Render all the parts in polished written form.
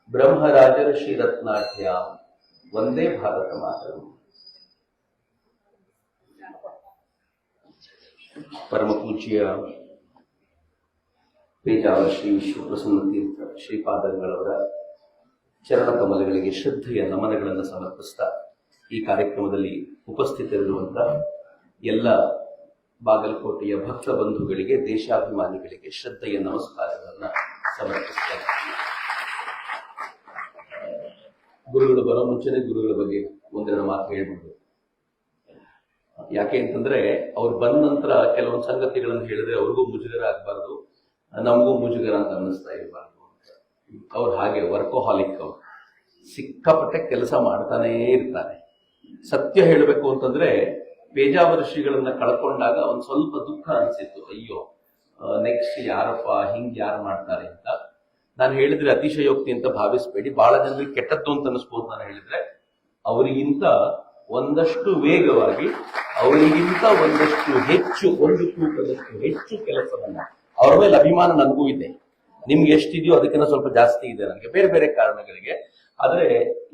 ಬ್ರಹ್ಮರಾಜರ್ಷಿ ರತ್ನಾಢ್ಯ ವಂದೇ ಭಾರತ ಮಾತರಂ. ಪರಮ ಪೂಜ್ಯ ಪೇಜಾವರ ಶ್ರೀ ವಿಶ್ವಪ್ರಸನ್ನ ತೀರ್ಥ ಶ್ರೀಪಾದಂಗಳವರ ಚರಣ ಕಮಲಗಳಿಗೆ ಶ್ರದ್ಧೆಯ ನಮನಗಳನ್ನು ಸಮರ್ಪಿಸ್ತಾ ಈ ಕಾರ್ಯಕ್ರಮದಲ್ಲಿ ಉಪಸ್ಥಿತರಿರುವಂತಹ ಎಲ್ಲ ಬಾಗಲಕೋಟೆಯ ಭಕ್ತ ಬಂಧುಗಳಿಗೆ, ದೇಶಾಭಿಮಾನಿಗಳಿಗೆ ಶ್ರದ್ಧೆಯ ನಮಸ್ಕಾರಗಳನ್ನ ಸಮರ್ಪಿಸ್ತೇನೆ. ಗುರುಗಳು ಬರೋ ಮುಂಚೆನೆ ಗುರುಗಳ ಬಗ್ಗೆ ಒಂದೆರಡು ಮಾತು ಹೇಳ್ಬೋದು. ಯಾಕೆ ಅಂತಂದ್ರೆ ಅವ್ರು ಬಂದ ನಂತರ ಕೆಲವೊಂದು ಸಂಗತಿಗಳನ್ನು ಹೇಳಿದ್ರೆ ಅವ್ರಿಗೂ ಮುಜುಗರ ಆಗ್ಬಾರ್ದು, ನಮಗೂ ಮುಜುಗರ ಅಂತ ಅನ್ನಿಸ್ತಾ ಇರಬಾರ್ದು ಅಂತ. ಅವ್ರು ಹಾಗೆ ವರ್ಕೋಹಾಲಿಕ್, ಅವ್ರು ಸಿಕ್ಕಾಪಟ್ಟೆ ಕೆಲಸ ಮಾಡ್ತಾನೇ ಇರ್ತಾರೆ. ಸತ್ಯ ಹೇಳಬೇಕು ಅಂತಂದ್ರೆ ಪೇಜಾವರ ಶ್ರೀಗಳನ್ನ ಕಳ್ಕೊಂಡಾಗ ಒಂದ್ ಸ್ವಲ್ಪ ದುಃಖ ಅನ್ಸಿತ್ತು. ಅಯ್ಯೋ, ನೆಕ್ಸ್ಟ್ ಯಾರಪ್ಪ ಹಿಂಗ್ ಯಾರು ಮಾಡ್ತಾರೆ ಅಂತ. ನಾನು ಹೇಳಿದ್ರೆ ಅತಿಶಯೋಕ್ತಿ ಅಂತ ಭಾವಿಸ್ಬೇಡಿ, ಬಹಳ ಜನರಿಗೆ ಕೆಟ್ಟದ್ದು ಅಂತ ಅನಿಸ್ಬೋದು. ನಾನು ಹೇಳಿದ್ರೆ ಅವರಿಗಿಂತ ಒಂದಷ್ಟು ವೇಗವಾಗಿ, ಅವರಿಗಿಂತ ಒಂದಷ್ಟು ಹೆಚ್ಚು, ಒಂದು ತೂಕದಷ್ಟು ಹೆಚ್ಚು ಕೆಲಸವನ್ನ, ಅವರ ಮೇಲೆ ಅಭಿಮಾನ ನನಗೂ ಇದೆ, ನಿಮ್ಗೆ ಎಷ್ಟಿದೆಯೋ ಅದಕ್ಕಿಂತ ಸ್ವಲ್ಪ ಜಾಸ್ತಿ ಇದೆ ನನಗೆ, ಬೇರೆ ಬೇರೆ ಕಾರಣಗಳಿಗೆ. ಆದ್ರೆ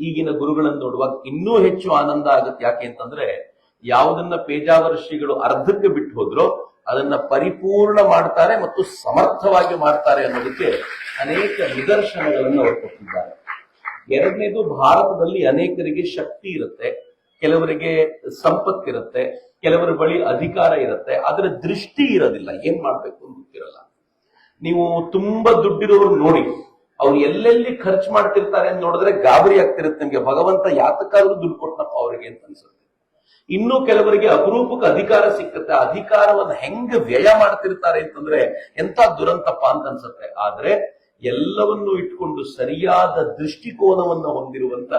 ಈಗಿನ ಗುರುಗಳನ್ನು ನೋಡುವಾಗ ಇನ್ನೂ ಹೆಚ್ಚು ಆನಂದ ಆಗುತ್ತೆ. ಯಾಕೆ ಅಂತಂದ್ರೆ ಯಾವುದನ್ನ ಪೇಜಾವರ ಶ್ರೀಗಳು ಅರ್ಧಕ್ಕೆ ಬಿಟ್ಟು ಹೋದ್ರೋ ಅದನ್ನ ಪರಿಪೂರ್ಣ ಮಾಡ್ತಾರೆ ಮತ್ತು ಸಮರ್ಥವಾಗಿ ಮಾಡ್ತಾರೆ ಅನ್ನೋದಕ್ಕೆ ಅನೇಕ ನಿದರ್ಶನಗಳನ್ನು ಅವರು ಕೊಟ್ಟಿದ್ದಾರೆ. ಎರಡನೇದು, ಭಾರತದಲ್ಲಿ ಅನೇಕರಿಗೆ ಶಕ್ತಿ ಇರುತ್ತೆ, ಕೆಲವರಿಗೆ ಸಂಪತ್ತಿರುತ್ತೆ, ಕೆಲವರ ಬಳಿ ಅಧಿಕಾರ ಇರುತ್ತೆ, ಆದ್ರೆ ದೃಷ್ಟಿ ಇರೋದಿಲ್ಲ, ಏನ್ ಮಾಡ್ಬೇಕು ಅಂತ ಗೊತ್ತಿರಲ್ಲ. ನೀವು ತುಂಬಾ ದುಡ್ಡಿರೋರು ನೋಡಿ, ಅವ್ರು ಎಲ್ಲೆಲ್ಲಿ ಖರ್ಚು ಮಾಡ್ತಿರ್ತಾರೆ ಅಂತ ನೋಡಿದ್ರೆ ಗಾಬರಿ ಆಗ್ತಿರುತ್ತೆ ನಿಮ್ಗೆ. ಭಗವಂತ ಯಾತಕ್ಕಾದ್ರೂ ದುಡ್ಡು ಕೊಟ್ಟನಪ್ಪ ಅವ್ರಿಗೆ ಅಂತ ಅನ್ಸುತ್ತೆ. ಇನ್ನು ಕೆಲವರಿಗೆ ಅಪರೂಪಕ್ಕೆ ಅಧಿಕಾರ ಸಿಕ್ಕತ್ತೆ, ಅಧಿಕಾರವನ್ನ ಹೆಂಗ ವ್ಯಯ ಮಾಡ್ತಿರ್ತಾರೆ ಅಂತಂದ್ರೆ ಎಂತ ದುರಂತಪ್ಪ ಅಂತ ಅನ್ಸುತ್ತೆ. ಆದ್ರೆ ಎಲ್ಲವನ್ನೂ ಇಟ್ಕೊಂಡು ಸರಿಯಾದ ದೃಷ್ಟಿಕೋನವನ್ನು ಹೊಂದಿರುವಂತ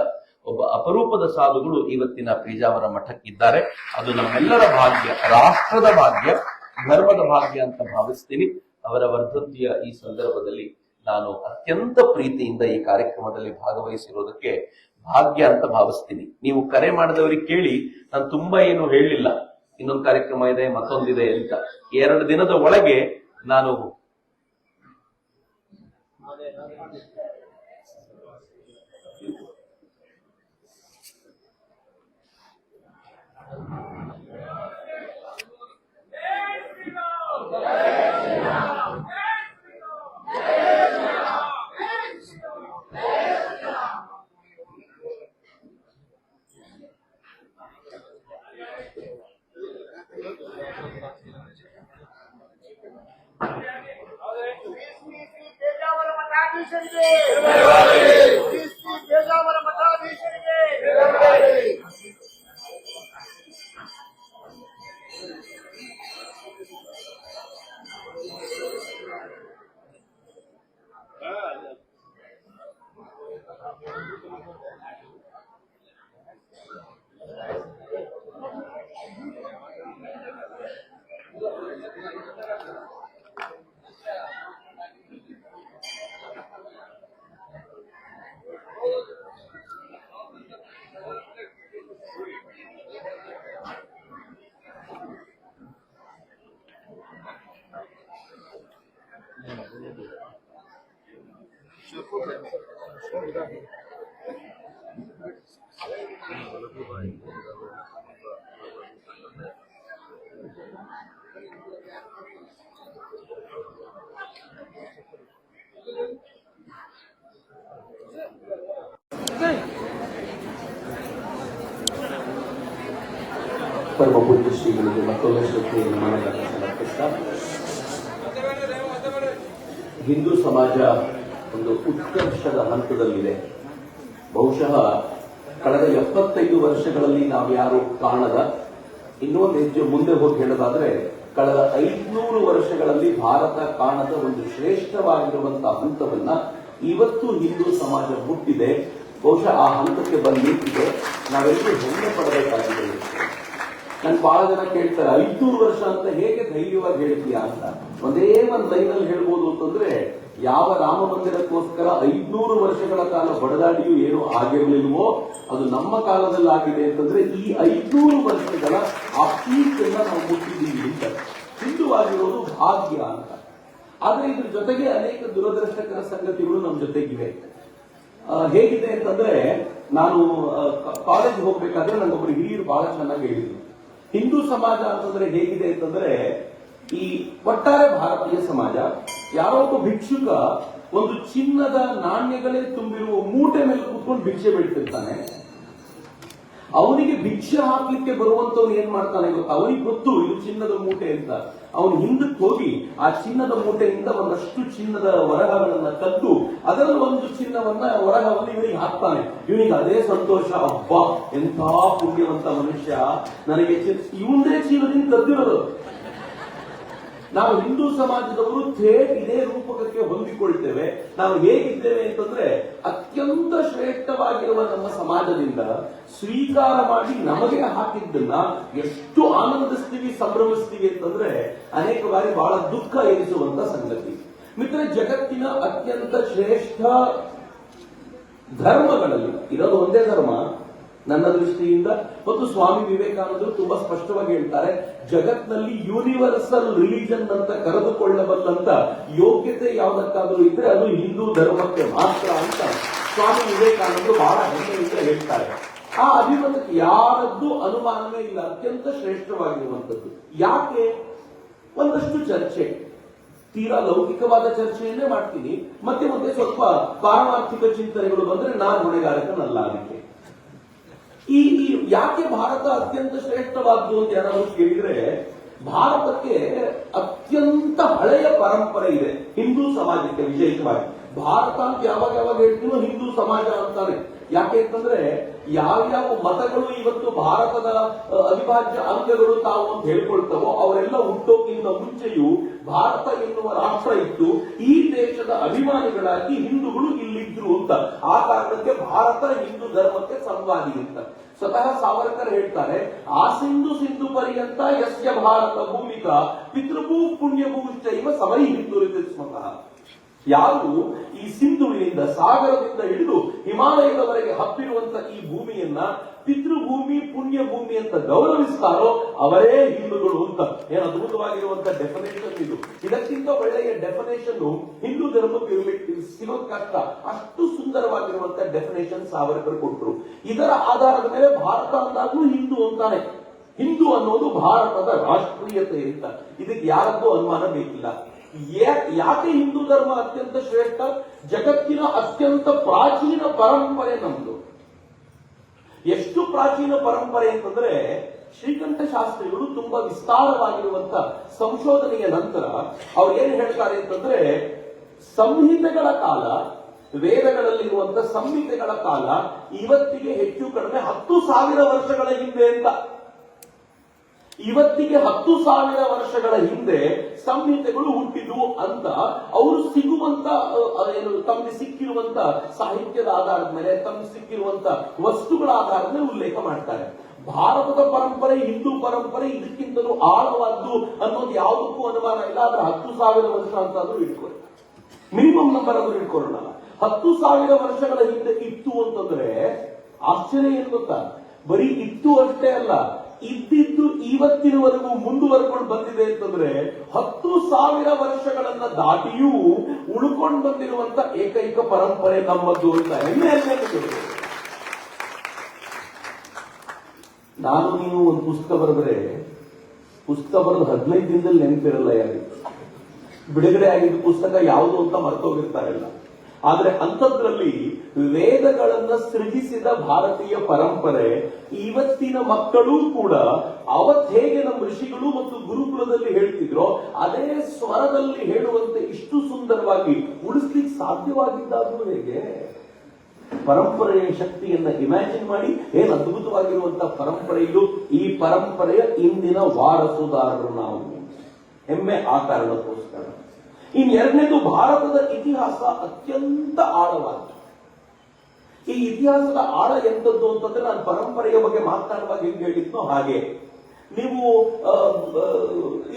ಒಬ್ಬ ಅಪರೂಪದ ಸಾಧುಗಳು ಇವತ್ತಿನ ಪೇಜಾವರ ಮಠಕ್ಕಿದ್ದಾರೆ. ಅದು ನಮ್ಮೆಲ್ಲರ ಭಾಗ್ಯ, ರಾಷ್ಟ್ರದ ಭಾಗ್ಯ, ಧರ್ಮದ ಭಾಗ್ಯ ಅಂತ ಭಾವಿಸ್ತೀನಿ. ಅವರ ವರ್ಧಂತಿಯ ಈ ಸಂದರ್ಭದಲ್ಲಿ ನಾನು ಅತ್ಯಂತ ಪ್ರೀತಿಯಿಂದ ಈ ಕಾರ್ಯಕ್ರಮದಲ್ಲಿ ಭಾಗವಹಿಸಿರೋದಕ್ಕೆ ಭಾಗ್ಯ ಅಂತ ಭಾವಿಸ್ತೀನಿ. ನೀವು ಕರೆ ಮಾಡಿದವರಿಗೆ ಕೇಳಿ, ನಾನು ತುಂಬಾ ಏನು ಹೇಳಲಿಲ್ಲ, ಇನ್ನೊಂದು ಕಾರ್ಯಕ್ರಮ ಇದೆ, ಮತ್ತೊಂದಿದೆ ಅಂತ. 2 ದಿನದ ಒಳಗೆ ನಾನು ಪರಮ ಪೂಜ್ಯ ಶ್ರೀಗಳಿಗೆ ಮತ್ತೊಂದು ಶ್ರದ್ಧೆಯನ್ನು ಮಾಡಲು ಸಮರ್ಪಿಸ್ತಾ, ಹಿಂದೂ ಸಮಾಜ ಒಂದು ಉತ್ಕರ್ಷದ ಹಂತದಲ್ಲಿದೆ. ಬಹುಶಃ ಕಳೆದ 75 ವರ್ಷಗಳಲ್ಲಿ ನಾವ್ಯಾರು ಕಾಣದ, ಇನ್ನೊಂದು ಹೆಜ್ಜೆ ಮುಂದೆ ಹೋಗಿ ಹೇಳೋದಾದ್ರೆ ಕಳೆದ 500 ವರ್ಷಗಳಲ್ಲಿ ಭಾರತ ಕಾಣದ ಒಂದು ಶ್ರೇಷ್ಠವಾಗಿರುವಂತಹ ಹಂತವನ್ನ ಇವತ್ತು ಹಿಂದೂ ಸಮಾಜ ಮುಟ್ಟಿದೆ. ಬಹುಶಃ ಆ ಹಂತಕ್ಕೆ ಬಂದು ನಿಂತಿದೆ. ನಾವೆಲ್ಲರೂ ಹೆಮ್ಮೆ ಪಡಬೇಕಾಗಿದೆ. ನನ್ ಬಹಳ ಜನ ಕೇಳ್ತಾರೆ, 500 ವರ್ಷ ಅಂತ ಹೇಗೆ ಧೈರ್ಯವಾಗಿ ಹೇಳ್ತೀಯಾ ಅಂತ. ಒಂದೇ ಒಂದು ಲೈನಲ್ಲಿ ಹೇಳ್ಬೋದು ಅಂತಂದ್ರೆ, ಯಾವ ರಾಮ ಮಂದಿರಕ್ಕೋಸ್ಕರ 500 ವರ್ಷಗಳ ಕಾಲ ಬಡದಾಡಿಯೂ ಏನು ಆಗಿರಲಿಲ್ವೋ ಅದು ನಮ್ಮ ಕಾಲದಲ್ಲಿ ಆಗಿದೆ ಅಂತಂದ್ರೆ ಈ 500 ವರ್ಷಗಳ ಆ ಪೀಕನ್ನ ನಾವು ಮುಟ್ಟಿದ್ದೀವಿ ಅಂತ. ಹಿಂದುವಾಗಿರೋದು ಭಾಗ್ಯ ಅಂತ. ಆದ್ರೆ ಇದ್ರ ಜೊತೆಗೆ ಅನೇಕ ದುರದೃಷ್ಟಕರ ಸಂಗತಿಗಳು ನಮ್ಮ ಜೊತೆಗಿವೆ. ಹೇಗಿದೆ ಅಂತಂದ್ರೆ, ನಾನು ಕಾಲೇಜ್ ಹೋಗ್ಬೇಕಾದ್ರೆ ನಂಗೊಬ್ರು ಹಿರಿಯರು ಬಹಳ ಚೆನ್ನಾಗಿ ಹೇಳಿದ್ರು. ಹಿಂದೂ ಸಮಾಜ ಅಂತಂದ್ರೆ ಹೇಗಿದೆ ಅಂತಂದ್ರೆ, ಈ ಒಟ್ಟಾರೆ ಭಾರತೀಯ ಸಮಾಜ, ಯಾರೋ ಒಬ್ಬ ಭಿಕ್ಷುಕ ಒಂದು ಚಿನ್ನದ ನಾಣ್ಯಗಳೇ ತುಂಬಿರುವ ಮೂಟೆ ಮೇಲೆ ಕೂತ್ಕೊಂಡು ಭಿಕ್ಷೆ ಬೇಡ್ತಿರ್ತಾನೆ. ಅವನಿಗೆ ಭಿಕ್ಷೆ ಹಾಕ್ಲಿಕ್ಕೆ ಬರುವಂತವ್ನು ಏನ್ ಮಾಡ್ತಾನೆ ಗೊತ್ತಾ? ಅವನಿಗೆ ಗೊತ್ತು ಇದು ಚಿನ್ನದ ಮೂಟೆ ಅಂತ. ಅವನು ಹಿಂದಕ್ಕೆ ಹೋಗಿ ಆ ಚಿನ್ನದ ಮೂಟೆಯಿಂದ ಒಂದಷ್ಟು ಚಿನ್ನದ ವರಹಗಳನ್ನ ಕದ್ದು ಅದರಲ್ಲಿ ಒಂದು ಚಿನ್ನವನ್ನ ವರಹವನ್ನು ಇವನಿಗೆ ಹಾಕ್ತಾನೆ. ಇವನಿಗೆ ಅದೇ ಸಂತೋಷ, ಅಬ್ಬಾ ಎಂಥ ಪುಣ್ಯವಂತ ಮನುಷ್ಯ, ನನಗೆ ಇವಂದೇ ಚೀಲದಿಂದ ಕದ್ದಿರೋದು. ನಾವು ಹಿಂದೂ ಸಮಾಜದವರು ಥೇಟ್ ಇದೇ ರೂಪಕಕ್ಕೆ ಹೊಂದಿಕೊಳ್ತೇವೆ. ನಾವು ಹೇಗಿದ್ದೇವೆ ಅಂತಂದ್ರೆ, ಅತ್ಯಂತ ಶ್ರೇಷ್ಠವಾಗಿರುವ ನಮ್ಮ ಸಮಾಜದಿಂದ ಸ್ವೀಕಾರ ಮಾಡಿ ನಮಗೆ ಹಾಕಿದ್ದನ್ನ ಎಷ್ಟು ಆನಂದಿಸ್ತೀವಿ, ಸಂಭ್ರಮಿಸ್ತೀವಿ ಅಂತಂದ್ರೆ ಅನೇಕ ಬಾರಿ ಬಹಳ ದುಃಖ ಎನಿಸುವಂತ ಸಂಗತಿ. ಮಿತ್ರ, ಜಗತ್ತಿನ ಅತ್ಯಂತ ಶ್ರೇಷ್ಠ ಧರ್ಮಗಳಲ್ಲಿ ಇರೋದು ಒಂದೇ ಧರ್ಮ ನನ್ನ ದೃಷ್ಟಿಯಿಂದ. ಮತ್ತು ಸ್ವಾಮಿ ವಿವೇಕಾನಂದರು ತುಂಬಾ ಸ್ಪಷ್ಟವಾಗಿ ಹೇಳ್ತಾರೆ, ಜಗತ್ನಲ್ಲಿ ಯೂನಿವರ್ಸಲ್ ರಿಲಿಜನ್ ಅಂತ ಕರೆದುಕೊಳ್ಳಬಲ್ಲಂತ ಯೋಗ್ಯತೆ ಯಾವುದಕ್ಕಾದ್ರೂ ಇದ್ರೆ ಅದು ಹಿಂದೂ ಧರ್ಮಕ್ಕೆ ಮಾತ್ರ ಅಂತ ಸ್ವಾಮಿ ವಿವೇಕಾನಂದರು ಬಹಳ ಹೆಮ್ಮೆಯಿಂದ ಹೇಳ್ತಾರೆ. ಆ ಅಭಿಮತಕ್ಕೆ ಯಾರದ್ದು ಅನುಮಾನವೇ ಇಲ್ಲ, ಅತ್ಯಂತ ಶ್ರೇಷ್ಠವಾಗಿರುವಂತದ್ದು. ಯಾಕೆ? ಒಂದಷ್ಟು ಚರ್ಚೆ, ತೀರಾ ಲೌಕಿಕವಾದ ಚರ್ಚೆಯನ್ನೇ ಮಾಡ್ತೀನಿ, ಮತ್ತೆ ಮತ್ತೆ ಸ್ವಲ್ಪ ಪಾರಮಾರ್ಥಿಕ ಚಿಂತನೆಗಳು ಬಂದ್ರೆ ನಾನು ಹೊಣೆಗಾರಕನಲ್ಲ. ಅದಕ್ಕೆ ಈ ಯಾಕೆ ಭಾರತ ಅತ್ಯಂತ ಶ್ರೇಷ್ಠವಾದ್ದು ಅಂತ ಯಾರಾದ್ರೂ ಕೇಳಿದ್ರೆ, ಭಾರತಕ್ಕೆ ಅತ್ಯಂತ ಹಳೆಯ ಪರಂಪರೆ ಇದೆ ಹಿಂದೂ ಸಮಾಜಕ್ಕೆ. ವಿಶೇಷವಾಗಿ ಭಾರತ ಅಂತ ಯಾವಾಗ ಯಾವಾಗ ಹೇಳ್ತೀನೋ ಹಿಂದೂ ಸಮಾಜ ಅಂತಾನೆ. ಯಾಕೆ ಅಂತಂದ್ರೆ, ಯಾವ್ಯಾವ ಮತಗಳು ಇವತ್ತು ಭಾರತದ ಅವಿಭಾಜ್ಯ ಅಂಗಗಳು ತಾವು ಅಂತ ಹೇಳ್ಕೊಳ್ತಾವೋ ಅವರೆಲ್ಲ ಹುಟ್ಟೋಕ್ಕಿಂತ ಮುಂಚೆಯೂ ಭಾರತ ಎನ್ನುವ ರಾಷ್ಟ್ರ ಇತ್ತು. ಈ ದೇಶದ ಅಭಿಮಾನಿಗಳಾಗಿ ಹಿಂದೂಗಳು ಇಲ್ಲಿದ್ರು ಅಂತ. ಆ ಕಾರಣಕ್ಕೆ ಭಾರತ ಹಿಂದೂ ಧರ್ಮಕ್ಕೆ ಸಂವಾದಿ ಅಂತ. ಸ್ವತಃ ಸಾವರ್ಕರ್ ಹೇಳ್ತಾರೆ, ಆ ಸಿಂಧು ಸಿಂಧು ಪರ್ಯಂತ ಯಸ್ಯ ಭಾರತ ಭೂಮಿಕಾ ಪಿತೃಭೂ ಪುಣ್ಯಭೂಶ್ಚೈವ ಸಮೈ ಹಿಂದುರಿತ ಸ್ಮತಃ. ಯಾರು ಈ ಸಿಂಧುವಿನಿಂದ ಸಾಗರದಿಂದ ಹಿಡಿದು ಹಿಮಾಲಯದವರೆಗೆ ಹಬ್ಬಿರುವಂತ ಈ ಭೂಮಿಯನ್ನ ಪಿತೃಭೂಮಿ ಪುಣ್ಯ ಭೂಮಿ ಅಂತ ಗೌರವಿಸ್ತಾರೋ ಅವರೇ ಹಿಂದೂಗಳು ಅಂತ. ಏನು ಅದ್ಭುತವಾಗಿರುವಂತ ಡೆಫಿನೇಷನ್ ಇದು. ಇದಕ್ಕಿಂತ ಒಳ್ಳೆಯ ಡೆಫಿನೇಷನ್ ಹಿಂದೂ ಧರ್ಮಕ್ಕೆ ಸಿಗೋದ್ ಕಷ್ಟ. ಅಷ್ಟು ಸುಂದರವಾಗಿರುವಂತ ಡೆಫಿನೇಷನ್ ಸಾವರ್ಕರ್ ಕೊಟ್ಟರು. ಇದರ ಆಧಾರದ ಮೇಲೆ ಭಾರತ ಅಂದಾಗೂ ಹಿಂದೂ ಅಂತಾನೆ. ಹಿಂದೂ ಅನ್ನೋದು ಭಾರತದ ರಾಷ್ಟ್ರೀಯತೆ ಅಂತ. ಇದಕ್ಕೆ ಯಾರದ್ದು ಅನುಮಾನ ಬೇಕಿಲ್ಲ. ಯಾಕೆ ಹಿಂದೂ ಧರ್ಮ ಅತ್ಯಂತ ಶ್ರೇಷ್ಠ? ಜಗತ್ತಿನ ಅತ್ಯಂತ ಪ್ರಾಚೀನ ಪರಂಪರೆ ನಮ್ದು. ಎಷ್ಟು ಪ್ರಾಚೀನ ಪರಂಪರೆ ಅಂತಂದ್ರೆ, ಶ್ರೀಕಂಠ ಶಾಸ್ತ್ರಿಗಳು ತುಂಬಾ ವಿಸ್ತಾರವಾಗಿರುವಂತ ಸಂಶೋಧನೆಯ ನಂತರ ಅವ್ರು ಏನ್ ಹೇಳ್ತಾರೆ ಅಂತಂದ್ರೆ, ಸಂಹಿತೆಗಳ ಕಾಲ, ವೇದಗಳಲ್ಲಿರುವಂತ ಸಂಹಿತೆಗಳ ಕಾಲ ಇವತ್ತಿಗೆ ಹೆಚ್ಚು ಕಡಿಮೆ 10,000 ವರ್ಷಗಳ ಹಿಂದೆ ಅಂತ. ಇವತ್ತಿಗೆ 10,000 ವರ್ಷಗಳ ಹಿಂದೆ ಸಂಹಿತೆಗಳು ಹುಟ್ಟಿದ್ವು ಅಂತ ಅವರು ಸಿಗುವಂತ ತಮಗೆ ಸಿಕ್ಕಿರುವಂತ ಸಾಹಿತ್ಯದ ಆಧಾರದ ಮೇಲೆ, ತಮಗೆ ಸಿಕ್ಕಿರುವಂತ ವಸ್ತುಗಳ ಆಧಾರದ ಮೇಲೆ ಉಲ್ಲೇಖ ಮಾಡ್ತಾರೆ. ಭಾರತದ ಪರಂಪರೆ, ಹಿಂದೂ ಪರಂಪರೆ ಇದಕ್ಕಿಂತಲೂ ಆಳವಾದ್ದು ಅನ್ನೋದು ಯಾವುದಕ್ಕೂ ಅನುಮಾನ ಇಲ್ಲ. ಆದ್ರೆ 10,000 ವರ್ಷ ಅಂತಾದ್ರೂ ಇಟ್ಕೊಳ್ಳಿ, ಮಿನಿಮಮ್ ನಂಬರ್ ಆದ್ರೂ ಇಟ್ಕೊಳ್ಳೋಣ. 10,000 ವರ್ಷಗಳ ಹಿಂದೆ ಇತ್ತು ಅಂತಂದ್ರೆ ಆಶ್ಚರ್ಯ ಏನ್ ಗೊತ್ತಾ? ಬರೀ ಇತ್ತು ಅಷ್ಟೇ ಅಲ್ಲ, ಇದ್ದಿದ್ದು ಇವತ್ತಿನವರೆಗೂ ಮುಂದುವರೆಕೊಂಡು ಬಂದಿದೆ ಅಂತಂದ್ರೆ 10,000 ವರ್ಷಗಳನ್ನ ದಾಟಿಯೂ ಉಳ್ಕೊಂಡು ಬಂದಿರುವಂತ ಏಕೈಕ ಪರಂಪರೆ ನಮ್ಮದು ಅಂತ ಹೆಮ್ಮೆ. ನಾನು ನೀವು ಒಂದು ಪುಸ್ತಕ ಬರೆದ್ರೆ ಪುಸ್ತಕ ಬರೆದು 15 ದಿನದಲ್ಲಿ ನೆನಪಿರಲ್ಲ ಯಾರಿಗೂ. ಬಿಡುಗಡೆ ಆಗಿದ್ದ ಪುಸ್ತಕ ಯಾವುದು ಅಂತ ಮರ್ತೋಗಿರ್ತಾರಲ್ಲ. ಆದ್ರೆ ಅಂಥದ್ರಲ್ಲಿ ವೇದಗಳನ್ನ ಸೃಜಿಸಿದ ಭಾರತೀಯ ಪರಂಪರೆ ಇವತ್ತಿನ ಮಕ್ಕಳು ಕೂಡ ಅವತ್ ಹೇಗೆ ನಮ್ಮ ಋಷಿಗಳು ಮತ್ತು ಗುರುಕುಲದಲ್ಲಿ ಹೇಳ್ತಿದ್ರೋ ಅದೇ ಸ್ವರದಲ್ಲಿ ಹೇಳುವಂತೆ ಇಷ್ಟು ಸುಂದರವಾಗಿ ಉಳಿಸ್ಲಿಕ್ಕೆ ಸಾಧ್ಯವಾಗಿದ್ದಾದ್ರೂ ಹೇಗೆ? ಪರಂಪರೆಯ ಶಕ್ತಿಯನ್ನ ಇಮ್ಯಾಜಿನ್ ಮಾಡಿ. ಏನ್ ಅದ್ಭುತವಾಗಿರುವಂತಹ ಪರಂಪರೆ ಇದು. ಈ ಪರಂಪರೆಯ ಇಂದಿನ ವಾರಸುದಾರರು ನಾವು. ಹೆಮ್ಮೆ ಆ ಕಾರಣಕ್ಕೋಸ್ಕರ. ಇನ್ನೆರಡನೇದು, ಭಾರತದ ಇತಿಹಾಸ ಅತ್ಯಂತ ಆಳವಾದ. ಈ ಇತಿಹಾಸದ ಆಳ ಎಂತದ್ದು ಅಂತಂದ್ರೆ, ನಾನು ಪರಂಪರೆಯ ಬಗ್ಗೆ ಮಾತನಾಡುವಾಗ ಹೆಂಗೆ ಹೇಳಿದ್ನೋ ಹಾಗೆ. ನೀವು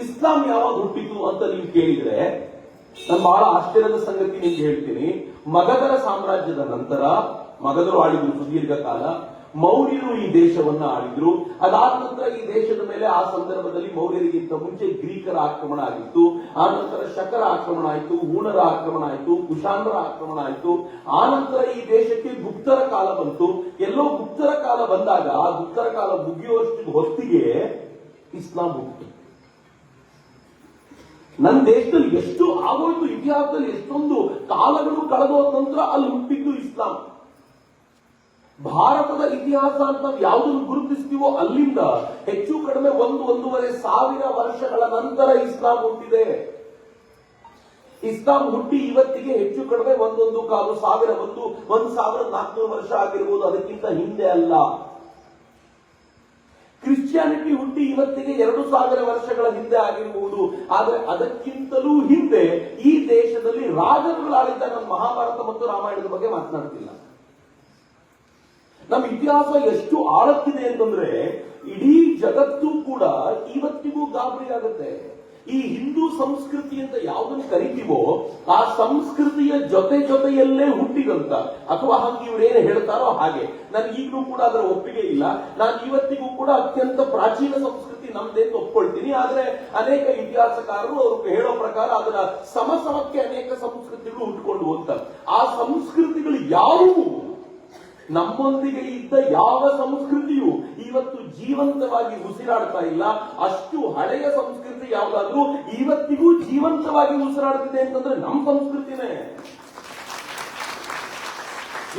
ಇಸ್ಲಾಂ ಯಾವಾಗ ಹುಟ್ಟಿತು ಅಂತ ನೀವು ಕೇಳಿದ್ರೆ ನಾನು ಬಹಳ ಆಶ್ಚರ್ಯದ ಸಂಗತಿ ನಿಮ್ಗೆ ಹೇಳ್ತೀನಿ. ಮಗಧರ ಸಾಮ್ರಾಜ್ಯದ ನಂತರ, ಮಗಧರು ಆಳಿದ್ರು ಸುದೀರ್ಘ ಕಾಲ, ಮೌರ್ಯರು ಈ ದೇಶವನ್ನ ಆಳಿದ್ರು. ಅದಾದ ನಂತರ ಈ ದೇಶದ ಮೇಲೆ ಆ ಸಂದರ್ಭದಲ್ಲಿ ಮೌರ್ಯರಿಗಿಂತ ಮುಂಚೆ ಗ್ರೀಕರ ಆಕ್ರಮಣ ಆಗಿತ್ತು. ಆ ನಂತರ ಶಕರ ಆಕ್ರಮಣ ಆಯಿತು, ಹೂಣರ ಆಕ್ರಮಣ ಆಯಿತು, ಕುಶಾಣರ ಆಕ್ರಮಣ ಆಯಿತು. ಆ ನಂತರ ಈ ದೇಶಕ್ಕೆ ಗುಪ್ತರ ಕಾಲ ಬಂತು. ಎಲ್ಲೋ ಗುಪ್ತರ ಕಾಲ ಬಂದಾಗ ಆ ಗುಪ್ತರ ಕಾಲ ಮುಗಿಯುವಷ್ಟು ಹೊತ್ತಿಗೆ ಇಸ್ಲಾಂ ಹುಟ್ಟಿತು. ನನ್ನ ದೇಶದಲ್ಲಿ ಎಷ್ಟು ಆಗೋಯ್ತು, ಇತಿಹಾಸದಲ್ಲಿ ಎಷ್ಟೊಂದು ಕಾಲಗಳು ಕಳೆದೋದ ನಂತರ ಅಲ್ಲಿ ಹುಟ್ಟಿದ್ದು ಇಸ್ಲಾಂ. ಭಾರತದ ಇತಿಹಾಸ ಅಂತ ನಾವು ಯಾವುದನ್ನು ಗುರುತಿಸ್ತೀವೋ ಅಲ್ಲಿಂದ ಹೆಚ್ಚು ಕಡಿಮೆ 1-1.5 ವರ್ಷಗಳ ನಂತರ ಇಸ್ಲಾಂ ಹುಟ್ಟಿದೆ. ಇಸ್ಲಾಂ ಹುಟ್ಟಿ ಇವತ್ತಿಗೆ ಹೆಚ್ಚು ಕಡಿಮೆ 1,400 ವರ್ಷ ಆಗಿರ್ಬೋದು, ಅದಕ್ಕಿಂತ ಹಿಂದೆ ಅಲ್ಲ. ಕ್ರಿಶ್ಚಿಯಾನಿಟಿ ಹುಟ್ಟಿ ಇವತ್ತಿಗೆ 2,000 ವರ್ಷಗಳ ಹಿಂದೆ ಆಗಿರಬಹುದು. ಆದರೆ ಅದಕ್ಕಿಂತಲೂ ಹಿಂದೆ ಈ ದೇಶದಲ್ಲಿ ರಾಜರುಗಳಾಳಿದ್ದ ನಮ್ಮ ಮಹಾಭಾರತ ಮತ್ತು ರಾಮಾಯಣದ ಬಗ್ಗೆ ಮಾತನಾಡ್ತಿಲ್ಲ. ನಮ್ಮ ಇತಿಹಾಸ ಎಷ್ಟು ಆಳಕ್ಕಿದೆ ಅಂತಂದ್ರೆ ಇಡೀ ಜಗತ್ತು ಕೂಡ ಇವತ್ತಿಗೂ ಗಾಬರಿ ಆಗುತ್ತೆ. ಈ ಹಿಂದೂ ಸಂಸ್ಕೃತಿ ಅಂತ ಯಾವುದನ್ನು ಕರಿತೀವೋ ಆ ಸಂಸ್ಕೃತಿಯ ಜೊತೆಯಲ್ಲೇ ಹುಟ್ಟಿದಂತ, ಅಥವಾ ಹಂಗೆ ಇವ್ರೇನು ಹೇಳ್ತಾರೋ ಹಾಗೆ, ನನಗೆ ಈಗಲೂ ಕೂಡ ಅದರ ಒಪ್ಪಿಗೆ ಇಲ್ಲ. ನಾನು ಇವತ್ತಿಗೂ ಕೂಡ ಅತ್ಯಂತ ಪ್ರಾಚೀನ ಸಂಸ್ಕೃತಿ ನಮ್ದೇನು ಒಪ್ಕೊಳ್ತೀನಿ. ಆದ್ರೆ ಅನೇಕ ಇತಿಹಾಸಕಾರರು ಅವರು ಹೇಳೋ ಪ್ರಕಾರ ಅದರ ಸಮಕ್ಕೆ ಅನೇಕ ಸಂಸ್ಕೃತಿಗಳು ಹುಟ್ಟುಕೊಂಡು ಹೋಗ್ತಾರೆ. ಆ ಸಂಸ್ಕೃತಿಗಳು ಯಾವುವು ನಮ್ಮೊಂದಿಗೆ ಇದ್ದ ಯಾವ ಸಂಸ್ಕೃತಿಯು ಇವತ್ತು ಜೀವಂತವಾಗಿ ಉಸಿರಾಡ್ತಾ ಇಲ್ಲ. ಅಷ್ಟು ಹಳೆಯ ಸಂಸ್ಕೃತಿ ಯಾವುದಾದ್ರೂ ಇವತ್ತಿಗೂ ಜೀವಂತವಾಗಿ ಉಸಿರಾಡ್ತಿದೆ ಅಂತಂದ್ರೆ ನಮ್ಮ ಸಂಸ್ಕೃತಿನೇ.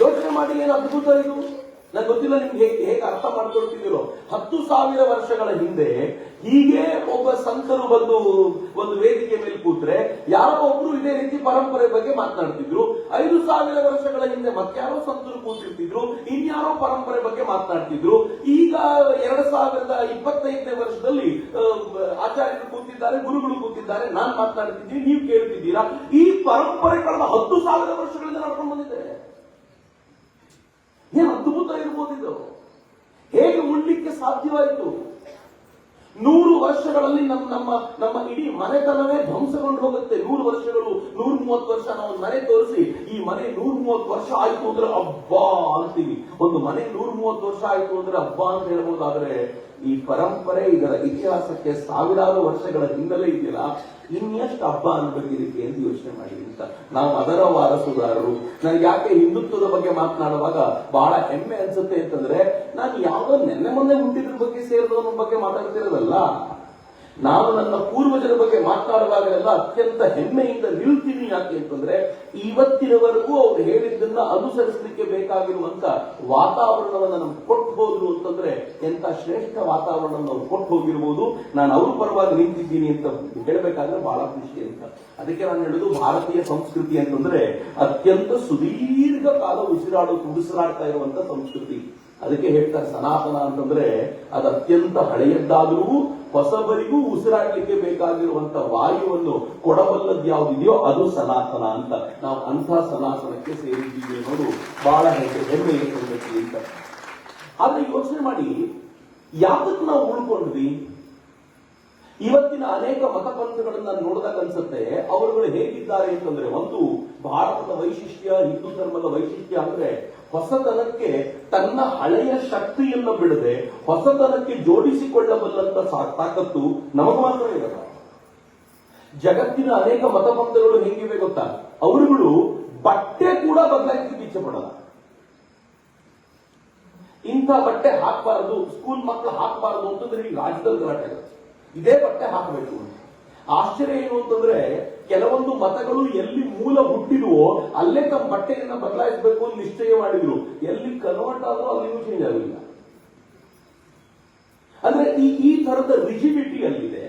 ಯೋಚನೆ ಮಾಡಿ, ಏನು ಅದ್ಭುತ ಇದು. ನಂಗೆ ಗೊತ್ತಿಲ್ಲ ನಿಮ್ಗೆ ಹೇಗೆ ಅರ್ಥ ಮಾಡ್ಕೊಳ್ತಿದ್ದೀರೋ. 10,000 ವರ್ಷಗಳ ಹಿಂದೆ ಹೀಗೆ ಒಬ್ಬ ಸಂತರು ಬಂದು ಒಂದು ವೇದಿಕೆ ಮೇಲೆ ಕೂತ್ರೆ ಯಾರೋ ಒಬ್ರು ಇದೇ ರೀತಿ ಪರಂಪರೆ ಬಗ್ಗೆ ಮಾತನಾಡ್ತಿದ್ರು. 5,000 ವರ್ಷಗಳ ಹಿಂದೆ ಮತ್ತಾರೋ ಸಂತರು ಕೂತಿರ್ತಿದ್ರು, ಇನ್ಯಾರೋ ಪರಂಪರೆ ಬಗ್ಗೆ ಮಾತನಾಡ್ತಿದ್ರು. ಈಗ 2025ನೇ ವರ್ಷದಲ್ಲಿ ಆಚಾರ್ಯರು ಕೂತಿದ್ದಾರೆ, ಗುರುಗಳು ಕೂತಿದ್ದಾರೆ, ನಾನ್ ಮಾತನಾಡ್ತಿದ್ದೀನಿ, ನೀವು ಕೇಳ್ತಿದ್ದೀರಾ. ಈ ಪರಂಪರೆ ಕಳೆದ 10,000 ವರ್ಷಗಳಿಂದ ನಡ್ಕೊಂಡು ಬಂದಿದೆ. ಏನು ಅದ್ಭುತ ಇರ್ಬೋದಿದ್ದು. ಹೇಗೆ ಉಳ್ಳಿಕ್ಕೆ ಸಾಧ್ಯವಾಯಿತು? 100 ವರ್ಷಗಳಲ್ಲಿ ನಮ್ಮ ಇಡೀ ಮನೆತನವೇ ಧ್ವಂಸಗೊಂಡು ಹೋಗುತ್ತೆ. 100 ವರ್ಷಗಳು, 130 ವರ್ಷ ನಾವು ಮನೆ ತೋರಿಸಿ ಈ ಮನೆ 130 ವರ್ಷ ಆಯ್ತು ಅಂದ್ರೆ ಹಬ್ಬ ಅಂತೀವಿ. ಒಂದು ಮನೆ 130 ವರ್ಷ ಆಯ್ತು ಅಂದ್ರೆ ಹಬ್ಬ ಅಂತ ಹೇಳ್ಬೋದಾದ್ರೆ ಈ ಪರಂಪರೆ ಇದರ ಇತಿಹಾಸಕ್ಕೆ ಸಾವಿರಾರು ವರ್ಷಗಳ ಹಿನ್ನೆಲೆ ಇದೆಯಲ್ಲ, ಇನ್ನೆಷ್ಟು ಹಬ್ಬ ಅನ್ಬೇಕಿದಕ್ಕೆ ಅಂತ ಯೋಚನೆ ಮಾಡಿ ಅಂತ. ನಾವು ಅದರ ವಾರಸುದಾರರು. ನನಗೆ ಯಾಕೆ ಹಿಂದುತ್ವದ ಬಗ್ಗೆ ಮಾತನಾಡುವಾಗ ಬಹಳ ಹೆಮ್ಮೆ ಅನ್ಸುತ್ತೆ ಅಂತಂದ್ರೆ, ನಾನು ಯಾವುದೋ ನೆನ್ನೆ ಮೊನ್ನೆ ಹುಟ್ಟಿದ್ರ ಬಗ್ಗೆ ಸೇರಿದವನ ಬಗ್ಗೆ ಮಾತಾಡ್ತಿರೋದಲ್ಲ. ನಾನು ನನ್ನ ಪೂರ್ವಜರ ಬಗ್ಗೆ ಮಾತನಾಡುವಾಗಲೆಲ್ಲ ಅತ್ಯಂತ ಹೆಮ್ಮೆಯಿಂದ ನಿಲ್ತೀನಿ. ಯಾಕೆ ಅಂತಂದ್ರೆ ಇವತ್ತಿನವರೆಗೂ ಅವ್ರು ಹೇಳಿದ್ದನ್ನ ಅನುಸರಿಸಲಿಕ್ಕೆ ಬೇಕಾಗಿರುವಂತ ವಾತಾವರಣವನ್ನ ನಮ್ಗೆ ಕೊಟ್ಟು ಹೋದ್ರು ಅಂತಂದ್ರೆ ಎಂತ ಶ್ರೇಷ್ಠ ವಾತಾವರಣ ನಾವು ಕೊಟ್ಟು ಹೋಗಿರ್ಬೋದು. ನಾನು ಅವ್ರ ಪರವಾಗಿ ನಿಂತಿದ್ದೀನಿ ಅಂತ ಹೇಳಬೇಕಾದ್ರೆ ಬಹಳ ಖುಷಿ ಅಂತ. ಅದಕ್ಕೆ ನಾನು ಹೇಳುದು, ಭಾರತೀಯ ಸಂಸ್ಕೃತಿ ಅಂತಂದ್ರೆ ಅತ್ಯಂತ ಸುದೀರ್ಘ ಕಾಲ ಉಸಿರಾಡ್ತಾ ಇರುವಂತ ಸಂಸ್ಕೃತಿ. ಅದಕ್ಕೆ ಹೇಳ್ತಾರೆ ಸನಾತನ ಅಂತಂದ್ರೆ ಅದು ಅತ್ಯಂತ ಹಳೆಯದ್ದಾದರೂ ಹೊಸಬರಿಗೂ ಉಸಿರಾಡಲಿಕ್ಕೆ ಬೇಕಾಗಿರುವಂತ ವಾಯುವನ್ನು ಕೊಡಬಲ್ಲದ್ದು ಯಾವುದಿದೆಯೋ ಅದು ಸನಾತನ ಅಂತ. ನಾವು ಅಂಥ ಸನಾತನಕ್ಕೆ ಸೇರಿದ್ದೀವಿ ಅನ್ನೋದು ಬಹಳ ಹೆಮ್ಮೆಯ ಸಂಗತಿ ಅಂತ. ಆದ್ರೆ ಯೋಚನೆ ಮಾಡಿ, ಯಾವತ್ತು ನಾವು ಉಳ್ಕೊಂಡ್ವಿ? ಇವತ್ತಿನ ಅನೇಕ ಮತಪಂಥಗಳನ್ನ ನೋಡಿದಾಗ ಅನ್ಸುತ್ತೆ ಅವರುಗಳು ಹೇಗಿದ್ದಾರೆ ಅಂತಂದ್ರೆ, ಒಂದು ಭಾರತದ ವೈಶಿಷ್ಟ್ಯ, ಹಿಂದೂ ಧರ್ಮದ ವೈಶಿಷ್ಟ್ಯ ಅಂದ್ರೆ ಹೊಸತನಕ್ಕೆ ತನ್ನ ಹಳೆಯ ಶಕ್ತಿಯನ್ನು ಬಿಡದೆ ಹೊಸತನಕ್ಕೆ ಜೋಡಿಸಿಕೊಳ್ಳಬಲ್ಲಂತ ತಾಕತ್ತು ನಮಗ ಮಾತ್ರ ಇರಲ್ಲ. ಜಗತ್ತಿನ ಅನೇಕ ಮತಪಂಥಗಳು ಹೆಂಗಿವೆ ಗೊತ್ತಾ? ಅವರುಗಳು ಬಟ್ಟೆ ಕೂಡ ಬದಲಾಯಿಸಿ ಇಚ್ಛೆ ಪಡಲ್ಲ. ಇಂಥ ಬಟ್ಟೆ ಹಾಕಬಾರದು, ಸ್ಕೂಲ್ ಮಕ್ಕಳು ಹಾಕಬಾರದು ಅಂತಂದ್ರೆ ಈ ರಾಜ್ಯದಲ್ಲಿ ಗಲಾಟೆ ಆಗುತ್ತೆ. ಇದೇ ಬಟ್ಟೆ ಹಾಕಬೇಕು. ಆಶ್ಚರ್ಯ ಏನು ಅಂತಂದ್ರೆ, ಕೆಲವೊಂದು ಮತಗಳು ಎಲ್ಲಿ ಮೂಲ ಹುಟ್ಟಿದುವೋ ಅಲ್ಲೇ ತಮ್ಮ ಬಟ್ಟೆಯನ್ನ ಬದಲಾಯಿಸಬೇಕು ಅಂತ ನಿಶ್ಚಯ ಮಾಡಿದ್ರು. ಎಲ್ಲಿ ಕನ್ವರ್ಟ್ ಆದ್ರೂ ಅಲ್ಲಿಯೂ ಚೇಂಜ್ ಆಗಲಿಲ್ಲ. ಅಂದ್ರೆ ಈ ತರದ ರಿಜಿಡಿಟಿ ಅಲ್ಲಿದೆ.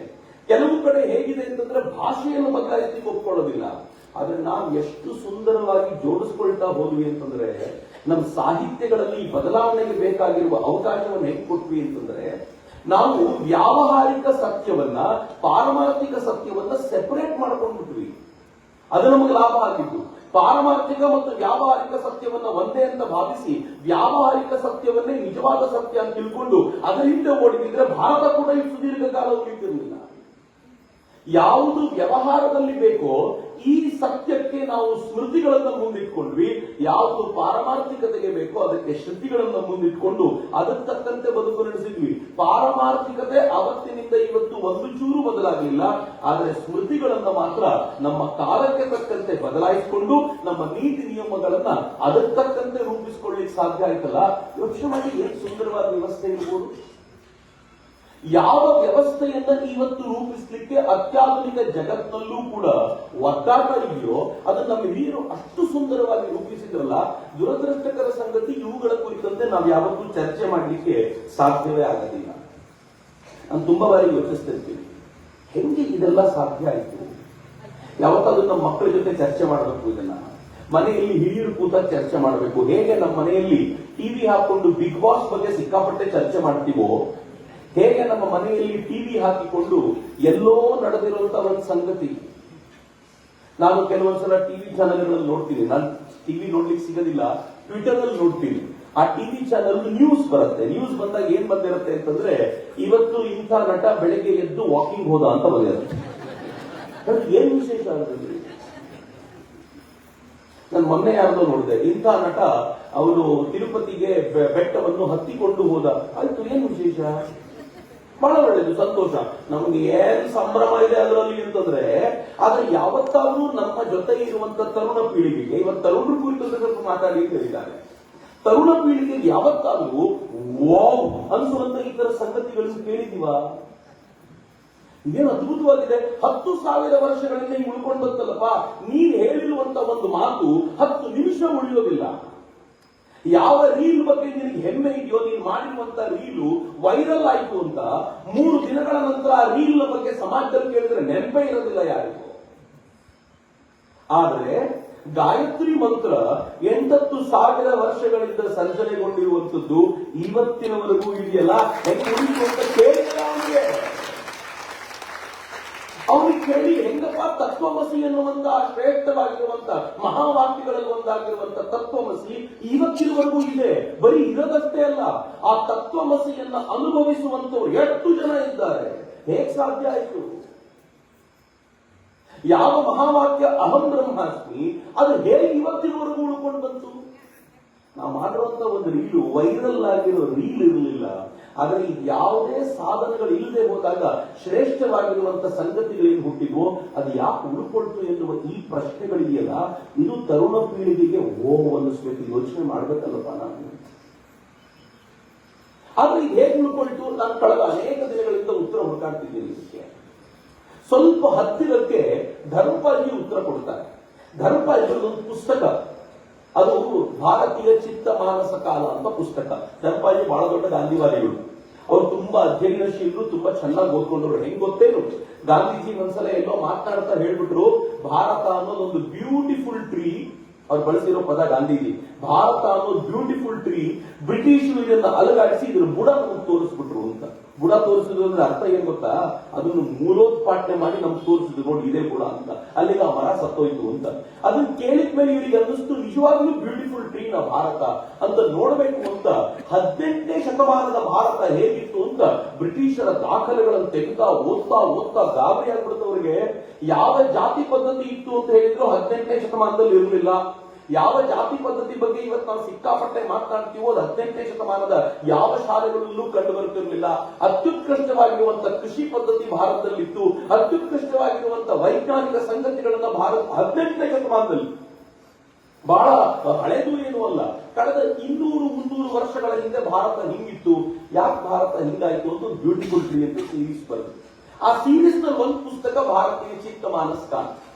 ಕೆಲವು ಕಡೆ ಹೇಗಿದೆ ಅಂತಂದ್ರೆ ಭಾಷೆಯನ್ನು ಬದಲಾಯಿಸಲಿಕ್ಕೆ ಒಪ್ಕೊಳ್ಳೋದಿಲ್ಲ. ಆದ್ರೆ ನಾವು ಎಷ್ಟು ಸುಂದರವಾಗಿ ಜೋಡಿಸ್ಕೊಳ್ತಾ ಹೋದ್ವಿ ಅಂತಂದ್ರೆ, ನಮ್ಮ ಸಾಹಿತ್ಯಗಳಲ್ಲಿ ಈ ಬದಲಾವಣೆಗೆ ಬೇಕಾಗಿರುವ ಅವಕಾಶವನ್ನು ಹೆಂಗ್ ಕೊಟ್ವಿ ಅಂತಂದ್ರೆ, ನಾವು ವ್ಯಾವಹಾರಿಕ ಸತ್ಯವನ್ನ ಪಾರಮಾರ್ಥಿಕ ಸತ್ಯವನ್ನ ಸೆಪರೇಟ್ ಮಾಡ್ಕೊಂಡ್ಬಿಟ್ವಿ. ಅದು ನಮಗೆ ಲಾಭ ಆಗಿತ್ತು. ಪಾರಮಾರ್ಥಿಕ ಮತ್ತು ವ್ಯಾವಹಾರಿಕ ಸತ್ಯವನ್ನ ಒಂದೇ ಅಂತ ಭಾವಿಸಿ ವ್ಯಾವಹಾರಿಕ ಸತ್ಯವನ್ನೇ ನಿಜವಾದ ಸತ್ಯ ಅಂತ ತಿಳ್ಕೊಂಡು ಅದರಿಂದ ಓಡಿದ್ರೆ ಭಾರತ ಕೂಡ ಈ ಸುದೀರ್ಘ ಕಾಲ ಉಳಿತಿರಲಿಲ್ಲ. ಯಾವುದು ವ್ಯವಹಾರದಲ್ಲಿ ಬೇಕೋ ಈ ಸತ್ಯಕ್ಕೆ ನಾವು ಸ್ಮೃತಿಗಳನ್ನ ಮುಂದಿಟ್ಕೊಂಡ್ವಿ, ಯಾವುದು ಪಾರಮಾರ್ಥಿಕತೆಗೆ ಬೇಕೋ ಅದಕ್ಕೆ ಶ್ರುತಿಗಳನ್ನ ಮುಂದಿಟ್ಕೊಂಡು ಅದಕ್ಕೆ ತಕ್ಕಂತೆ ಬದುಕು ನಡೆಸಿದ್ವಿ. ಪಾರಮಾರ್ಥಿಕತೆ ಅವತ್ತಿನಿಂದ ಇವತ್ತು ಒಂದು ಚೂರು ಬದಲಾಗಲಿಲ್ಲ, ಆದರೆ ಸ್ಮೃತಿಗಳನ್ನ ಮಾತ್ರ ನಮ್ಮ ಕಾಲಕ್ಕೆ ತಕ್ಕಂತೆ ಬದಲಾಯಿಸಿಕೊಂಡು ನಮ್ಮ ನೀತಿ ನಿಯಮಗಳನ್ನ ಅದಕ್ಕೆ ತಕ್ಕಂತೆ ರೂಪಿಸಿಕೊಳ್ಳಿಕ್ಕೆ ಸಾಧ್ಯ ಆಯ್ತಲ್ಲ. ಯೋಚನೆ ಮಾಡಿ, ಏನು ಸುಂದರವಾದ ವ್ಯವಸ್ಥೆ ಇರ್ಬೋದು. ಯಾವ ವ್ಯವಸ್ಥೆಯನ್ನ ಇವತ್ತು ರೂಪಿಸಲಿಕ್ಕೆ ಅತ್ಯಾಧುನಿಕ ಜಗತ್ತಿನಲ್ಲೂ ಕೂಡ ಒದ್ದಾಟ ಇದೆಯೋ ಅದನ್ನ ನಮ್ಮ ಹಿರಿಯರು ಅಷ್ಟು ಸುಂದರವಾಗಿ ರೂಪಿಸಿದ್ರಲ್ಲ. ದುರದೃಷ್ಟಕರ ಸಂಗತಿ, ಇವುಗಳ ಕುರಿತಂತೆ ನಾವು ಯಾವತ್ತೂ ಚರ್ಚೆ ಮಾಡಲಿಕ್ಕೆ ಸಾಧ್ಯವೇ ಆಗೋದಿಲ್ಲ. ನಾನು ತುಂಬಾ ಬಾರಿ ಯೋಚಿಸ್ತಿರ್ತೀನಿ, ಹೆಂಗೆ ಇದೆಲ್ಲ ಸಾಧ್ಯ ಆಯಿತು. ಯಾವತ್ತಾದ್ರೂ ನಮ್ಮ ಮಕ್ಕಳ ಜೊತೆ ಚರ್ಚೆ ಮಾಡಬೇಕು, ಇದನ್ನ ಮನೆಯಲ್ಲಿ ಹಿರಿಯರು ಕೂತ ಚರ್ಚೆ ಮಾಡಬೇಕು. ಹೇಗೆ ನಮ್ಮ ಮನೆಯಲ್ಲಿ ಟಿವಿ ಹಾಕೊಂಡು ಬಿಗ್ ಬಾಸ್ ಬಗ್ಗೆ ಸಿಕ್ಕಾಪಟ್ಟೆ ಚರ್ಚೆ ಮಾಡ್ತೀವೋ, ಹೇಗೆ ನಮ್ಮ ಮನೆಯಲ್ಲಿ ಟಿವಿ ಹಾಕಿಕೊಂಡು ಎಲ್ಲೋ ನಡೆದಿರುವಂತಹ ಒಂದು ಸಂಗತಿ. ನಾನು ಕೆಲವೊಂದ್ಸಲ ಟಿವಿ ಚಾನೆಲ್ಗಳನ್ನು ನೋಡ್ತೀನಿ. ನಾನು ಟಿವಿ ನೋಡ್ಲಿಕ್ಕೆ ಸಿಗೋದಿಲ್ಲ, ಟ್ವಿಟರ್ ಅಲ್ಲಿ ನೋಡ್ತೀನಿ. ಆ ಟಿವಿ ಚಾನೆಲ್ ನ್ಯೂಸ್ ಬರುತ್ತೆ. ನ್ಯೂಸ್ ಬಂದಾಗ ಏನ್ ಬಂದಿರುತ್ತೆ ಅಂತಂದ್ರೆ, ಇವತ್ತು ಇಂಥ ನಟ ಬೆಳಗ್ಗೆ ಎದ್ದು ವಾಕಿಂಗ್ ಹೋದ ಅಂತ ಬಂದಿರುತ್ತೆ. ಏನ್ ವಿಶೇಷ ಅಂತಂದ್ರೆ, ನಾನು ಮೊನ್ನೆ ಯಾರ್ದೋ ನೋಡಿದೆ, ಇಂಥ ನಟ ಅವನು ತಿರುಪತಿಗೆ ಬೆಟ್ಟವನ್ನು ಹತ್ತಿಕೊಂಡು ಹೋದ. ಆಯ್ತು, ಏನ್ ವಿಶೇಷ? ಬಹಳ ಒಳ್ಳೇದು, ಸಂತೋಷ. ನಮ್ಗೆ ಏನ್ ಸಂಭ್ರಮ ಇದೆ ಅದರಲ್ಲಿ ಅಂತಂದ್ರೆ, ಆದ್ರೆ ಯಾವತ್ತಾದ್ರೂ ನಮ್ಮ ಜೊತೆ ಇರುವಂತ ತರುಣ ಪೀಳಿಗೆಗೆ, ಇವತ್ತು ತರುಣರ ಕುರಿತು ಸ್ವಲ್ಪ ಮಾತಾಡಿ ಹೇಳಿದ್ದಾರೆ, ತರುಣ ಪೀಳಿಗೆಗೆ ಯಾವತ್ತಾದ್ರೂ ವಾವ್ ಅನ್ಸುವಂತ ಈ ತರ ಸಂಗತಿಗಳನ್ನು ಕೇಳಿದೀವ? ಇದೇನು ಅದ್ಭುತವಾಗಿದೆ. 10,000 ವರ್ಷಗಳಿಂದ ಈಗ ಉಳ್ಕೊಂಡು ಬಂತಲ್ಲಪ್ಪ. ನೀನ್ ಹೇಳಿರುವಂತ ಒಂದು ಮಾತು 10 ನಿಮಿಷ ಉಳಿಯೋದಿಲ್ಲ. ಯಾವ ರೀಲ್ ಬಗ್ಗೆ ನಿನಗೆ ಹೆಮ್ಮೆ ಇದೆಯೋ, ನೀನು ಮಾಡಿರುವಂತ ರೀಲು ವೈರಲ್ ಆಯ್ತು ಅಂತ 3 ದಿನಗಳ ನಂತರ ಆ ರೀಲ್ ಬಗ್ಗೆ ಸಮಾಜದಲ್ಲಿ ಕೇಳಿದ್ರೆ ನೆನಪೇ ಇರೋದಿಲ್ಲ ಯಾರಿಗೂ. ಆದ್ರೆ ಗಾಯತ್ರಿ ಮಂತ್ರ 8,000 ವರ್ಷಗಳಿಂದ ಸರ್ಜನೆಗೊಂಡಿರುವಂತದ್ದು ಇವತ್ತಿನವರೆಗೂ ಇದೆಯಲ್ಲ. ಹೆಂಗೆ ಉಳಿತು ಅಂತ ಕೇಳಿಲ್ಲ ಅವ್ರಿಗೆ ಕೇಳಿ, ಹೆಂಗಪ್ಪ ತತ್ವಮಸಿ ಎನ್ನುವಂತ ಶ್ರೇಷ್ಠವಾಗಿರುವಂತ ಮಹಾವಾಕ್ಯಗಳಲ್ಲಿ ಒಂದಾಗಿರುವಂತ ತತ್ವಮಸಿ ಇವತ್ತಿನವರೆಗೂ ಇದೆ. ಬರೀ ಇರೋದಷ್ಟೇ ಅಲ್ಲ, ಆ ತತ್ವಮಸಿಯನ್ನ ಅನುಭವಿಸುವಂತವ್ರು ಎಷ್ಟು ಜನ ಇದ್ದಾರೆ? ಹೇಗ್ ಸಾಧ್ಯ ಆಯಿತು? ಯಾವ ಮಹಾವಾಕ್ಯ ಅಹಂ ಬ್ರಹ್ಮಾಸ್ಮಿ ಅದು ಹೇಗೆ ಇವತ್ತಿನವರೆಗೂ ಉಳ್ಕೊಂಡು ಬಂತು? ನಾವು ಮಾಡಿರುವಂತ ಒಂದು ರೀಲು ವೈರಲ್ ಆಗಿರೋ ರೀಲ್ ಇರಲಿಲ್ಲ. ಆದರೆ ಯಾವುದೇ ಸಾಧನಗಳು ಇಲ್ಲದೆ ಹೋದಾಗ ಶ್ರೇಷ್ಠವಾಗಿರುವಂತ ಸಂಗತಿಗಳೇನು ಹುಟ್ಟಿದ್ವೋ ಅದು ಯಾಕೆ ಉಳ್ಕೊಳ್ತು ಎನ್ನುವ ಈ ಪ್ರಶ್ನೆಗಳಿದೆಯಲ್ಲ, ಇದು ತರುಣ ಪೀಳಿಗೆಗೆ ಅನ್ನಿಸ್ಬೇಕು. ಯೋಚನೆ ಮಾಡ್ಬೇಕಲ್ಲಪ್ಪ ನಾನು. ಆದ್ರೆ ಇದು ಹೇಗೆ ಉಳ್ಕೊಳ್ತು? ನಾನು ಕಳೆದ ಅನೇಕ ದಿನಗಳಿಂದ ಉತ್ತರ ಹುಡುಕಾಡ್ತಿದ್ದೀನಿ ಇದಕ್ಕೆ. ಸ್ವಲ್ಪ ಹತ್ತಿರಕ್ಕೆ ಧರ್ಮಪಾಲ್ಜಿ ಉತ್ತರ ಕೊಡ್ತಾರೆ. ಧರ್ಮಪಾಲ್ಜಿ ಒಂದು ಪುಸ್ತಕ, ಅದು ಭಾರತೀಯ ಚಿತ್ತ ಮಾನಸ ಕಾಲ ಅಂತ ಪುಸ್ತಕ. ಧರ್ಮಪಾಲ್ಜಿ ಬಹಳ ದೊಡ್ಡ ಗಾಂಧಿವಾದಿಗಳು. ಅವರು ತುಂಬಾ ಅಧ್ಯಯನಶೀಲರು, ತುಂಬಾ ಚೆನ್ನಾಗಿ ಓದ್ಕೊಂಡ್ರು. ಹೆಂಗ್ ಗೊತ್ತೇನು, ಗಾಂಧೀಜಿ ಒಂದ್ಸಲ ಎಲ್ಲೋ ಮಾತನಾಡ್ತಾ ಹೇಳ್ಬಿಟ್ರು, ಭಾರತ ಅನ್ನೋದೊಂದು ಬ್ಯೂಟಿಫುಲ್ ಟ್ರೀ. ಅವ್ರು ಬಳಸಿರೋ ಪದ ಗಾಂಧೀಜಿ, ಭಾರತ ಅನ್ನೋದು ಬ್ಯೂಟಿಫುಲ್ ಟ್ರೀ, ಬ್ರಿಟಿಷರು ಇದನ್ನ ಅಲಗಾಡಿಸಿ ಇದ್ರ ಬುಡ ನಮ್ಗೆ ತೋರಿಸ್ಬಿಟ್ರು ಅಂತ. ಬುಡ ತೋರಿಸಿದ್ರು ಅಂದ್ರೆ ಅರ್ಥ ಏನ್ ಗೊತ್ತಾ? ಅದನ್ನು ಮೂಲೋತ್ಪಾಟನೆ ಮಾಡಿ ನಮ್ಗೆ ತೋರಿಸಿದ್ರು, ನೋಡಿ ಇದೇ ಬುಡ ಅಂತ. ಅಲ್ಲಿಗೆ ಆ ಮರ ಸತ್ತೋಯ್ತು ಅಂತ. ಅದನ್ನ ಕೇಳಿದ್ಮೇಲೆ ಇವರಿಗೆ ಅನ್ನಿಸ್ತು, ನಿಜವಾಗ್ಲೂ ಬ್ಯೂಟಿಫುಲ್ ಟ್ರೀ ನ ಭಾರತ ಅಂತ ನೋಡ್ಬೇಕು ಅಂತ. 18ನೇ ಶತಮಾನದ ಭಾರತ ಹೇಗಿತ್ತು ಅಂತ ಬ್ರಿಟಿಷರ ದಾಖಲೆಗಳನ್ನು ತೆಗೆತಾ ಓದ್ತಾ ಗಾಬರಿ ಆಗ್ಬಿಡ್ತವ್ರಿಗೆ. ಯಾವ ಜಾತಿ ಪದ್ಧತಿ ಇತ್ತು ಅಂತ ಹೇಳಿದ್ರು 18ನೇ ಶತಮಾನದಲ್ಲಿ ಇರಲಿಲ್ಲ. ಯಾವ ಜಾತಿ ಪದ್ಧತಿ ಬಗ್ಗೆ ಇವತ್ತು ನಾವು ಸಿಕ್ಕಾಪಟ್ಟೆ ಮಾತನಾಡ್ತೀವೋ ಅದು 18ನೇ ಶತಮಾನದ ಯಾವ ಶಾಲೆಗಳಲ್ಲೂ ಕಂಡು ಬರುತ್ತಿರಲಿಲ್ಲ. ಅತ್ಯುತ್ಕೃಷ್ಟವಾಗಿರುವಂತಹ ಕೃಷಿ ಪದ್ಧತಿ ಭಾರತದಲ್ಲಿತ್ತು. ಅತ್ಯುತ್ಕೃಷ್ಟವಾಗಿರುವಂತಹ ವೈಜ್ಞಾನಿಕ ಸಂಗತಿಗಳನ್ನ ಭಾರತ 18ನೇ ಶತಮಾನದಲ್ಲಿ, ಬಹಳ ಹಳೆದು ಏನೂ ಅಲ್ಲ, ಕಳೆದ 200-300 ವರ್ಷಗಳ ಹಿಂದೆ ಭಾರತ ಹಿಂಗಿತ್ತು. ಯಾಕೆ ಭಾರತ ಹಿಂಗಾಯ್ತು ಅಂತ ಒಂದು ಬ್ಯೂಟಿಫುಲ್ ಟ್ರೀ ಅಂತ ಸೀರೀಸ್ ಬರುತ್ತೆ. ಆ ಸೀರೀಸ್ ನಲ್ಲಿ ಒಂದು ಪುಸ್ತಕ ಭಾರತೀಯ ಚಿತ್ತ ಮಾನಸ ಕಾಲ.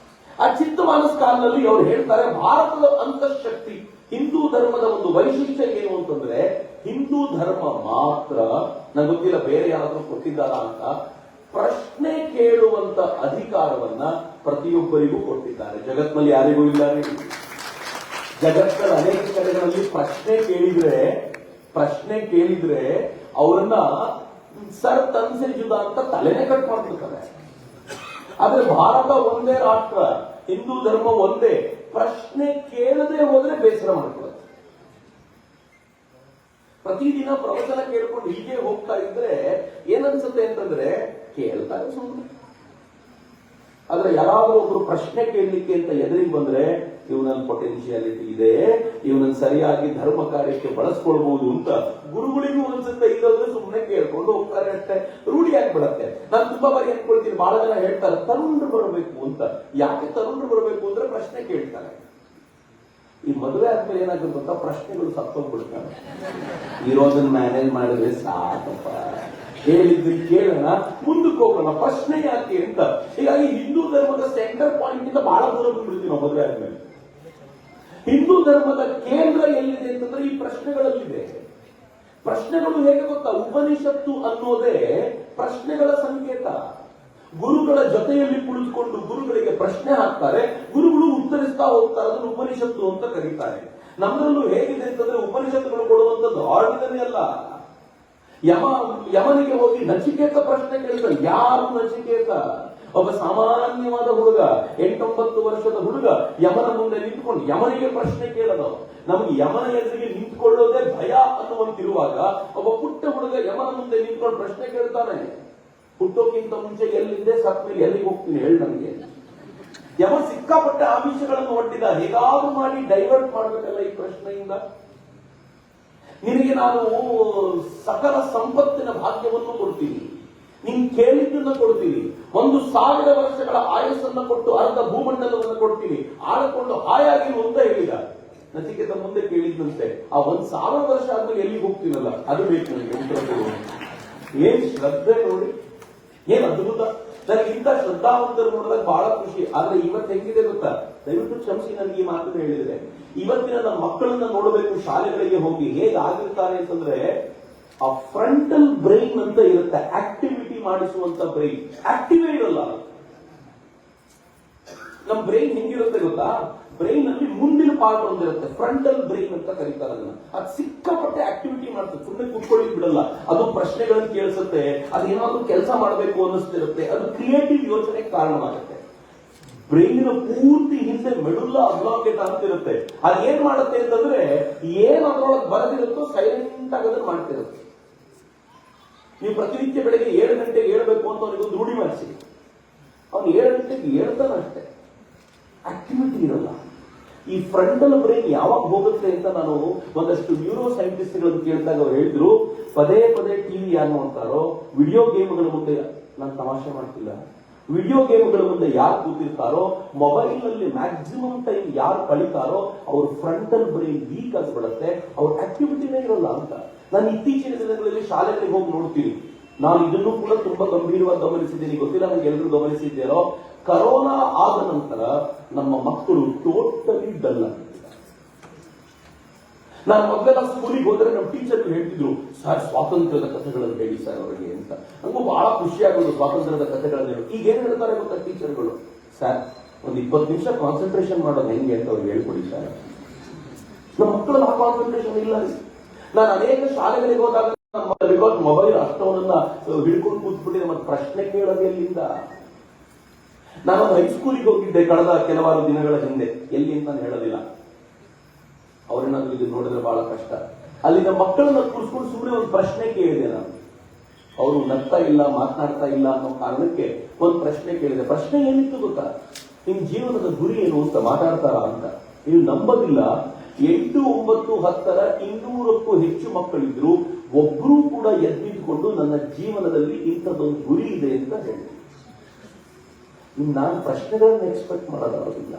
ಆ ಚಿತ್ತ ಮಾನಸ ಕಾಲದಲ್ಲಿ ಅವರು ಹೇಳ್ತಾರೆ, ಭಾರತದ ಅಂತಃಶಕ್ತಿ, ಹಿಂದೂ ಧರ್ಮದ ಒಂದು ವೈಶಿಷ್ಟ್ಯ ಏನು ಅಂತಂದ್ರೆ, ಹಿಂದೂ ಧರ್ಮ ಮಾತ್ರ, ನಂಗೆ ಗೊತ್ತಿಲ್ಲ ಬೇರೆ ಯಾರಾದ್ರೂ ಕೊಟ್ಟಿದ್ದಾರ ಅಂತ, ಪ್ರಶ್ನೆ ಕೇಳುವಂತ ಅಧಿಕಾರವನ್ನ ಪ್ರತಿಯೊಬ್ಬರಿಗೂ ಕೊಟ್ಟಿದ್ದಾರೆ. ಜಗತ್ನಲ್ಲಿ ಯಾರಿಗೂ ಇಲ್ಲ. ಜಗತ್ತಿನ ಅನೇಕ ಕಡೆಗಳಲ್ಲಿ ಪ್ರಶ್ನೆ ಕೇಳಿದ್ರೆ ಅವರನ್ನ ಸರ್ ತನ್ಸೆ ಜುದ ಅಂತ ತಲೆನೇ ಕಟ್ ಮಾಡ್ತಿರ್ತಾರೆ. ಆದ್ರೆ ಭಾರತ ಒಂದೇ ರಾಷ್ಟ್ರ, ಹಿಂದೂ ಧರ್ಮ ಒಂದೇ. ಪ್ರಶ್ನೆ ಕೇಳದೆ ಹೋದ್ರೆ ಬೇಸರ ಮಾಡ್ಕೊಳ್ಳುತ್ತೆ. ಪ್ರತಿದಿನ ಪ್ರವಚನ ಕೇಳ್ಕೊಂಡು ಹೀಗೆ ಹೋಗ್ತಾ ಇದ್ರೆ ಏನನ್ಸುತ್ತೆ ಅಂತಂದ್ರೆ, ಕೇಳ್ತಾರೆ ಸುಮ್ಮನೆ, ಆದ್ರೆ ಯಾರಾದ್ರೂ ಒಬ್ರು ಪ್ರಶ್ನೆ ಕೇಳಲಿಕ್ಕೆ ಅಂತ ಎದುರಿಗೆ ಬಂದ್ರೆ ಇವನಲ್ಲಿ ಪೊಟೆನ್ಶಿಯಾಲಿಟಿ ಇದೆ, ಇವನನ್ನು ಸರಿಯಾಗಿ ಧರ್ಮ ಕಾರ್ಯಕ್ಕೆ ಬಳಸ್ಕೊಳ್ಬಹುದು ಅಂತ ಗುರುಗಳಿಗೂ ಅನ್ಸುತ್ತೆ. ಇಲ್ಲದ್ರೆ ಸುಮ್ಮನೆ ಕೇಳ್ಕೊಂಡು ಹೋಗ್ತಾರೆ ಅಷ್ಟೇ, ರೂಢಿ ಆಗ್ಬಿಡತ್ತೆ. ನಾನು ತುಂಬಾ ಬಾರಿ ಅನ್ಕೊಳ್ತೀನಿ, ಬಹಳ ಜನ ಹೇಳ್ತಾರೆ ತರುಣರು ಬರಬೇಕು ಅಂತ. ಯಾಕೆ ತರುಣರು ಬರಬೇಕು ಅಂದ್ರೆ ಪ್ರಶ್ನೆ ಕೇಳ್ತಾರೆ. ಈ ಮದುವೆ ಆದ್ಮೇಲೆ ಏನಾಗುತ್ತೆ ಅಂತ ಪ್ರಶ್ನೆಗಳು ಸತ್ತೋಗ್ಬಿಡ್ತಾರೆ. ಇರೋದನ್ನ ಮ್ಯಾನೇಜ್ ಮಾಡಿದ್ರೆ ಸಾಕಪ್ಪ, ಹೇಳಿದ್ರಿ ಕೇಳೋಣ, ಮುಂದಕ್ಕೆ ಹೋಗೋಣ, ಪ್ರಶ್ನೆ ಯಾಕೆ ಅಂತ. ಹೀಗಾಗಿ ಹಿಂದೂ ಧರ್ಮದ ಸೆಂಟರ್ ಪಾಯಿಂಟ್ ಇಂದ ಬಹಳ ದೂರ ಬಂದ್ಬಿಡ್ತೀವಿ ನಾವು ಮದುವೆ ಆದ್ಮೇಲೆ. ಹಿಂದೂ ಧರ್ಮದ ಕೇಂದ್ರ ಎಲ್ಲಿದೆ ಅಂತಂದ್ರೆ ಈ ಪ್ರಶ್ನೆಗಳಲ್ಲಿದೆ. ಪ್ರಶ್ನೆಗಳು ಹೇಗೆ ಗೊತ್ತಾ, ಉಪನಿಷತ್ತು ಅನ್ನೋದೇ ಪ್ರಶ್ನೆಗಳ ಸಂಕೇತ. ಗುರುಗಳ ಜೊತೆಯಲ್ಲಿ ಕುಳಿತುಕೊಂಡು ಗುರುಗಳಿಗೆ ಪ್ರಶ್ನೆ ಹಾಕ್ತಾರೆ, ಗುರುಗಳು ಉತ್ತರಿಸ್ತಾ ಹೋಗ್ತಾರೆ, ಅದನ್ನು ಉಪನಿಷತ್ತು ಅಂತ ಕರೀತಾರೆ. ನಮ್ಮಲ್ಲೂ ಹೇಗಿದೆ ಅಂತಂದ್ರೆ ಉಪನಿಷತ್ತುಗಳು ಕೊಡುವಂತದ್ದು ಆರ್ಡಿನರಿ ಅಲ್ಲ. ಯಮನಿಗೆ ಹೋಗಿ ನಚಿಕೇತ ಪ್ರಶ್ನೆ ಕೇಳ್ತಾರೆ. ಯಾರು ನಚಿಕೇತ? ಒಬ್ಬ ಸಾಮಾನ್ಯವಾದ ಹುಡುಗ, 8-9 ವರ್ಷದ ಹುಡುಗ ಯಮನ ಮುಂದೆ ನಿಂತ್ಕೊಂಡು ಯಮನಿಗೆ ಪ್ರಶ್ನೆ ಕೇಳೋದು. ನಮ್ಗೆ ಯಮನ ಎದುರಿಗೆ ನಿಂತ್ಕೊಳ್ಳೋದೇ ಭಯ ಅನ್ನುವಂತಿರುವಾಗ ಒಬ್ಬ ಪುಟ್ಟ ಹುಡುಗ ಯಮನ ಮುಂದೆ ನಿಂತ್ಕೊಂಡು ಪ್ರಶ್ನೆ ಕೇಳ್ತಾನೆ, ಹುಟ್ಟೋಕ್ಕಿಂತ ಮುಂಚೆ ಎಲ್ಲಿದ್ದೆ, ಸತ್ ಮೇಲೆ ಎಲ್ಲಿಗೆ ಹೋಗ್ತೀನಿ ಹೇಳಿ ನನಗೆ. ಯಮ ಸಿಕ್ಕಾಪಟ್ಟೆ ಆಮಿಷಗಳನ್ನು ಒಡ್ಡಿದ, ಹೇಗಾದ್ರೂ ಮಾಡಿ ಡೈವರ್ಟ್ ಮಾಡ್ಬೇಕಲ್ಲ ಈ ಪ್ರಶ್ನೆಯಿಂದ. ನಿನಗೆ ನಾನು ಸಕಲ ಸಂಪತ್ತಿನ ಭಾಗ್ಯವನ್ನು ಕೊಡ್ತೀನಿ, ನೀನ್ ಕೇಳಿದ್ದನ್ನ ಕೊಡ್ತೀನಿ, 1000 ವರ್ಷಗಳ ಆಯಸ್ಸನ್ನ ಕೊಟ್ಟು ಅರ್ಧ ಭೂಮಂಡಲವನ್ನು ಕೊಡ್ತೀನಿ, ಆಳಿಕೊಂಡು ಹಾಯಾಗಿರು ಅಂತ ಹೇಳಿದ. ನಚಿಕೇತ ಮುಂದೆ ಕೇಳಿದಂತೆ, ಆ 1000 ವರ್ಷ ಆದ್ಮೇಲೆ ಎಲ್ಲಿಗೆ ಹೋಗ್ತೀನಲ್ಲ ಅದು ಬೇಕು ನನಗೆ. ಏನ್ ಶ್ರದ್ಧೆ ನೋಡಿ, ಏನ್ ಅದ್ಭುತ. ನನಗೆ ಇಂಥ ಶ್ರದ್ಧಾವಂತರು ನೋಡಿದಾಗ ಬಹಳ ಖುಷಿ. ಆದ್ರೆ ಇವತ್ತು ಹೆಂಗಿದೆ ಗೊತ್ತಾ, ದಯವಿಟ್ಟು ಕ್ಷಮಿಸಿ ನನಗೆ ಈ ಮಾತನ್ನು ಹೇಳಿದ್ರೆ, ಇವತ್ತಿನ ನಮ್ಮ ಮಕ್ಕಳನ್ನ ನೋಡಬೇಕು ಶಾಲೆಗಳಿಗೆ ಹೋಗಿ ಹೇಗಾಗಿರ್ತಾರೆ ಅಂತಂದ್ರೆ, ಆ ಫ್ರಂಟಲ್ ಬ್ರೈನ್ ಅಂತ ಇರುತ್ತೆ, ಆಕ್ಟಿವಿಟಿ ಮಾಡಿಸುವಂತ ಬ್ರೈನ್, ಆಕ್ಟಿವೇ ಇರಲ್ಲ. ನಮ್ಮ ಬ್ರೈನ್ ಹೆಂಗಿರುತ್ತೆ ಗೊತ್ತಾ, ಬ್ರೈನ್ ಅಲ್ಲಿ ಮುಂದಿನ ಪಾರ್ಟ್ ಒಂದಿರುತ್ತೆ, ಫ್ರಂಟಲ್ ಬ್ರೈನ್ ಅಂತ ಕರೀತಾರೆ ಅದನ್ನ. ಅದು ಸಿಕ್ಕಾಪಟ್ಟೆ ಆಕ್ಟಿವಿಟಿ ಮಾಡ್ತದೆ, ಸುಮ್ಮನೆ ಕೂತ್ಕೊಳ್ಳಿ ಬಿಡಲ್ಲ. ಅದು ಪ್ರಶ್ನೆಗಳನ್ನು ಕೇಳಿಸುತ್ತೆ, ಅದೇನಾದ್ರೂ ಕೆಲಸ ಮಾಡಬೇಕು ಅನ್ನಿಸ್ತಿರುತ್ತೆ, ಅದು ಕ್ರಿಯೇಟಿವ್ ಯೋಚನೆಗೆ ಕಾರಣವಾಗುತ್ತೆ. ಬ್ರೈನಿನ ಪೂರ್ತಿ ಹಿಂದೆ ಮೆಡುಲ್ಲಾ ಅಬ್ಲಾಂಗೇಟ ಅಂತ ಇರುತ್ತೆ. ಅದು ಏನ್ ಮಾಡುತ್ತೆ ಅಂತಂದ್ರೆ, ಏನ್ ಅದ್ರೊಳಗೆ ಬರದಿರುತ್ತೋ ಸೈಲೆಂಟ್ ಆಗಿ ಅದನ್ನ ಮಾಡ್ತಿರುತ್ತೆ. ನೀವು ಪ್ರತಿನಿತ್ಯ ಬೆಳಗ್ಗೆ 7 ಗಂಟೆಗೆ ಏಳಬೇಕು ಅಂತ ಅವನಿಗೊಂದು ರೂಢಿ ಮಾಡಿಸಿ, ಅವ್ನು 7 ಗಂಟೆಗೆ ಹೇಳ್ತಾನೆ ಅಷ್ಟೇ, ಆಕ್ಟಿವಿಟಿ ಇರಲ್ಲ. ಈ ಫ್ರಂಟಲ್ ಬ್ರೈನ್ ಯಾವಾಗ ಹೋಗುತ್ತೆ ಅಂತ ನಾನು ಒಂದಷ್ಟು ನ್ಯೂರೋ ಸೈಂಟಿಸ್ಟ್ಗಳನ್ನು ಕೇಳಿದಾಗ ಅವ್ರು ಹೇಳಿದ್ರು, ಪದೇ ಪದೇ ಟಿವಿ ಯಾರು ನೋಡ್ತಾರೋ, ವಿಡಿಯೋ ಗೇಮ್ಗಳ ಮುಂದೆ, ನಾನು ತಮಾಷೆ ಮಾಡ್ತಿಲ್ಲ, ವಿಡಿಯೋ ಗೇಮ್ಗಳ ಮುಂದೆ ಯಾರು ಕೂತಿರ್ತಾರೋ, ಮೊಬೈಲ್ ನಲ್ಲಿ ಮ್ಯಾಕ್ಸಿಮಮ್ ಟೈಮ್ ಯಾರು ಕಳೀತಾರೋ ಅವ್ರ ಫ್ರಂಟಲ್ ಬ್ರೈನ್ ವೀಕ್ ಆಗಿಬಿಡುತ್ತೆ, ಅವ್ರ ಆಕ್ಟಿವಿಟಿನೇ ಇರಲ್ಲ ಅಂತ. ನಾನು ಇತ್ತೀಚಿನ ದಿನಗಳಲ್ಲಿ ಶಾಲೆಗಳಿಗೆ ಹೋಗಿ ನೋಡ್ತೀನಿ. ನಾನು ಇದನ್ನು ಕೂಡ ತುಂಬಾ ಗಂಭೀರವಾಗಿ ಗಮನಿಸಿದ್ದೀನಿ, ಗೊತ್ತಿಲ್ಲ ನನಗೆ ಎಲ್ಲರೂ ಗಮನಿಸಿದ್ದೇರೋ, ಕರೋನಾ ಆದ ನಂತರ ನಮ್ಮ ಮಕ್ಕಳು ಟೋಟಲಿ ಡಲ್ ಆಗಿದ್ದಾರೆ. ನಾನು ಮೊದಲೆಲ್ಲ ಸ್ಕೂಲಿಗೆ ಹೋದ್ರೆ ನಮ್ಮ ಟೀಚರ್ ಹೇಳ್ತಿದ್ರು, ಸರ್ ಸ್ವಾತಂತ್ರ್ಯದ ಕಥೆಗಳನ್ನು ಹೇಳಿ ಸರ್ ಅವರಿಗೆ ಅಂತ. ನನಗೂ ಬಹಳ ಖುಷಿ ಆಗೋದು ಸ್ವಾತಂತ್ರ್ಯದ ಕಥೆಗಳನ್ನು ಹೇಳಿ. ಈಗ ಏನ್ ಹೇಳ್ತಾರೆ ಗೊತ್ತಾ ಟೀಚರ್ಗಳು, ಸರ್ ಒಂದು 20 ನಿಮಿಷ ಕಾನ್ಸಂಟ್ರೇಷನ್ ಮಾಡೋದು ಹೆಂಗೆ ಅಂತ ಅವ್ರಿಗೆ ಹೇಳ್ಕೊಡಿ ಸರ್. ನಮ್ಮ ಮಕ್ಕಳು ಆ ಕಾನ್ಸಂಟ್ರೇಷನ್ ಇಲ್ಲ. ನಾನು ಅನೇಕ ಶಾಲೆಗಳಿಗೆ ಹೋದಾಗ ಬಿಕಾಸ್ ಮೊಬೈಲ್ ಅಷ್ಟವನ್ನ ಹಿಡ್ಕೊಂಡು ಕೂತ್ಬಿಟ್ಟಿದೆ, ಮತ್ತೆ ಪ್ರಶ್ನೆ ಕೇಳೋದು ಎಲ್ಲಿಂದ. ನಾನೊಂದು ಹೈಸ್ಕೂಲಿಗೆ ಹೋಗಿದ್ದೆ ಕಳೆದ ಕೆಲವಾರು ದಿನಗಳ ಹಿಂದೆ, ಎಲ್ಲಿ ಅಂತ ನಾನು ಹೇಳೋದಿಲ್ಲ, ಅವ್ರೇನಾದ್ರೂ ಇದು ನೋಡಿದ್ರೆ ಬಹಳ ಕಷ್ಟ. ಅಲ್ಲಿನ ಮಕ್ಕಳನ್ನ ಕೂರಿಸ್ಕೊಂಡು ಸುಮ್ಮನೆ ಒಂದು ಪ್ರಶ್ನೆ ಕೇಳಿದೆ ನಾನು. ಅವರು ನಗ್ತಾ ಇಲ್ಲ, ಮಾತನಾಡ್ತಾ ಇಲ್ಲ ಅನ್ನೋ ಕಾರಣಕ್ಕೆ ಒಂದು ಪ್ರಶ್ನೆ ಕೇಳಿದೆ. ಪ್ರಶ್ನೆ ಏನಿತ್ತು ಗೊತ್ತಾ, ನಿಮ್ ಜೀವನದ ಗುರಿ ಏನು ಅಂತ ಮಾತಾಡ್ತಾರ ಅಂತ. ನೀವು ನಂಬೋದಿಲ್ಲ, 8, 9, 10ರ 200ಕ್ಕೂ ಹೆಚ್ಚು ಮಕ್ಕಳಿದ್ರು, ಒಬ್ರು ಕೂಡ ಎದ್ದಿದ್ಕೊಂಡು ನನ್ನ ಜೀವನದಲ್ಲಿ ಇಂಥದ್ದೊಂದು ಗುರಿ ಇದೆ ಅಂತ ಹೇಳಿ. ನಾನು ಪ್ರಶ್ನೆಗಳನ್ನ ಎಕ್ಸ್ಪೆಕ್ಟ್ ಮಾಡೋದಾಗೋದಿಲ್ಲ,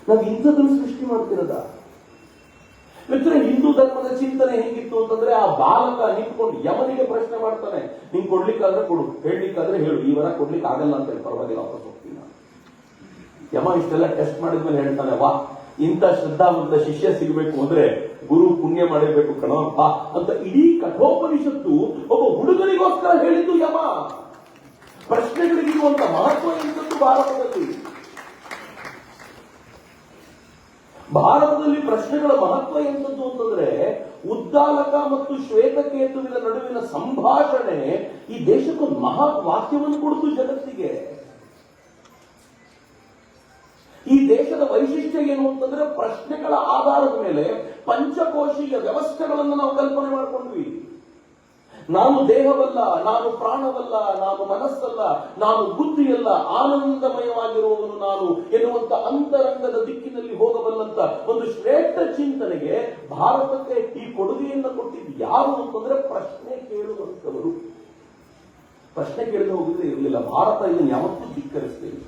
ನಾವು ಇಂಥದ್ದನ್ನು ಸೃಷ್ಟಿ ಮಾಡ್ತಿರೋದ. ಮಿತ್ರ, ಹಿಂದೂ ಧರ್ಮದ ಚಿಂತನೆ ಹೆಂಗಿತ್ತು ಅಂತಂದ್ರೆ, ಆ ಬಾಲಕ ನಿಂತ್ಕೊಂಡು ಯಮನಿಗೆ ಪ್ರಶ್ನೆ ಮಾಡ್ತಾನೆ, ನಿಂಗೆ ಕೊಡ್ಲಿಕ್ಕಾದ್ರೆ ಕೊಡು, ಹೇಳಲಿಕ್ಕಾದ್ರೆ ಹೇಳು, ಈ ವರ ಕೊಡ್ಲಿಕ್ಕೆ ಆಗಲ್ಲ ಅಂತ ಹೇಳಿ ಪರವಾಗಿಲ್ಲ ವಾಪಸ್ ಹೋಗ್ತೀನಿ. ಯಮ ಇಷ್ಟೆಲ್ಲ ಟೆಸ್ಟ್ ಮಾಡಿದ್ಮೇಲೆ ಹೇಳ್ತಾನೆ, ವಾ ಇಂಥ ಶ್ರದ್ಧಾವಂತ ಶಿಷ್ಯ ಸಿಗಬೇಕು ಅಂದ್ರೆ ಗುರು ಪುಣ್ಯ ಮಾಡಿರ್ಬೇಕು ಕಣಪ್ಪ ಅಂತ. ಇಡೀ ಕಠೋಪನಿಷತ್ತು ಒಬ್ಬ ಹುಡುಗನಿಗೋಸ್ಕರ ಹೇಳಿದ್ದು ಯಮ. ಪ್ರಶ್ನೆಗಳಿಗಿರುವಂತ ಮಹತ್ವ ಎಂತದ್ದು ಭಾರತದಲ್ಲಿ ಪ್ರಶ್ನೆಗಳ ಮಹತ್ವ ಎಂತದ್ದು ಅಂತಂದ್ರೆ, ಉದ್ದಾಲಕ ಮತ್ತು ಶ್ವೇತಕೇತುವಿನ ನಡುವಿನ ಸಂಭಾಷಣೆ ಈ ದೇಶಕ್ಕೊಂದು ಮಹತ್ ವಾಕ್ಯವನ್ನು ಕೊಡ್ತು ಜಗತ್ತಿಗೆ. ಈ ದೇಶದ ವೈಶಿಷ್ಟ್ಯ ಏನು ಅಂತಂದ್ರೆ, ಪ್ರಶ್ನೆಗಳ ಆಧಾರದ ಮೇಲೆ ಪಂಚಕೋಶೀಯ ವ್ಯವಸ್ಥೆಗಳನ್ನು ನಾವು ಕಲ್ಪನೆ ಮಾಡಿಕೊಂಡ್ವಿ. ನಾನು ದೇಹವಲ್ಲ, ನಾನು ಪ್ರಾಣವಲ್ಲ, ನಾನು ಮನಸ್ಸಲ್ಲ, ನಾನು ಬುದ್ಧಿಯಲ್ಲ, ಆನಂದಮಯವಾಗಿರುವವನು ನಾನು ಎನ್ನುವಂತ ಅಂತರಂಗದ ದಿಕ್ಕಿನಲ್ಲಿ ಹೋಗಬಲ್ಲಂತ ಒಂದು ಶ್ರೇಷ್ಠ ಚಿಂತನೆಗೆ ಭಾರತಕ್ಕೆ ಈ ಕೊಡುಗೆಯನ್ನು ಕೊಟ್ಟಿದ್ದು ಯಾರು ಅಂತಂದ್ರೆ ಪ್ರಶ್ನೆ ಕೇಳುವಂತವರು. ಪ್ರಶ್ನೆ ಕೇಳದೆ ಹೋಗಿದ್ರೆ ಇರಲಿಲ್ಲ. ಭಾರತ ಇದನ್ನು ಯಾವತ್ತೂ ಧಿಕ್ಕರಿಸ್ತೇವೆ.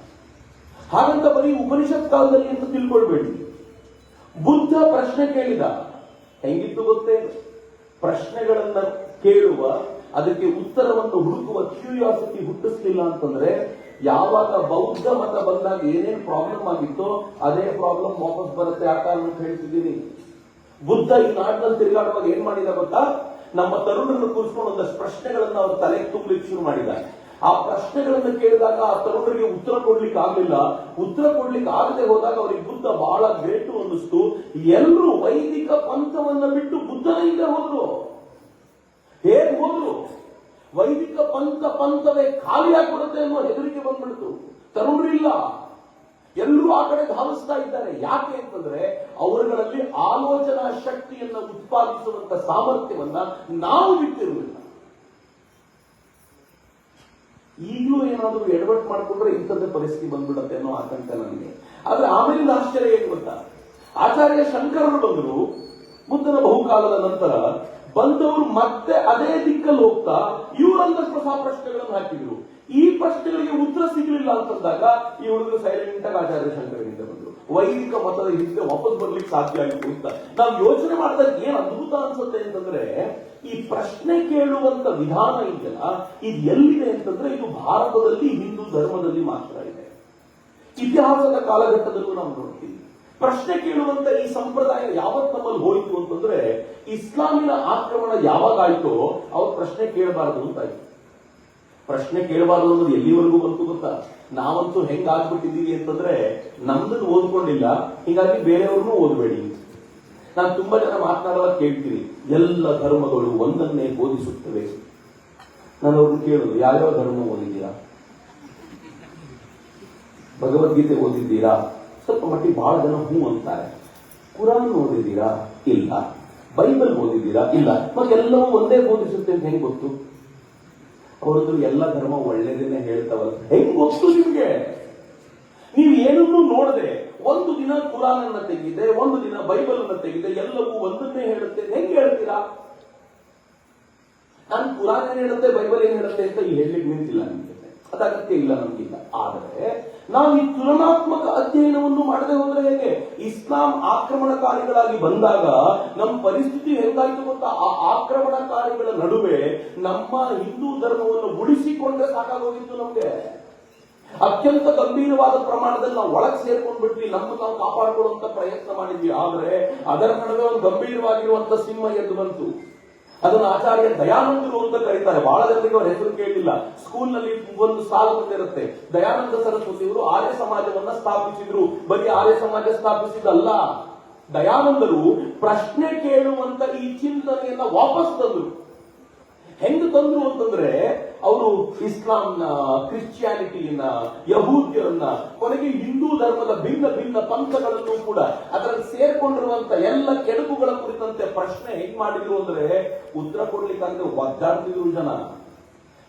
ಹಾಗಂತ ಬರೀ ಉಪನಿಷತ್ ಕಾಲದಲ್ಲಿ ಅಂತ ತಿಳ್ಕೊಳ್ಬೇಡಿ. ಬುದ್ಧ ಪ್ರಶ್ನೆ ಕೇಳಿದ, ಹೆಂಗಿತ್ತು ಗೊತ್ತೇ? ಪ್ರಶ್ನೆಗಳನ್ನ ಕೇಳುವ, ಅದಕ್ಕೆ ಉತ್ತರವನ್ನು ಹುಡುಕುವ ಕ್ಯೂರಿಯಾಸಿಟಿ ಹುಟ್ಟಿಸ್ಲಿಲ್ಲ ಅಂತಂದ್ರೆ ಯಾವಾಗ ಬೌದ್ಧ ಮತ ಬಂದಾಗ ಏನೇನು ಪ್ರಾಬ್ಲಮ್ ಆಗಿತ್ತೋ ಅದೇ ಪ್ರಾಬ್ಲಮ್ ವಾಪಸ್ ಬರುತ್ತೆ. ಆ ಕಾರಣ ಹೇಳ್ತಿದ್ದೀನಿ. ಬುದ್ಧ ಈ ನಾಡಿನಲ್ಲಿ ತಿರುಗಾಡುವಾಗ ಏನ್ ಮಾಡಿದ ಗೊತ್ತಾ? ನಮ್ಮ ತರುಣರನ್ನು ಕೂರಿಸ್ಕೊಂಡು ಒಂದಷ್ಟು ಪ್ರಶ್ನೆಗಳನ್ನ ಅವ್ರ ತಲೆಗೆ ತುಂಬಲಿಕ್ಕೆ ಶುರು ಮಾಡಿದ್ದಾರೆ. ಆ ಪ್ರಶ್ನೆಗಳನ್ನು ಕೇಳಿದಾಗ ಆ ತರುಣರಿಗೆ ಉತ್ತರ ಕೊಡ್ಲಿಕ್ಕೆ ಆಗ್ಲಿಲ್ಲ. ಉತ್ತರ ಕೊಡ್ಲಿಕ್ಕೆ ಆಗದೆ ಹೋದಾಗ ಅವರಿಗೆ ಬುದ್ಧ ಬಹಳ ಗ್ರೇಟು ಅನ್ನಿಸ್ತು. ಎಲ್ಲರೂ ವೈದಿಕ ಪಂಥವನ್ನ ಬಿಟ್ಟು ಬುದ್ಧನ ಹಿಂದೆ ಹೋದ್ರು. ಹೇಗೆ ಹೋದ್ರು? ವೈದಿಕ ಪಂಥವೇ ಖಾಲಿಯಾಗ್ಬಿಡುತ್ತೆ ಅನ್ನೋ ಹೆದರಿಕೆ ಬಂದ್ಬಿಡ್ತು. ತರುಣರಿಲ್ಲ, ಎಲ್ಲರೂ ಆ ಕಡೆ ಧಾವಿಸ್ತಾ ಇದ್ದಾರೆ. ಯಾಕೆ ಅಂತಂದ್ರೆ ಅವರುಗಳಲ್ಲಿ ಆಲೋಚನಾ ಶಕ್ತಿಯನ್ನ ಉತ್ಪಾದಿಸುವಂತ ಸಾಮರ್ಥ್ಯವನ್ನ ನಾವು ಬಿಟ್ಟಿರುವುದಿಲ್ಲ. ಈಗಲೂ ಏನಾದರೂ ಎಡವಟ್ಟು ಮಾಡಿಕೊಂಡ್ರೆ ಇಂಥದ್ದೇ ಪರಿಸ್ಥಿತಿ ಬಂದ್ಬಿಡತ್ತೆ ಅನ್ನೋ ಆತಂಕ ನನಗೆ. ಆದ್ರೆ ಆಮೇಲಿಂದ ಆಶ್ಚರ್ಯ ಏನು ಗೊತ್ತಾ? ಆಚಾರ್ಯ ಶಂಕರರು ಬಂದರು ಬುದ್ಧನ ಬಹುಕಾಲದ ನಂತರ. ಬಂದವರು ಮತ್ತೆ ಅದೇ ದಿಕ್ಕಲ್ಲಿ ಹೋಗ್ತಾ ಇವರೊಂದಷ್ಟು ಹೊಸ ಪ್ರಶ್ನೆಗಳನ್ನು ಹಾಕಿದ್ರು. ಈ ಪ್ರಶ್ನೆಗಳಿಗೆ ಉತ್ತರ ಸಿಗಲಿಲ್ಲ ಅಂತಂದಾಗ ಈ ಹುಡುಗರು ಸೈಲೆಂಟ್ ಆಗಿ ಆಚಾರ್ಯ ಶಂಕರನಿಂದ ಬಂದರು. ವೈದಿಕ ಮತದ ಹಿಂದೆ ವಾಪಸ್ ಬರ್ಲಿಕ್ಕೆ ಸಾಧ್ಯ ಆಗಿತ್ತು ಅಂತ ನಾವು ಯೋಚನೆ ಮಾಡಿದಾಗ ಏನ್ ಅದ್ಭುತ ಅನ್ಸುತ್ತೆ ಅಂತಂದ್ರೆ, ಈ ಪ್ರಶ್ನೆ ಕೇಳುವಂತ ವಿಧಾನ ಇದೆಯಲ್ಲ, ಇದು ಎಲ್ಲಿದೆ ಅಂತಂದ್ರೆ ಇದು ಭಾರತದಲ್ಲಿ ಹಿಂದೂ ಧರ್ಮದಲ್ಲಿ ಮಾತ್ರ ಇದೆ. ಇತಿಹಾಸದ ಕಾಲಘಟ್ಟದಲ್ಲೂ ನಾವು ನೋಡ್ತೀವಿ. ಪ್ರಶ್ನೆ ಕೇಳುವಂತ ಈ ಸಂಪ್ರದಾಯ ಯಾವತ್ ನಮ್ಮಲ್ಲಿ ಹೋಯಿತು ಅಂತಂದ್ರೆ, ಇಸ್ಲಾಮಿನ ಆಕ್ರಮಣ ಯಾವಾಗ ಆಯ್ತೋ ಅವ್ರು ಪ್ರಶ್ನೆ ಕೇಳಬಾರದು ಅಂತ ಆಯ್ತು. ಪ್ರಶ್ನೆ ಕೇಳಬಾರದು ಅನ್ನೋದು ಎಲ್ಲಿವರೆಗೂ ಬಂತು ಗೊತ್ತಾ? ನಾವಂತೂ ಹೆಂಗ್ ಆಗ್ಬಿಟ್ಟಿದೀವಿ ಅಂತಂದ್ರೆ ನಮ್ದನ್ನು ಓದ್ಕೊಂಡಿಲ್ಲ, ಹೀಗಾಗಿ ಬೇರೆಯವ್ರನ್ನೂ ಓದಬೇಡಿ. ನಾನು ತುಂಬಾ ಜನ ಮಾತನಾಡುವಾಗ ಕೇಳ್ತೀನಿ, ಎಲ್ಲ ಧರ್ಮಗಳು ಒಂದನ್ನೇ ಬೋಧಿಸುತ್ತವೆ. ನಾನು ಅವ್ರನ್ನ ಕೇಳುದು, ಯಾವ್ಯಾವ ಧರ್ಮ ಓದಿದ್ದೀರಾ? ಭಗವದ್ಗೀತೆ ಓದಿದ್ದೀರಾ? ಸ್ವಲ್ಪ ಮಟ್ಟಿಗೆ ಬಹಳ ಜನ ಹೂ ಅಂತಾರೆ. ಕುರಾನ್ ಓದಿದ್ದೀರಾ? ಇಲ್ಲ. ಬೈಬಲ್ ಓದಿದ್ದೀರಾ? ಇಲ್ಲ. ಮತ್ತೆಲ್ಲವೂ ಒಂದೇ ಬೋಧಿಸುತ್ತೆ ಅಂತ ಹೆಂಗ್ ಗೊತ್ತು? ಅವರದ್ದು ಎಲ್ಲ ಧರ್ಮ ಒಳ್ಳೇದನ್ನೇ ಹೇಳ್ತಾವಲ್ಲ, ಹೆಂಗ್ ಗೊತ್ತು ನಿಮ್ಗೆ? ನೀವು ಏನನ್ನೂ ನೋಡದೆ ಒಂದು ದಿನ ಕುರಾನ್ ಅನ್ನ ತೆಗಿದೆ, ಒಂದು ದಿನ ಬೈಬಲ್ ಅನ್ನ ತೆಗಿದೆ, ಎಲ್ಲವೂ ಒಂದನ್ನೇ ಹೇಳುತ್ತೆ, ಹೆಂಗ್ ಹೇಳ್ತೀರಾ? ನಾನು ಕುರಾನ್ ಏನ್ ಹೇಳುತ್ತೆ, ಬೈಬಲ್ ಏನ್ ಹೇಳುತ್ತೆ ಅಂತ ಈ ಹೇಳಲಿಕ್ಕೆ ನಿಂತಿಲ್ಲ ನಿಮ್ಗೆ, ಅದು ಅಗತ್ಯ ಇಲ್ಲ ನಮ್ಗಿಲ್ಲ. ಆದರೆ ನಾವು ಈ ತುಲನಾತ್ಮಕ ಅಧ್ಯಯನವನ್ನು ಮಾಡದೆ ಹೋದ್ರೆ ಹೇಗೆ? ಇಸ್ಲಾಂ ಆಕ್ರಮಣಕಾರಿಗಳಾಗಿ ಬಂದಾಗ ನಮ್ಮ ಪರಿಸ್ಥಿತಿ ಹೆಂಗಾಯ್ತು ಗೊತ್ತಾ? ಆ ಆಕ್ರಮಣಕಾರಿಗಳ ನಡುವೆ ನಮ್ಮ ಹಿಂದೂ ಧರ್ಮವನ್ನು ಉಳಿಸಿಕೊಂಡ್ರೆ ಸಾಕಾಗೋಗಿತ್ತು ನಮ್ಗೆ. ಅತ್ಯಂತ ಗಂಭೀರವಾದ ಪ್ರಮಾಣದಲ್ಲಿ ನಾವು ಒಳಗೆ ಸೇರ್ಕೊಂಡ್ಬಿಟ್ವಿ, ನಮ್ಮನ್ನು ನಾವು ಕಾಪಾಡಿಕೊಳ್ಳುವಂತ ಪ್ರಯತ್ನ ಮಾಡಿದ್ವಿ. ಆದ್ರೆ ಅದರ ನಡುವೆ ಒಂದು ಗಂಭೀರವಾಗಿರುವಂತ ಸಿಂಹ ಎದ್ದು ಬಂತು. ಅದನ್ನು ಆಚಾರ್ಯ ದಯಾನಂದರು ಅಂತ ಕರೀತಾರೆ. ಬಹಳ ಜನರಿಗೆ ಅವರ ಹೆಸರು ಕೇಳಿಲ್ಲ. ಸ್ಕೂಲ್ ನಲ್ಲಿ ಒಂದು ಸಾಲ ಬಂದಿರುತ್ತೆ, ದಯಾನಂದ ಸರಸ್ವತಿ ಅವರು ಆರ್ಯ ಸಮಾಜವನ್ನ ಸ್ಥಾಪಿಸಿದ್ರು. ಬರೀ ಆರ್ಯ ಸಮಾಜ ಸ್ಥಾಪಿಸಿದಲ್ಲ, ದಯಾನಂದರು ಪ್ರಶ್ನೆ ಕೇಳುವಂತ ಈ ಚಿಂತನೆಯನ್ನ ವಾಪಸ್ ತಂದ್ರು. ಹೆಂಗ್ ತಂದ್ರು ಅಂತಂದ್ರೆ, ಅವರು ಇಸ್ಲಾಂನ, ಕ್ರಿಶ್ಚಿಯಾನಿಟಿಯನ್ನ, ಯಹೂದ್ಯರನ್ನ, ಕೊನೆಗೆ ಹಿಂದೂ ಧರ್ಮದ ಭಿನ್ನ ಭಿನ್ನ ಪಂಥಗಳನ್ನು ಕೂಡ ಅದರಲ್ಲಿ ಸೇರ್ಕೊಂಡಿರುವಂತ ಎಲ್ಲ ಕೆಡುಕುಗಳ ಕುರಿತಂತೆ ಪ್ರಶ್ನೆ ಹೆಂಗ್ ಮಾಡಿದ್ರು ಅಂದ್ರೆ, ಉತ್ತರ ಕೊಡ್ಲಿಕ್ಕಂದ್ರೆ ಒದ್ದಾಡ್ತಿದ್ರು ಜನ.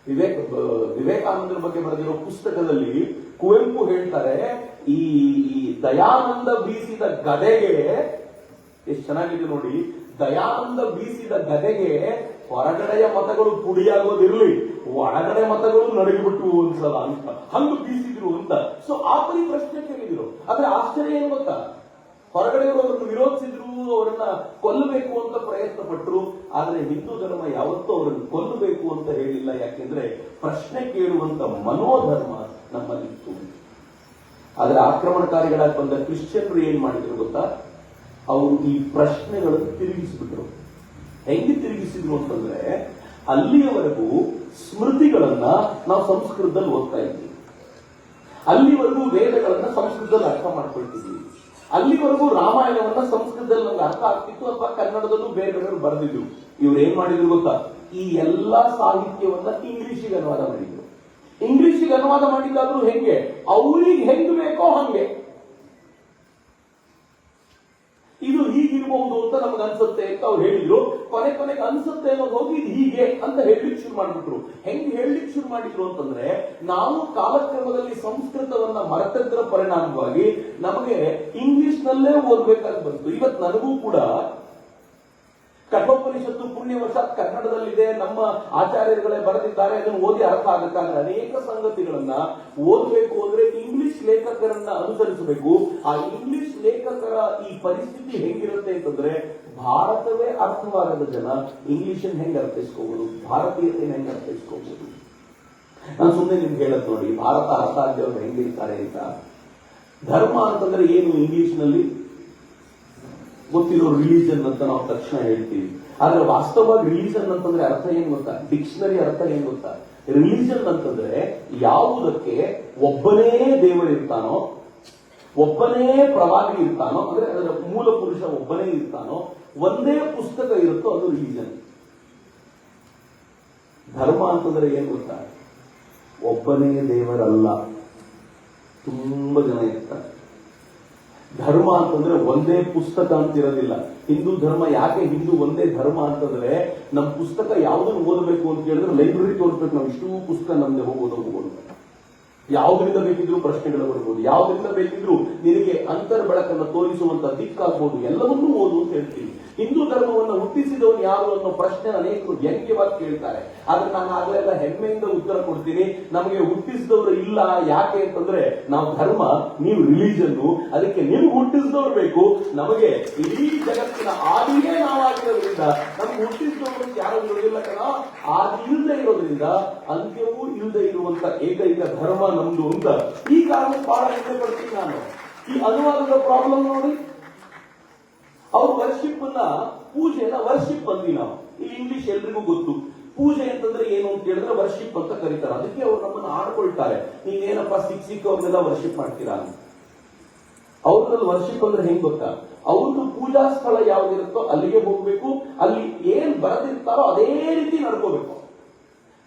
ವಿವೇಕಾನಂದರ ಬಗ್ಗೆ ಬರೆದಿರೋ ಪುಸ್ತಕದಲ್ಲಿ ಕುವೆಂಪು ಹೇಳ್ತಾರೆ, ಈ ದಯಾನಂದ ಬೀಸಿದ ಗದೆಗೆ, ಎಷ್ಟು ಚೆನ್ನಾಗಿದೆ ನೋಡಿ, ದಯಾನಂದ ಬೀಸಿದ ಗದೆಗೆ ಹೊರಗಡೆಯ ಮತಗಳು ಪುಡಿಯಾಗೋದಿರ್ಲಿ, ಒಳಗಡೆ ಮತಗಳು ನಡಗಿಬಿಟ್ಟು ಒಂದ್ಸಲ ಅಂತ ಹಂಗ ಬೀಸಿದ್ರು ಅಂತ. ಸೊ ಆ ಪರಿ ಪ್ರಶ್ನೆ ಕೇಳಿದ್ರು. ಆದ್ರೆ ಆಶ್ಚರ್ಯ ಏನು ಗೊತ್ತಾ? ಹೊರಗಡೆಯವರು ಅವರನ್ನು ವಿರೋಧಿಸಿದ್ರು, ಅವರನ್ನ ಕೊಲ್ಲಬೇಕು ಅಂತ ಪ್ರಯತ್ನ ಪಟ್ಟರು. ಆದ್ರೆ ಹಿಂದೂ ಧರ್ಮ ಯಾವತ್ತೂ ಅವರನ್ನು ಕೊಲ್ಲಬೇಕು ಅಂತ ಹೇಳಿಲ್ಲ. ಯಾಕೆಂದ್ರೆ ಪ್ರಶ್ನೆ ಕೇಳುವಂತ ಮನೋಧರ್ಮ ನಮ್ಮಲ್ಲಿತ್ತು. ಆದ್ರೆ ಆಕ್ರಮಣಕಾರಿಗಳಾಗಿ ಬಂದ ಕ್ರಿಶ್ಚಿಯನ್ರು ಏನ್ ಮಾಡಿದ್ರು ಗೊತ್ತಾ? ಅವರು ಈ ಪ್ರಶ್ನೆಗಳನ್ನು ತಿರುಗಿಸಿಬಿಟ್ರು. ಹೆಂಗೆ ತಿರುಗಿಸಿದ್ರು ಅಂತಂದ್ರೆ, ಅಲ್ಲಿಯವರೆಗೂ ಸ್ಮೃತಿಗಳನ್ನ ನಾವು ಸಂಸ್ಕೃತದಲ್ಲಿ ಓದ್ತಾ ಇದ್ವಿ, ಅಲ್ಲಿವರೆಗೂ ವೇದಗಳನ್ನ ಸಂಸ್ಕೃತದಲ್ಲಿ ಅರ್ಥ ಮಾಡ್ಕೊಳ್ತಿದ್ವಿ, ಅಲ್ಲಿವರೆಗೂ ರಾಮಾಯಣವನ್ನ ಸಂಸ್ಕೃತದಲ್ಲಿ ನಮ್ಗೆ ಅರ್ಥ ಆಗ್ತಿತ್ತು, ಅಥವಾ ಕನ್ನಡದಲ್ಲೂ ಬೇರೆ ಬೇರೆ ಬರೆದಿದ್ರು. ಇವ್ರು ಏನ್ ಮಾಡಿದ್ರು ಗೊತ್ತಾ? ಈ ಎಲ್ಲಾ ಸಾಹಿತ್ಯವನ್ನ ಇಂಗ್ಲಿಷಿಗೆ ಅನುವಾದ ಮಾಡಿದ್ರು. ಇಂಗ್ಲಿಷಿಗೆ ಅನುವಾದ ಮಾಡಿದ್ದಾದ್ರೂ ಹೆಂಗೆ? ಅವ್ರಿಗೆ ಹೆಂಗ್ ಬೇಕೋ ಹಂಗೆ. ಇದು ಹೀಗಿರಬಹುದು ಅಂತ ನಮ್ಗೆ ನಮಗ್ ಅನ್ಸುತ್ತೆ ಅಂತ ಅವ್ರು ಹೇಳಿದ್ರು. ಕೊನೆಗೆ ಅನ್ಸುತ್ತೆ ಅನ್ನೋದು ಹೋಗಿ ಇದು ಹೀಗೆ ಅಂತ ಹೇಳಲಿಕ್ಕೆ ಶುರು ಮಾಡ್ಬಿಟ್ರು. ಹೆಂಗ್ ಹೇಳಲಿಕ್ಕೆ ಶುರು ಮಾಡಿದ್ರು ಅಂತಂದ್ರೆ, ನಾವು ಕಾಲಕ್ರಮದಲ್ಲಿ ಸಂಸ್ಕೃತವನ್ನ ಮರೆತದ್ರ ಪರಿಣಾಮವಾಗಿ ನಮಗೆ ಇಂಗ್ಲಿಷ್ ನಲ್ಲೇ ಓದ್ಬೇಕಾಗಿ ಬಂತು. ಇವತ್ತು ನನಗೂ ಕೂಡ ಕಠೋಪನಿಷತ್ತು ಪುಣ್ಯವಶಾತ್ ಕನ್ನಡದಲ್ಲಿದೆ, ನಮ್ಮ ಆಚಾರ್ಯರುಗಳೇ ಬರೆದಿದ್ದಾರೆ, ಅದನ್ನು ಓದಿ ಅರ್ಥ ಆಗುತ್ತಾಗ ಅನೇಕ ಸಂಗತಿಗಳನ್ನ ಓದಬೇಕು ಅಂದ್ರೆ ಇಂಗ್ಲಿಷ್ ಲೇಖಕರನ್ನ ಅನುಸರಿಸಬೇಕು. ಆ ಇಂಗ್ಲಿಷ್ ಲೇಖಕರ ಈ ಪರಿಸ್ಥಿತಿ ಹೆಂಗಿರುತ್ತೆ ಅಂತಂದ್ರೆ, ಭಾರತವೇ ಅರ್ಥವಾಗದ ಜನ ಇಂಗ್ಲಿಷ್ ಹೆಂಗ್ ಅರ್ಥೈಸ್ಕೋಬಹುದು, ಭಾರತೀಯತೆ ಹೆಂಗ್ ಅರ್ಥೈಸ್ಕೋಬಹುದು. ನಾನು ಸುಮ್ಮನೆ ನಿಮ್ಗೆ ಹೇಳದ್ ನೋಡಿ, ಭಾರತ ಅರ್ಥ ಆಗದವ್ರು ಹೆಂಗಿರ್ತಾರೆ ಅಂತ. ಧರ್ಮ ಅಂತಂದ್ರೆ ಏನು ಇಂಗ್ಲಿಷ್ ನಲ್ಲಿ ಗೊತ್ತಿರೋ ರಿಲಿಜನ್ ಅಂತ ನಾವು ತಕ್ಷಣ ಹೇಳ್ತೀವಿ. ಆದ್ರೆ ವಾಸ್ತವವಾಗಿ ರಿಲಿಜನ್ ಅಂತಂದ್ರೆ ಅರ್ಥ ಏನ್ ಗೊತ್ತಾ? ಡಿಕ್ಷನರಿ ಅರ್ಥ ಏನ್ ಗೊತ್ತಾ? ರಿಲಿಜನ್ ಅಂತಂದ್ರೆ ಯಾವುದಕ್ಕೆ ಒಬ್ಬನೇ ದೇವರಿರ್ತಾನೋ, ಒಬ್ಬನೇ ಪ್ರವಾದಿ ಇರ್ತಾನೋ, ಅಂದ್ರೆ ಅದರ ಮೂಲ ಪುರುಷ ಒಬ್ಬನೇ ಇರ್ತಾನೋ, ಒಂದೇ ಪುಸ್ತಕ ಇರುತ್ತೋ ಅದು ರಿಲಿಜನ್. ಧರ್ಮ ಅಂತಂದ್ರೆ ಏನ್ ಗೊತ್ತಾ? ಒಬ್ಬನೇ ದೇವರಲ್ಲ, ತುಂಬಾ ಜನ ಇರ್ತಾರೆ. ಧರ್ಮ ಅಂತಂದ್ರೆ ಒಂದೇ ಪುಸ್ತಕ ಅಂತ ಇರೋದಿಲ್ಲ. ಹಿಂದೂ ಧರ್ಮ ಯಾಕೆ ಹಿಂದೂ ಒಂದೇ ಧರ್ಮ ಅಂತಂದ್ರೆ, ನಮ್ ಪುಸ್ತಕ ಯಾವ್ದನ್ನು ಓದಬೇಕು ಅಂತ ಹೇಳಿದ್ರೆ ಲೈಬ್ರರಿ ತೋರಿಸ್ಬೇಕು. ನಾವು ಇಷ್ಟು ಪುಸ್ತಕ ನಮ್ದೆ ಹೋಗ್ಬೋದು. ಯಾವ್ದ್ರಿಂದ ಬೇಕಿದ್ರು ಪ್ರಶ್ನೆಗಳು ಬರ್ಬೋದು, ಯಾವ್ದ್ರಿಂದ ಬೇಕಿದ್ರು ನಿನಗೆ ಅಂತರ್ ಬೆಳಕನ್ನು ತೋರಿಸುವಂತ ದಿಕ್ಕಾಗ್ಬೋದು, ಎಲ್ಲವನ್ನೂ ಓದು ಅಂತ ಹೇಳ್ತೀವಿ. ಹಿಂದೂ ಧರ್ಮವನ್ನು ಹುಟ್ಟಿಸಿದವನು ಯಾರು ಅನ್ನೋ ಪ್ರಶ್ನೆ ಅನೇಕರು ವ್ಯಂಗ್ಯವಾಗಿ ಕೇಳ್ತಾರೆ. ಆದ್ರೆ ನಾನು ಆಗಲೆಲ್ಲ ಹೆಮ್ಮೆಯಿಂದ ಉತ್ತರ ಕೊಡ್ತೀನಿ, ನಮಗೆ ಹುಟ್ಟಿಸಿದವರು ಇಲ್ಲ. ಯಾಕೆ ಅಂತಂದ್ರೆ ನಾವು ಧರ್ಮ, ನೀವು ರಿಲಿಜನ್, ಅದಕ್ಕೆ ನೀವು ಹುಟ್ಟಿಸಿದವ್ರು ಬೇಕು. ನಮಗೆ ಇಡೀ ಜಗತ್ತಿನ ಆದಿಯೇ ನಾವಾಗಿರೋದ್ರಿಂದ ನಮ್ಗೆ ಹುಟ್ಟಿಸಿದವರು ಯಾರು ಇರೋದಿಲ್ಲ ಕಣ. ಆದಿ ಇಲ್ಲದೆ ಇರೋದ್ರಿಂದ ಅಂತ್ಯವೂ ಇಲ್ಲದೆ ಇರುವಂತ ಏಕೈಕ ಧರ್ಮ ನಮ್ದು ಅಂತ ಈ ಕಾರಣ ಬಹಳ ಹೆಮ್ಮೆ ಪಡ್ತೀನಿ ನಾನು. ಈ ಅನುವಾದದ ಪ್ರಾಬ್ಲಮ್ ನೋಡಿ, ಅವ್ರು ವರ್ಷಿಪ್ ಅನ್ನ, ಪೂಜೆನ ವರ್ಷಿಪ್ ಅಂದ್ವಿ ನಾವು. ಇಲ್ಲಿ ಇಂಗ್ಲಿಷ್ ಎಲ್ರಿಗೂ ಗೊತ್ತು. ಪೂಜೆ ಅಂತಂದ್ರೆ ಏನು ಅಂತ ಹೇಳಿದ್ರೆ ವರ್ಷಿಪ್ ಅಂತ ಕರೀತಾರೆ. ಅದಕ್ಕೆ ಅವ್ರು ನಮ್ಮನ್ನ ಆಡ್ಕೊಳ್ತಾರೆ, ನೀವೇನಪ್ಪ ಸಿಕ್ಕಿವ್ರನ್ನೆಲ್ಲ ವರ್ಷಿಪ್ ಮಾಡ್ತೀರಾ ಅಂತ. ಅವ್ರಲ್ಲಿ ವರ್ಷಿಪ್ ಅಂದ್ರೆ ಹೆಂಗ್ ಗೊತ್ತಾ? ಅವ್ರದ್ದು ಪೂಜಾ ಸ್ಥಳ ಯಾವ್ದಿರುತ್ತೋ ಅಲ್ಲಿಗೆ ಹೋಗ್ಬೇಕು, ಅಲ್ಲಿ ಏನ್ ಬರೆದಿರ್ತಾರೋ ಅದೇ ರೀತಿ ನಡ್ಕೋಬೇಕು.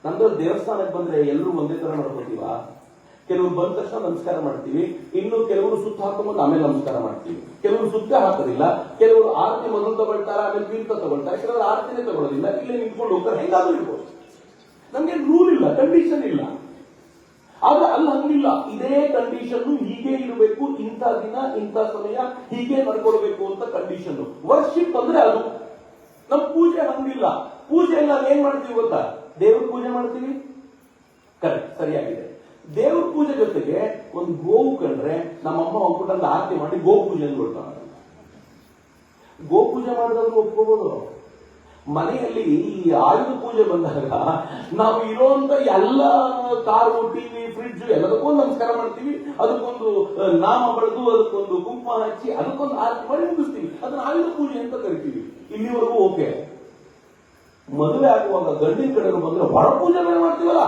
ನಮ್ದ್ರಲ್ಲಿ ದೇವಸ್ಥಾನಕ್ಕೆ ಬಂದ್ರೆ ಎಲ್ಲರೂ ಒಂದೇ ತರ ನಡ್ಕೋತೀವ? ಕೆಲವರು ಬಂದ ತಕ್ಷಣ ನಮಸ್ಕಾರ ಮಾಡ್ತೀವಿ, ಇನ್ನು ಕೆಲವರು ಸುತ್ತ ಹಾಕೊಂಡ್ಬಂದು ಆಮೇಲೆ ನಮಸ್ಕಾರ ಮಾಡ್ತೀವಿ. ಕೆಲವರು ಸುತ್ತ ಹಾಕೋದಿಲ್ಲ, ಕೆಲವರು ಆರತಿ ಮೊದಲು ತಗೊಳ್ತಾರೆ, ಆಮೇಲೆ ತೀರ್ಥ ತಗೊಳ್ತಾರೆ, ಕೆಲವರು ಆರತಿನೇ ತಗೊಳ್ಳೋದಿಲ್ಲ, ಇಲ್ಲೇ ನಿಂತ್ಕೊಂಡು ಹೋಗ್ತಾರೆ. ಹೆಂಗಾದ್ರೂ ಇರ್ಬೋದು, ನಮ್ಗೆ ರೂಲ್ ಇಲ್ಲ, ಕಂಡೀಷನ್ ಇಲ್ಲ. ಆದ್ರೆ ಅಲ್ಲಿ ಹಂಗಿಲ್ಲ, ಇದೇ ಕಂಡೀಷನ್, ಹೀಗೆ ಇರಬೇಕು, ಇಂಥ ದಿನ ಇಂಥ ಸಮಯ ಹೀಗೆ ನಡ್ಕೊಳ್ಬೇಕು ಅಂತ ಕಂಡೀಷನ್. ವರ್ಷಿಪ್ ಅಂದ್ರೆ ಅದು. ನಮ್ ಪೂಜೆ ಹಂಗಿಲ್ಲ. ಪೂಜೆಯಲ್ಲಿ ನಾವು ಏನ್ ಮಾಡ್ತೀವಿ ಗೊತ್ತಾ? ದೇವ್ರ ಪೂಜೆ ಮಾಡ್ತೀವಿ, ಕರೆಕ್ಟ್, ಸರಿಯಾಗಿದೆ. ದೇವ್ರ ಪೂಜೆ ಜೊತೆಗೆ ಒಂದು ಗೋವು ಕಂಡ್ರೆ ನಮ್ಮಮ್ಮ ಒಬ್ಬಟ್ಟಲ್ಲಿ ಆರತಿ ಮಾಡಿ ಗೋ ಪೂಜೆ ಕೊಡ್ತಾರೆ. ಗೋ ಪೂಜೆ ಮಾಡಿದ್ರು ಒಪ್ಕೋಬಹುದು. ಮನೆಯಲ್ಲಿ ಈ ಆಯುಧ ಪೂಜೆ ಬಂದಾಗ ನಾವು ಇರುವಂತ ಎಲ್ಲ ಕಾರು, ಟಿವಿ, ಫ್ರಿಡ್ಜ್ ಎಲ್ಲದಕ್ಕೊಂದು ನಮಸ್ಕಾರ ಮಾಡ್ತೀವಿ, ಅದಕ್ಕೊಂದು ನಾಮ ಬಳಿದು, ಅದಕ್ಕೊಂದು ಕುಂಕುಮ ಹಚ್ಚಿ, ಅದಕ್ಕೊಂದು ಆರತಿ ಮಾಡಿ ಮುಗಿಸ್ತೀವಿ. ಅದನ್ನ ಆಯುಧ ಪೂಜೆ ಅಂತ ಕರಿತೀವಿ. ಇಲ್ಲಿವರೆಗೂ ಓಕೆ. ಮದುವೆ ಆಗುವಾಗ ಗಂಡಿನ ಕಡೆಯವರು ಬಂದ್ರೆ ಹೊರ ಪೂಜೆ ಮಾಡ್ತೀವಲ್ಲ,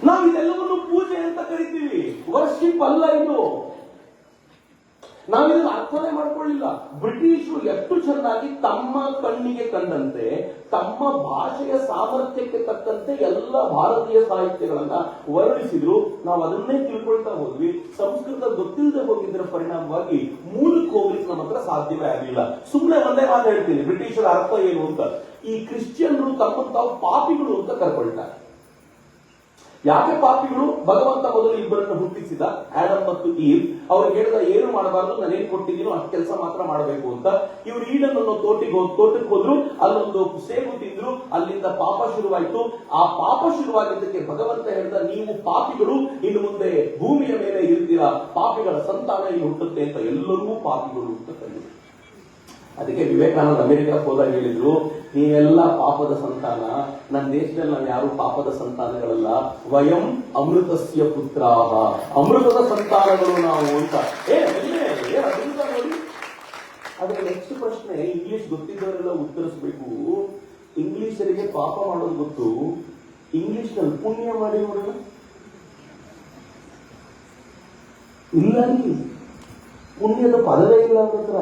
ನಾವು ಇದೆಲ್ಲವನ್ನು ಪೂಜೆ ಅಂತ ಕರಿತೀವಿ. ವರ್ಷಿಪ್ ಅಲ್ಲ ಇದು. ನಾವಿದನ್ನು ಅರ್ಥನೇ ಮಾಡ್ಕೊಳ್ಳಿಲ್ಲ. ಬ್ರಿಟಿಷರು ಎಷ್ಟು ಚೆನ್ನಾಗಿ ತಮ್ಮ ಕಣ್ಣಿಗೆ ಕಂಡಂತೆ, ತಮ್ಮ ಭಾಷೆಯ ಸಾಮರ್ಥ್ಯಕ್ಕೆ ತಕ್ಕಂತೆ ಎಲ್ಲ ಭಾರತೀಯ ಸಾಹಿತ್ಯಗಳನ್ನ ವರ್ಣಿಸಿದ್ರು. ನಾವು ಅದನ್ನೇ ತಿಳ್ಕೊಳ್ತಾ ಹೋದ್ವಿ. ಸಂಸ್ಕೃತ ಗೊತ್ತಿಲ್ಲದೆ ಹೋಗಿದ್ದರ ಪರಿಣಾಮವಾಗಿ ಮೂಲಕ್ಕೆ ಹೋಗ್ಲಿಕ್ಕೆ ನಮ್ಮ ಹತ್ರ ಸಾಧ್ಯವೇ ಆಗಲಿಲ್ಲ. ಸುಮ್ಮನೆ ಒಂದೇ ಮಾತು ಹೇಳ್ತೀನಿ, ಬ್ರಿಟಿಷರ ಅರ್ಥ ಏನು ಅಂತ. ಈ ಕ್ರಿಶ್ಚಿಯನ್ರು ತಮ್ಮನ್ನು ತಾವು ಪಾಪಿಗಳು ಅಂತ ಕರ್ಕೊಳ್ತಾರೆ. ಯಾಕೆ ಪಾಪಿಗಳು? ಭಗವಂತ ಮೊದಲು ಇಬ್ಬರನ್ನು ಹುಟ್ಟಿಸಿದ, ಆಡಮ್ ಮತ್ತು ಈವ್. ಅವ್ರಿಗೆ ಹೇಳಿದ ಏನು ಮಾಡಬಾರ್ದು, ನಾನೇನ್ ಕೊಟ್ಟಿದ್ದೀನೋ ಅಷ್ಟು ಕೆಲಸ ಮಾತ್ರ ಮಾಡಬೇಕು ಅಂತ. ಇವರು ಈಡನ್ ಅನ್ನೋ ತೋಟಕ್ಕೆ ಹೋದ್ರು, ಅಲ್ಲೊಂದು ಸೇಬು ತಿಂದ್ರು, ಅಲ್ಲಿಂದ ಪಾಪ ಶುರುವಾಯಿತು. ಆ ಪಾಪ ಶುರುವಾಗಿದ್ದಕ್ಕೆ ಭಗವಂತ ಹೇಳಿದ, ನೀವು ಪಾಪಿಗಳು, ಇನ್ನು ಮುಂದೆ ಭೂಮಿಯ ಮೇಲೆ ಇರ್ತೀರಾ, ಪಾಪಿಗಳ ಸಂತಾನ ಇಲ್ಲಿ ಹುಟ್ಟುತ್ತೆ ಅಂತ. ಎಲ್ಲರೂ ಪಾಪಿಗಳು ಅಂತ ಕರೆದರು. ಅದಕ್ಕೆ ವಿವೇಕಾನಂದ ಅಮೆರಿಕಕ್ಕೆ ಹೋದಾಗ ಹೇಳಿದ್ರು, ನೀವೆಲ್ಲ ಪಾಪದ ಸಂತಾನ, ನನ್ನ ದೇಶದಲ್ಲಿ ನಾವು ಯಾರು ಪಾಪದ ಸಂತಾನಗಳಲ್ಲ, ವಯಂ ಅಮೃತಸ್ಯ ಪುತ್ರಾಹ, ಅಮೃತದ ಸಂತಾನಗಳು ನಾವು ಅಂತ. ನೋಡಿ. ಆದ್ರೆ ನೆಕ್ಸ್ಟ್ ಪ್ರಶ್ನೆ ಇಂಗ್ಲಿಷ್ ಗೊತ್ತಿದ್ದವರೆಲ್ಲ ಉತ್ತರಿಸಬೇಕು. ಇಂಗ್ಲಿಷರಿಗೆ ಪಾಪ ಮಾಡೋದು ಗೊತ್ತು, ಇಂಗ್ಲಿಷ್ ನಲ್ಲಿ ಪುಣ್ಯ ಮಾಡಿ ನೋಡೋಣ. ಇಲ್ಲ, ಪುಣ್ಯದ ಪದವೇ ಇಲ್ಲ ಅವ್ರ ಹತ್ರ.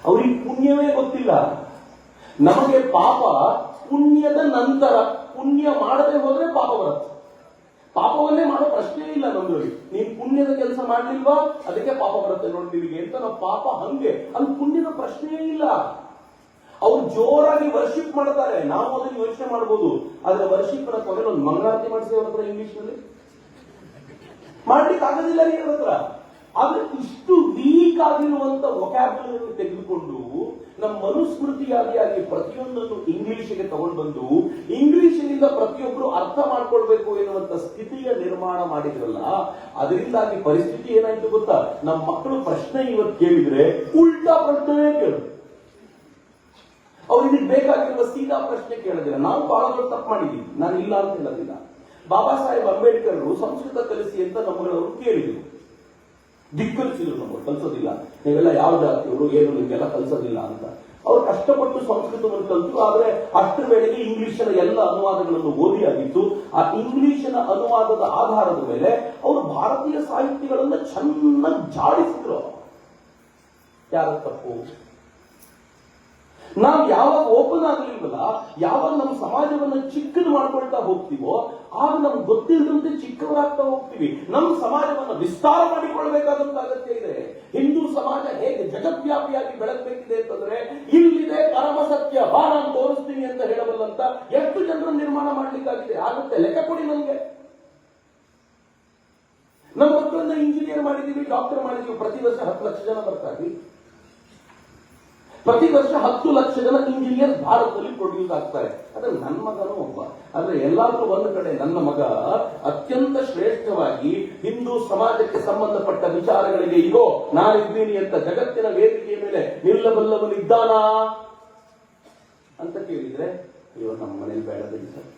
ಅವ್ರಿಗೆ ಪುಣ್ಯವೇ ಗೊತ್ತಿಲ್ಲ. ನಮಗೆ ಪಾಪ ಪುಣ್ಯದ ನಂತರ, ಪುಣ್ಯ ಮಾಡದೆ ಹೋದ್ರೆ ಪಾಪ ಬರುತ್ತೆ. ಪಾಪವನ್ನೇ ಮಾಡೋ ಪ್ರಶ್ನೆ ಇಲ್ಲ ನಮ್ಮಲ್ಲಿ. ನೀನ್ ಪುಣ್ಯದ ಕೆಲಸ ಮಾಡ್ಲಿಲ್ವಾ ಅದಕ್ಕೆ ಪಾಪ ಬರುತ್ತೆ ನೋಡಿ ನಿನಗೆ ಅಂತ. ನಾವು ಪಾಪ ಹಂಗೆ, ಅಲ್ಲಿ ಪುಣ್ಯದ ಪ್ರಶ್ನೆಯೇ ಇಲ್ಲ. ಅವ್ರು ಜೋರಾಗಿ ವರ್ಷಿಪ್ ಮಾಡ್ತಾರೆ, ನಾವು ಅದನ್ನು ಯೋಚನೆ ಮಾಡ್ಬೋದು. ಆದ್ರೆ ವರ್ಷಿಪ್ ಕೊನೆಗೆ ಒಂದು ಮಂಗಳಾರತಿ ಮಾಡಿಸಿ ಅವ್ರ ಹತ್ರ ಇಂಗ್ಲಿಷ್ ನಲ್ಲಿ ಮಾಡ್ಲಿಕ್ಕೆ ಆಗೋದಿಲ್ಲ ರೀ ಅವ್ರ ಹತ್ರ. ಆದ್ರೆ ಇಷ್ಟು ವೀಕ್ ಆಗಿರುವಂತ ವೊಕ್ಯಾಬ್ಯುಲರಿ ತೆಗೆದುಕೊಂಡು ನಮ್ಮ ಮನುಸ್ಮೃತಿಯಾಗಿ ಪ್ರತಿಯೊಂದನ್ನು ಇಂಗ್ಲಿಷ್ಗೆ ತಗೊಂಡು ಬಂದು ಇಂಗ್ಲಿಷಿನಿಂದ ಪ್ರತಿಯೊಬ್ಬರು ಅರ್ಥ ಮಾಡ್ಕೊಳ್ಬೇಕು ಎನ್ನುವಂತ ಸ್ಥಿತಿಯ ನಿರ್ಮಾಣ ಮಾಡಿದ್ರಲ್ಲ, ಅದರಿಂದಾಗಿ ಪರಿಸ್ಥಿತಿ ಏನಾಯ್ತು ಗೊತ್ತಾ? ನಮ್ಮ ಮಕ್ಕಳು ಪ್ರಶ್ನೆ ಇವತ್ತು ಕೇಳಿದ್ರೆ ಉಲ್ಟಾ ಪ್ರಶ್ನೆ ಕೇಳು. ಅವ್ರು ಇದಕ್ಕೆ ಬೇಕಾಗಿರುವ ಸೀದಾ ಪ್ರಶ್ನೆ ಕೇಳಿದ್ರೆ ನಾವು ಬಹಳ ದೊಡ್ಡ ತಪ್ಪು ಮಾಡಿದ್ದೀವಿ. ನಾನು ಇಲ್ಲ ಅಂತ ಹೇಳೋದಿಲ್ಲ. ಬಾಬಾ ಸಾಹೇಬ್ ಅಂಬೇಡ್ಕರ್ ಸಂಸ್ಕೃತ ಕಲಿಸಿ ಅಂತ ನಮ್ಮಗಳವರು ಕೇಳಿದ್ರು, ಧಿಕ್ಕರಿಸಿದ್ರು. ನಮಗೆ ಕಲಿಸೋದಿಲ್ಲ, ನೀವೆಲ್ಲ ಯಾವ ಜಾತಿಯವರು ಏನು ನಿಮ್ಗೆಲ್ಲ ಕಲಿಸೋದಿಲ್ಲ ಅಂತ. ಅವ್ರು ಕಷ್ಟಪಟ್ಟು ಸಂಸ್ಕೃತವನ್ನು ಕಲಿತು. ಆದ್ರೆ ಅಷ್ಟರ ವೇಳೆಗೆ ಇಂಗ್ಲಿಷಿನ ಎಲ್ಲ ಅನುವಾದಗಳನ್ನು ಓದಿ ಆಗಿತ್ತು. ಆ ಇಂಗ್ಲಿಷಿನ ಅನುವಾದದ ಆಧಾರದ ಮೇಲೆ ಅವರು ಭಾರತೀಯ ಸಾಹಿತ್ಯಗಳನ್ನ ಚೆನ್ನಾಗಿ ಜಾಡಿಸಿದ್ರು. ಯಾರ ತಪ್ಪು? ನಾವು ಯಾವಾಗ ಓಪನ್ ಆಗಲಿಲ್ವಲ್ಲ, ಯಾವಾಗ ನಮ್ಮ ಸಮಾಜವನ್ನ ಚಿಕ್ಕದು ಮಾಡ್ಕೊಳ್ತಾ ಹೋಗ್ತೀವೋ ಆಗ ನಮ್ಗೆ ಗೊತ್ತಿಲ್ಲದಂತೆ ಚಿಕ್ಕವರಾಗ್ತಾ ಹೋಗ್ತೀವಿ. ನಮ್ಮ ಸಮಾಜವನ್ನ ವಿಸ್ತಾರ ಮಾಡಿಕೊಳ್ಬೇಕಾದಂತ ಅಗತ್ಯ ಇದೆ. ಹಿಂದೂ ಸಮಾಜ ಹೇಗೆ ಜಗದ್ವ್ಯಾಪಿಯಾಗಿ ಬೆಳಗಬೇಕಿದೆ ಅಂತಂದ್ರೆ, ಇಲ್ಲಿದೆ ಪರಮ ಸತ್ಯ, ಬಾ ನಾನು ತೋರಿಸ್ತೀನಿ ಅಂತ ಹೇಳಬಲ್ಲಂತ ಎಷ್ಟು ಜನರನ್ನು ನಿರ್ಮಾಣ ಮಾಡ್ಲಿಕ್ಕಾಗಿದೆ. ಆಗುತ್ತೆ, ಲೆಕ್ಕ ಕೊಡಿ ನಮ್ಗೆ. ನಮ್ಮ ಮಕ್ಕಳನ್ನ ಇಂಜಿನಿಯರ್ ಮಾಡಿದೀವಿ, ಡಾಕ್ಟರ್ ಮಾಡಿದೀವಿ, ಪ್ರತಿ ವರ್ಷ 10 ಲಕ್ಷ ಜನ ಬರ್ತಾರೆ. ಪ್ರತಿ ವರ್ಷ 10 ಲಕ್ಷ ಜನ ಇಂಜಿನಿಯರ್ ಭಾರತದಲ್ಲಿ ಪ್ರೊಡ್ಯೂಸ್ ಆಗ್ತಾರೆ. ಅದ್ರ ನನ್ನ ಮಗನೂ ಒಬ್ಬ. ಆದ್ರೆ ಎಲ್ಲಾದ್ರೂ ಒಂದು ಕಡೆ ನನ್ನ ಮಗ ಅತ್ಯಂತ ಶ್ರೇಷ್ಠವಾಗಿ ಹಿಂದೂ ಸಮಾಜಕ್ಕೆ ಸಂಬಂಧಪಟ್ಟ ವಿಚಾರಗಳಿಗೆ ಇಗೋ ನಾನಿದ್ದೀನಿ ಅಂತ ಜಗತ್ತಿನ ವೇದಿಕೆಯ ಮೇಲೆ ನಿಲ್ಲಬಲ್ಲವನಿದ್ದಾನಾ ಅಂತ ಕೇಳಿದ್ರೆ, ಅಯ್ಯೋ ನಮ್ಮ ಮನೇಲಿ ಬೇಡ ಬಿಡಿ ಸರ್,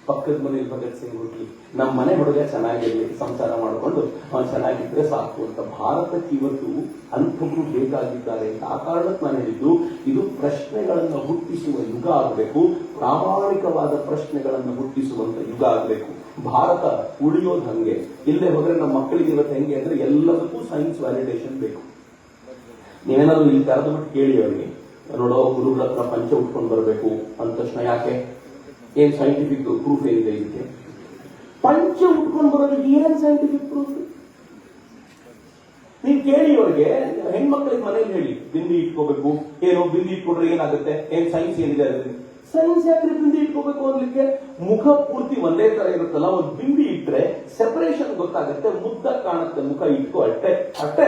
ಪಕ್ಕದ ಮನೇಲಿ ಭಗತ್ ಸಿಂಗ್ ಹುಟ್ಲಿ, ನಮ್ಮ ಮನೆ ಹುಡುಗ ಚೆನ್ನಾಗಿರ್ಲಿ, ಸಂಸಾರ ಮಾಡಿಕೊಂಡು ಅವನು ಚೆನ್ನಾಗಿದ್ರೆ ಸಾಕು ಅಂತ. ಭಾರತಕ್ಕೆ ಇವತ್ತು ಅಂಥವ್ರು ಬೇಕಾಗಿದ್ದಾರೆ. ಆ ಕಾರಣಕ್ಕೆ ನಾನು ಹೇಳಿದ್ದು, ಇದು ಪ್ರಶ್ನೆಗಳನ್ನು ಹುಟ್ಟಿಸುವ ಯುಗ ಆಗಬೇಕು, ಪ್ರಾಮಾಣಿಕವಾದ ಪ್ರಶ್ನೆಗಳನ್ನು ಹುಟ್ಟಿಸುವಂತ ಯುಗ ಆಗಬೇಕು. ಭಾರತ ಉಳಿಯೋದು ಹಂಗೆ. ಇಲ್ಲೇ ಹೋದ್ರೆ ನಮ್ಮ ಮಕ್ಕಳಿಗೆ ಇವತ್ತು ಹೆಂಗೆ ಅಂದ್ರೆ ಎಲ್ಲದಕ್ಕೂ ಸೈನ್ಸ್ ವ್ಯಾಲಿಡೇಷನ್ ಬೇಕು. ನೀವೇನಾದ್ರು ಇಲ್ಲಿ ಕರೆದು ಬಿಟ್ಟು ಕೇಳಿ ಅವರಿಗೆ, ನೋಡೋ ಗುರುಗಳ ಹತ್ರ ಪಂಚ ಉಟ್ಕೊಂಡು ಬರಬೇಕು ಅಂದ ತಕ್ಷಣ ಯಾಕೆ, ಏನ್ ಸೈಂಟಿಫಿಕ್ ಪ್ರೂಫ್ ಏನಿದೆ ಇದಕ್ಕೆ? ಪಂಚ ಉಟ್ಕೊಂಡು ಬರೋದಕ್ಕೆ ಏನ್ ಸೈಂಟಿಫಿಕ್ ಪ್ರೂಫ್? ನೀವು ಕೇಳಿ ಅವರಿಗೆ, ಹೆಣ್ಮಕ್ಳಿಗೆ ಮನೇಲಿ ಹೇಳಿ ಬಿಂದಿ ಇಟ್ಕೋಬೇಕು, ಏನೋ ಬಿಂದಿ ಇಟ್ಕೊಂಡ್ರೆ ಏನಾಗುತ್ತೆ, ಏನ್ ಸೈನ್ಸ್ ಏನಿದೆ ಅದಕ್ಕೆ? ಸೈನ್ಸ್ ಯಾಕ್ರಿ ಬಿಂದಿ ಇಟ್ಕೋಬೇಕು ಅನ್ಲಿಕ್ಕೆ? ಮುಖ ಪೂರ್ತಿ ಒಂದೇ ತರ ಇರುತ್ತಲ್ಲ, ಒಂದು ಬಿಂದಿ ಇಟ್ರೆ ಸೆಪರೇಷನ್ ಗೊತ್ತಾಗುತ್ತೆ, ಮುದ್ದ ಕಾಣುತ್ತೆ, ಮುಖ ಇಟ್ಕೋ ಅಷ್ಟೇ ಅಷ್ಟೇ,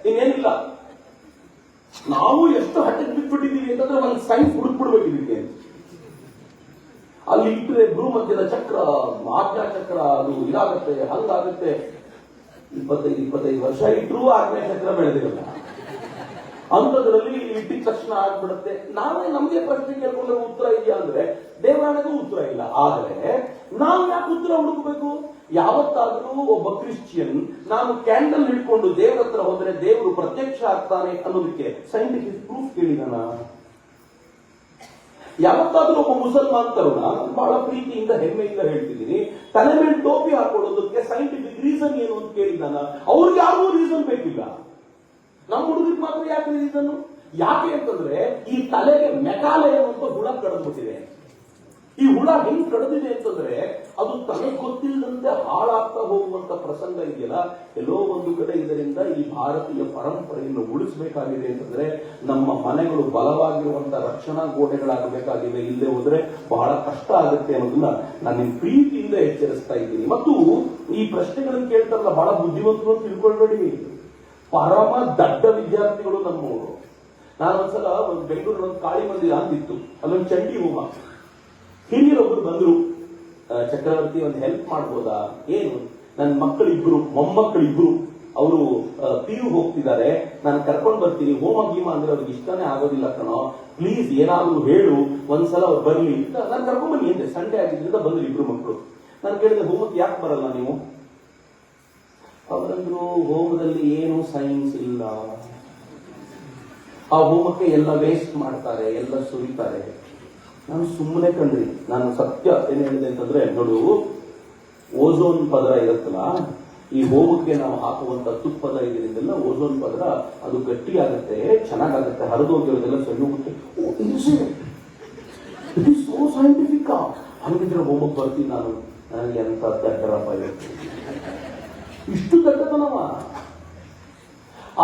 ಇನ್ನೇನಿಲ್ಲ. ನಾವು ಎಷ್ಟು ಹಟ್ಟಕ್ಕೆ ಬಿಟ್ಬಿಟ್ಟಿದೀವಿ ಅಂತಂದ್ರೆ ಒಂದು ಸೈನ್ಸ್ ಹುಡುಕ್ಬಿಡ್ಬೇಕು ಇದಕ್ಕೆ. ಅಲ್ಲಿ ಇಟ್ಟರೆ ಭ್ರೂ ಮಧ್ಯದ ಚಕ್ರ, ಆಜ್ಞಾ ಚಕ್ರ, ಅದು ಇದಾಗುತ್ತೆ, ಹಂಗಾಗುತ್ತೆ. 25 ವರ್ಷ ಇಟ್ಟರೂ ಆಜ್ಞಾ ಚಕ್ರ ಬೆಳೆದಿರಲ್ಲ. ಅಂಥದ್ರಲ್ಲಿ ಇಟ್ಟಿದ ತಕ್ಷಣ ಆಗ್ಬಿಡುತ್ತೆ. ನಾವೇ ನಮ್ಗೆ ಪ್ರಶ್ನೆ ಕೇಳ್ಕೊಂಡ್ರೆ ಉತ್ತರ ಇದೆಯಾ ಅಂದ್ರೆ ದೇವರಾಣೆಗೂ ಉತ್ತರ ಇಲ್ಲ. ಆದ್ರೆ ನಾವು ಯಾಕೆ ಉತ್ತರ ಹುಡುಕಬೇಕು? ಯಾವತ್ತಾದ್ರೂ ಒಬ್ಬ ಕ್ರಿಶ್ಚಿಯನ್ ನಾನು ಕ್ಯಾಂಡಲ್ ಹಿಡ್ಕೊಂಡು ದೇವರ ಹತ್ರ ಹೋದ್ರೆ ದೇವರು ಪ್ರತ್ಯಕ್ಷ ಆಗ್ತಾನೆ ಅನ್ನೋದಕ್ಕೆ ಸೈಂಟಿಫಿಕ್ ಪ್ರೂಫ್ ಕೇಳಿದಾನ? ಯಾವತ್ತಾದ್ರೂ ಒಬ್ಬ ಮುಸಲ್ಮಾನ್ ತರುಣ, ಬಹಳ ಪ್ರೀತಿಯಿಂದ ಹೆಮ್ಮೆಯಿಂದ ಹೇಳ್ತಿದ್ದೀನಿ, ತಲೆ ಮೇಲೆ ಟೋಪಿ ಹಾಕೊಳ್ಳೋದಕ್ಕೆ ಸೈಂಟಿಫಿಕ್ ರೀಸನ್ ಏನು ಅಂತ ಕೇಳಿದಾನ? ಅವ್ರಿಗೆ ಯಾರಿಗೂ ರೀಸನ್ ಬೇಕಿಲ್ಲ. ನಮ್ಮ ಹುಡುಗರಿಗೆ ಮಾತ್ರ ಯಾಕೆ ರೀಸನ್? ಯಾಕೆ ಅಂತಂದ್ರೆ ಈ ತಲೆಗೆ ಮೆಕಾಲೆ ಅಂತ ಹುಳ ಕಡಿದ್ಬಿಟ್ಟಿದೆ. ಈ ಹುಳ ಹೆಂಗ್ ಕಡಿದಿದೆ ಅಂತಂದ್ರೆ ಅದು ತನಗೆ ಗೊತ್ತಿಲ್ಲದಂತೆ ಹಾಳಾಗ್ತಾ ಹೋಗುವಂತ ಪ್ರಸಂಗ ಇದೆಯಲ್ಲ, ಎಲ್ಲೋ ಒಂದು ಕಡೆ ಇದರಿಂದ ಈ ಭಾರತೀಯ ಪರಂಪರೆಯನ್ನು ಉಳಿಸಬೇಕಾಗಿದೆ ಅಂತಂದ್ರೆ ನಮ್ಮ ಮನೆಗಳು ಬಲವಾಗಿರುವಂತ ರಕ್ಷಣಾ ಗೋಡೆಗಳಾಗಬೇಕಾಗಿವೆ. ಇಲ್ಲದೆ ಹೋದ್ರೆ ಬಹಳ ಕಷ್ಟ ಆಗುತ್ತೆ ಅನ್ನೋದನ್ನ ನಾನು ನಿಮ್ ಪ್ರೀತಿಯಿಂದ ಎಚ್ಚರಿಸ್ತಾ ಇದ್ದೀನಿ. ಮತ್ತು ಈ ಪ್ರಶ್ನೆಗಳನ್ನು ಕೇಳ್ತಾರಲ್ಲ, ಬಹಳ ಬುದ್ಧಿವಂತರು ಅಂತ ತಿಳ್ಕೊಳ್ಬೇಡಿ, ಪರಮ ದಡ್ಡ ವಿದ್ಯಾರ್ಥಿಗಳು ನಮ್ಮವರು. ನಾನೊಂದ್ಸಲ ಒಂದು ಬೆಂಗಳೂರಲ್ಲಿ ಒಂದು ಕಾಳಿ ಮಂದಿರ ಅಂತಿತ್ತು, ಅಲ್ಲೊಂದು ಚಂಡಿ ಹೋಮ. ಹಿರಿಯರೊಬ್ರು ಬಂದ್ರು, ಚಕ್ರವರ್ತಿ ಒಂದು ಹೆಲ್ಪ್ ಮಾಡ್ಬೋದಾ? ಏನು? ನನ್ನ ಮಕ್ಕಳಿಬ್ರು, ಮೊಮ್ಮಕ್ಕಳಿಬ್ರು, ಅವರು PU ಹೋಗ್ತಿದ್ದಾರೆ, ನಾನು ಕರ್ಕೊಂಡು ಬರ್ತೀನಿ, ಹೋಮ ಗೀಮ ಅಂದ್ರೆ ಅವ್ರಿಗೆ ಇಷ್ಟನೇ ಆಗೋದಿಲ್ಲ ಕಣೋ, ಪ್ಲೀಸ್ ಏನಾದ್ರು ಹೇಳು, ಒಂದ್ಸಲ ಅವ್ರು ಬರ್ಲಿ. ನಾನು ಕರ್ಕೊಂಡ್ ಬನ್ನಿ ಅಂದ್ರೆ ಸಂಡೇ ಆಗಿದ್ರಿಂದ ಬಂದ್ರು ಇಬ್ರು ಮಕ್ಕಳು. ನಾನು ಕೇಳಿದೆ, ಹೋಮಕ್ಕೆ ಯಾಕೆ ಬರಲ್ಲ ನೀವು? ಅವರಂದ್ರು, ಹೋಮದಲ್ಲಿ ಏನು ಸೈನ್ಸ್ ಇಲ್ಲ, ಆ ಹೋಮಕ್ಕೆ ಎಲ್ಲ ವೇಸ್ಟ್ ಮಾಡ್ತಾರೆ, ಎಲ್ಲ ಸುರಿತಾರೆ. ನಾನು ಸುಮ್ಮನೆ ಕಂಡ್ರಿ, ನಾನು ಸತ್ಯ ಏನ್ ಹೇಳಿದೆ ಅಂತಂದ್ರೆ, ನೋಡು, ಓಝೋನ್ ಪದರ ಇರುತ್ತಲ್ಲ, ಈ ಹೋಮಕ್ಕೆ ನಾವು ಹಾಕುವಂತ ತುಪ್ಪದ ಇದರಿಂದೆಲ್ಲ ಓಝೋನ್ ಪದರ ಅದು ಗಟ್ಟಿ ಆಗುತ್ತೆ, ಚೆನ್ನಾಗಾಗುತ್ತೆ, ಹರಿದೋಗಿರೋದೆಲ್ಲ ಸರಿ ಹೋಗುತ್ತೆ. It is so scientific. ಹಂಗಿದ್ರೆ ಹೋಮಕ್ಕೆ ಬರ್ತೀನಿ ನಾನು. ನನಗೆ ಎಂತ ದಡ್ಡರಪ್ಪ ಇವತ್ತು. ಇಷ್ಟು ದಡ್ಡತನವ.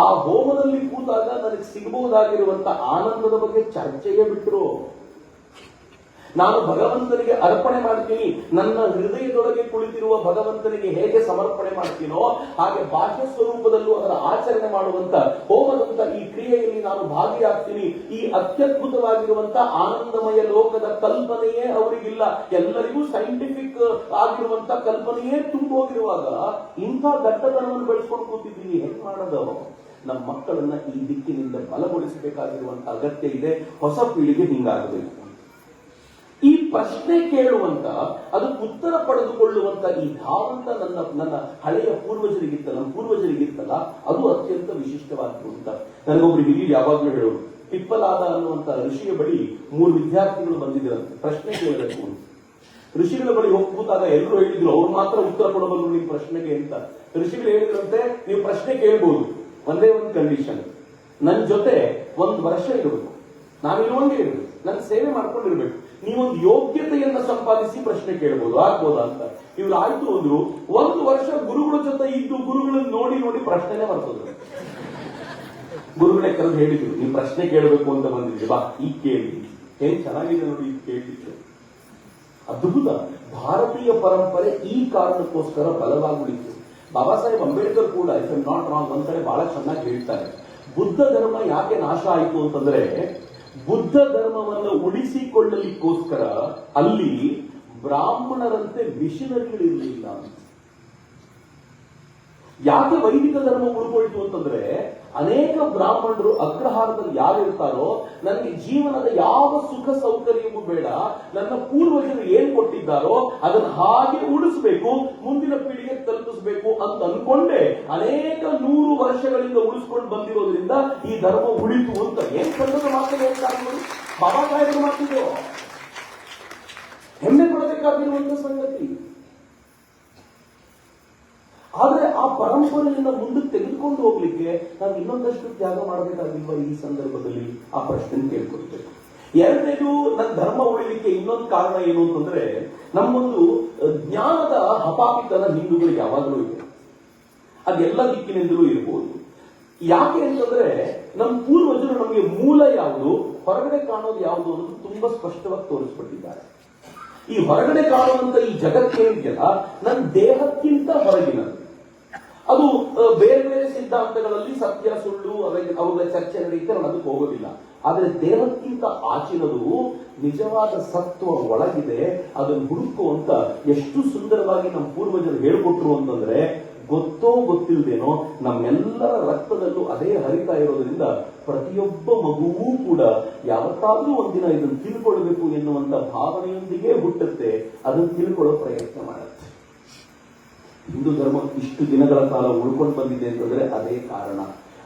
ಆ ಹೋಮದಲ್ಲಿ ಕೂತಾಗ ನನಗೆ ಸಿಗಬಹುದಾಗಿರುವಂತ ಆನಂದದ ಬಗ್ಗೆ ಚರ್ಚೆಯೇ ಬಿಟ್ಟರು. ನಾನು ಭಗವಂತನಿಗೆ ಅರ್ಪಣೆ ಮಾಡ್ತೀನಿ, ನನ್ನ ಹೃದಯದೊಳಗೆ ಕುಳಿತಿರುವ ಭಗವಂತನಿಗೆ ಹೇಗೆ ಸಮರ್ಪಣೆ ಮಾಡ್ತೀನೋ ಹಾಗೆ ಬಾಹ್ಯ ಸ್ವರೂಪದಲ್ಲೂ ಅದರ ಆಚರಣೆ ಮಾಡುವಂತ ಹೋಮದಂತ ಈ ಕ್ರಿಯೆಯಲ್ಲಿ ನಾನು ಭಾಗಿಯಾಗ್ತೀನಿ. ಈ ಅತ್ಯದ್ಭುತವಾಗಿರುವಂತ ಆನಂದಮಯ ಲೋಕದ ಕಲ್ಪನೆಯೇ ಅವರಿಗಿಲ್ಲ. ಎಲ್ಲರಿಗೂ ಸೈಂಟಿಫಿಕ್ ಆಗಿರುವಂತ ಕಲ್ಪನೆಯೇ ತುಂಬೋಗಿರುವಾಗ ಇಂಥ ದಟ್ಟತನವನ್ನು ಬೆಳೆಸ್ಕೊಂಡು ಕೂತಿದ್ದೀನಿ. ಹೆಂಗ್ ಮಾಡೋದು? ನಮ್ಮ ಮಕ್ಕಳನ್ನ ಈ ದಿಕ್ಕಿನಿಂದ ಬಲಗೊಳಿಸಬೇಕಾಗಿರುವಂತ ಅಗತ್ಯ ಇದೆ. ಹೊಸ ಪೀಳಿಗೆ ಹಿಂಗಾಗಬೇಕು. ಈ ಪ್ರಶ್ನೆ ಕೇಳುವಂತ, ಅದಕ್ಕೆ ಉತ್ತರ ಪಡೆದುಕೊಳ್ಳುವಂತ ಈ ಧಾವಂತ ನನ್ನ ಹಳೆಯ ಪೂರ್ವಜರಿಗಿತ್ತಲ್ಲ, ನಮ್ಮ ಪೂರ್ವಜರಿಗಿತ್ತಲ್ಲ, ಅದು ಅತ್ಯಂತ ವಿಶಿಷ್ಟವಾಗಿರುವಂತ. ನನಗೊಬ್ರು ಹಿರಿಯ ಯಾವಾಗ್ಲೂ ಹೇಳೋರು, ಪಿಪ್ಪಲಾದ ಅನ್ನುವಂತ ಋಷಿಯ ಬಳಿ 3 ವಿದ್ಯಾರ್ಥಿಗಳು ಬಂದಿದ್ದರಂತೆ ಪ್ರಶ್ನೆ ಕೇಳಬೇಕು ಅಂತ. ಋಷಿಗಳ ಬಳಿ ಹೋಗಿ ಕೂತಾಗ ಎಲ್ಲರೂ ಹೇಳಿದ್ರು ಅವ್ರು ಮಾತ್ರ ಉತ್ತರ ಕೊಡಬಲ್ಲ ನಿಮ್ಮ ಪ್ರಶ್ನೆಗೆ ಅಂತ. ಋಷಿಗಳು ಹೇಳಿದ್ರಂತೆ, ನೀವು ಪ್ರಶ್ನೆ ಕೇಳ್ಬೋದು, ಒಂದೇ ಒಂದು ಕಂಡೀಷನ್, ನನ್ನ ಜೊತೆ 1 ವರ್ಷ ಇರಬೇಕು, ನಾವಿರುವಂಗೆ ಇರಬೇಕು, ನನ್ನ ಸೇವೆ ಮಾಡ್ಕೊಂಡಿರ್ಬೇಕು, ನೀವೊಂದು ಯೋಗ್ಯತೆಯನ್ನ ಸಂಪಾದಿಸಿ ಪ್ರಶ್ನೆ ಕೇಳಬಹುದು, ಆಗ್ಬೋದಾ ಅಂತ. ಇವ್ರು ಆಯ್ತು ಅಂದ್ರು. 1 ವರ್ಷ ಗುರುಗಳ ಜೊತೆ ಇದ್ದು ಗುರುಗಳನ್ನ ನೋಡಿ ನೋಡಿ ಪ್ರಶ್ನೆನೇ ಬರ್ತದ್ರು. ಗುರುಗಳೇ ಕರೆದು ಹೇಳಿದ್ರು, ನೀವು ಪ್ರಶ್ನೆ ಕೇಳಬೇಕು ಅಂತ ಬಂದಿದ್ರಿ, ಬಾ ಈಗ ಕೇಳಿ, ಏನ್ ಚೆನ್ನಾಗಿದೆ ನೋಡಿ ಈಗ ಕೇಳಿದ್ರು. ಅದ್ಭುತ. ಭಾರತೀಯ ಪರಂಪರೆ ಈ ಕಾರಣಕ್ಕೋಸ್ಕರ ಬಲವಾಗುಳಿತು. ಬಾಬಾ ಸಾಹೇಬ್ ಅಂಬೇಡ್ಕರ್ ಕೂಡ, ಇಫ್ ಐ ನಾಟ್ ರಾಂಗ್, ಒಂದ್ ಕಡೆ ಬಹಳ ಚೆನ್ನಾಗಿ ಹೇಳ್ತಾರೆ, ಬುದ್ಧ ಧರ್ಮ ಯಾಕೆ ನಾಶ ಆಯಿತು ಅಂತಂದ್ರೆ, ಬುದ್ಧ ಧರ್ಮವನ್ನು ಉಳಿಸಿಕೊಳ್ಳಲಿಕ್ಕೋಸ್ಕರ ಅಲ್ಲಿ ಬ್ರಾಹ್ಮಣರಂತೆ ಮಿಷನರಿಗಳಿರಲಿಲ್ಲ. ಯಾಕೆ ವೈದಿಕ ಧರ್ಮ ಉಳ್ಕೊಳ್ತು ಅಂತಂದ್ರೆ, ಅನೇಕ ಬ್ರಾಹ್ಮಣರು ಅಗ್ರಹಾರದಲ್ಲಿ ಯಾರಿರ್ತಾರೋ, ನನಗೆ ಜೀವನದ ಯಾವ ಸುಖ ಸೌಕರ್ಯವೂ ಬೇಡ, ನನ್ನ ಪೂರ್ವಜರು ಏನ್ ಕೊಟ್ಟಿದ್ದಾರೋ ಅದನ್ನು ಹಾಗೆ ಉಳಿಸಬೇಕು, ಮುಂದಿನ ಪೀಳಿಗೆ ತಲುಪಿಸಬೇಕು ಅಂತ ಅನ್ಕೊಂಡೆ ಅನೇಕ 100 ವರ್ಷಗಳಿಂದ ಉಳಿಸ್ಕೊಂಡು ಬಂದಿರೋದ್ರಿಂದ ಈ ಧರ್ಮ ಉಳಿತು ಅಂತ. ಏನ್ ಸಂದರ್ಭ ಮಾತನ್ನು ಹೇಳ್ತಾರೆ, ಬಾಬಾ ಸಾಹೇಬರು ಮಾತಿದ್ರು, ಹೆಮ್ಮೆ ಪಡಬೇಕಾಗಿರುವಂತ ಸಂಗತಿ. ಆದ್ರೆ ಆ ಪರಂಪರೆಯಿಂದ ಮುಂದಕ್ಕೆ ತೆಗೆದುಕೊಂಡು ಹೋಗ್ಲಿಕ್ಕೆ ನಾವು ಇನ್ನೊಂದಷ್ಟು ತ್ಯಾಗ ಮಾಡಬೇಕಾಗಿಲ್ವಾ? ಈ ಸಂದರ್ಭದಲ್ಲಿ ಆ ಪ್ರಶ್ನೆ ಕೇಳ್ಕೊಳ್ಬೇಕು. ಎರಡನೇದು, ನನ್ನ ಧರ್ಮ ಉಳಿಲಿಕ್ಕೆ ಇನ್ನೊಂದು ಕಾರಣ ಏನು ಅಂತಂದ್ರೆ, ನಮ್ಮೊಂದು ಜ್ಞಾನದ ಹಪಾಪಿತನ ಹಿಂದೂಗಳಿಗೆ ಯಾವಾಗಲೂ ಇದೆ. ಅದೆಲ್ಲ ದಿಕ್ಕಿನಿಂದಲೂ ಇರ್ಬೋದು. ಯಾಕೆ ಅಂತಂದ್ರೆ, ನಮ್ಮ ಪೂರ್ವಜರು ನಮಗೆ ಮೂಲ ಯಾವುದು, ಹೊರಗಡೆ ಕಾಣೋದು ಯಾವುದು ಅನ್ನೋದು ತುಂಬಾ ಸ್ಪಷ್ಟವಾಗಿ ತೋರಿಸ್ಬಿಟ್ಟಿದ್ದಾರೆ. ಈ ಹೊರಗಡೆ ಕಾಣುವಂತ ಈ ಜಗತ್ತೇನಿದೆಯಲ್ಲ, ನನ್ನ ದೇಹಕ್ಕಿಂತ ಹೊರಗಿನದು. ಅದು ಬೇರೆ ಬೇರೆ ಸಿದ್ಧಾಂತಗಳಲ್ಲಿ ಸತ್ಯ ಸುಳ್ಳು ಅವುಗಳ ಚರ್ಚೆ ನಡೆಯುತ್ತೆ, ನಾನು ಅದಕ್ಕೆ ಹೋಗೋದಿಲ್ಲ. ಆದ್ರೆ ದೇಹಕ್ಕಿಂತ ಆಚಿನದು ನಿಜವಾದ ಸತ್ವ ಒಳಗಿದೆ, ಅದನ್ನು ಹುಡುಕುವಂತ ಎಷ್ಟು ಸುಂದರವಾಗಿ ನಮ್ಮ ಪೂರ್ವಜರು ಹೇಳ್ಕೊಟ್ರು ಅಂತಂದ್ರೆ, ಗೊತ್ತೋ ಗೊತ್ತಿಲ್ಲದೇನೋ ನಮ್ಮೆಲ್ಲರ ರಕ್ತದಲ್ಲೂ ಅದೇ ಹರಿತಾ ಇರೋದ್ರಿಂದ ಪ್ರತಿಯೊಬ್ಬ ಮಗುವೂ ಕೂಡ ಯಾವತ್ತಾದ್ರೂ ಒಂದಿನ ಇದನ್ನು ತಿಳ್ಕೊಳ್ಬೇಕು ಎನ್ನುವಂತ ಭಾವನೆಯೊಂದಿಗೆ ಹುಟ್ಟುತ್ತೆ, ಅದನ್ನು ತಿಳ್ಕೊಳ್ಳೋ ಪ್ರಯತ್ನ ಮಾಡುತ್ತೆ. ಹಿಂದೂ ಧರ್ಮ ಇಷ್ಟು ದಿನಗಳ ಕಾಲ ಉಳ್ಕೊಂಡು ಬಂದಿದೆ ಅಂತಂದ್ರೆ ಅದೇ ಕಾರಣ.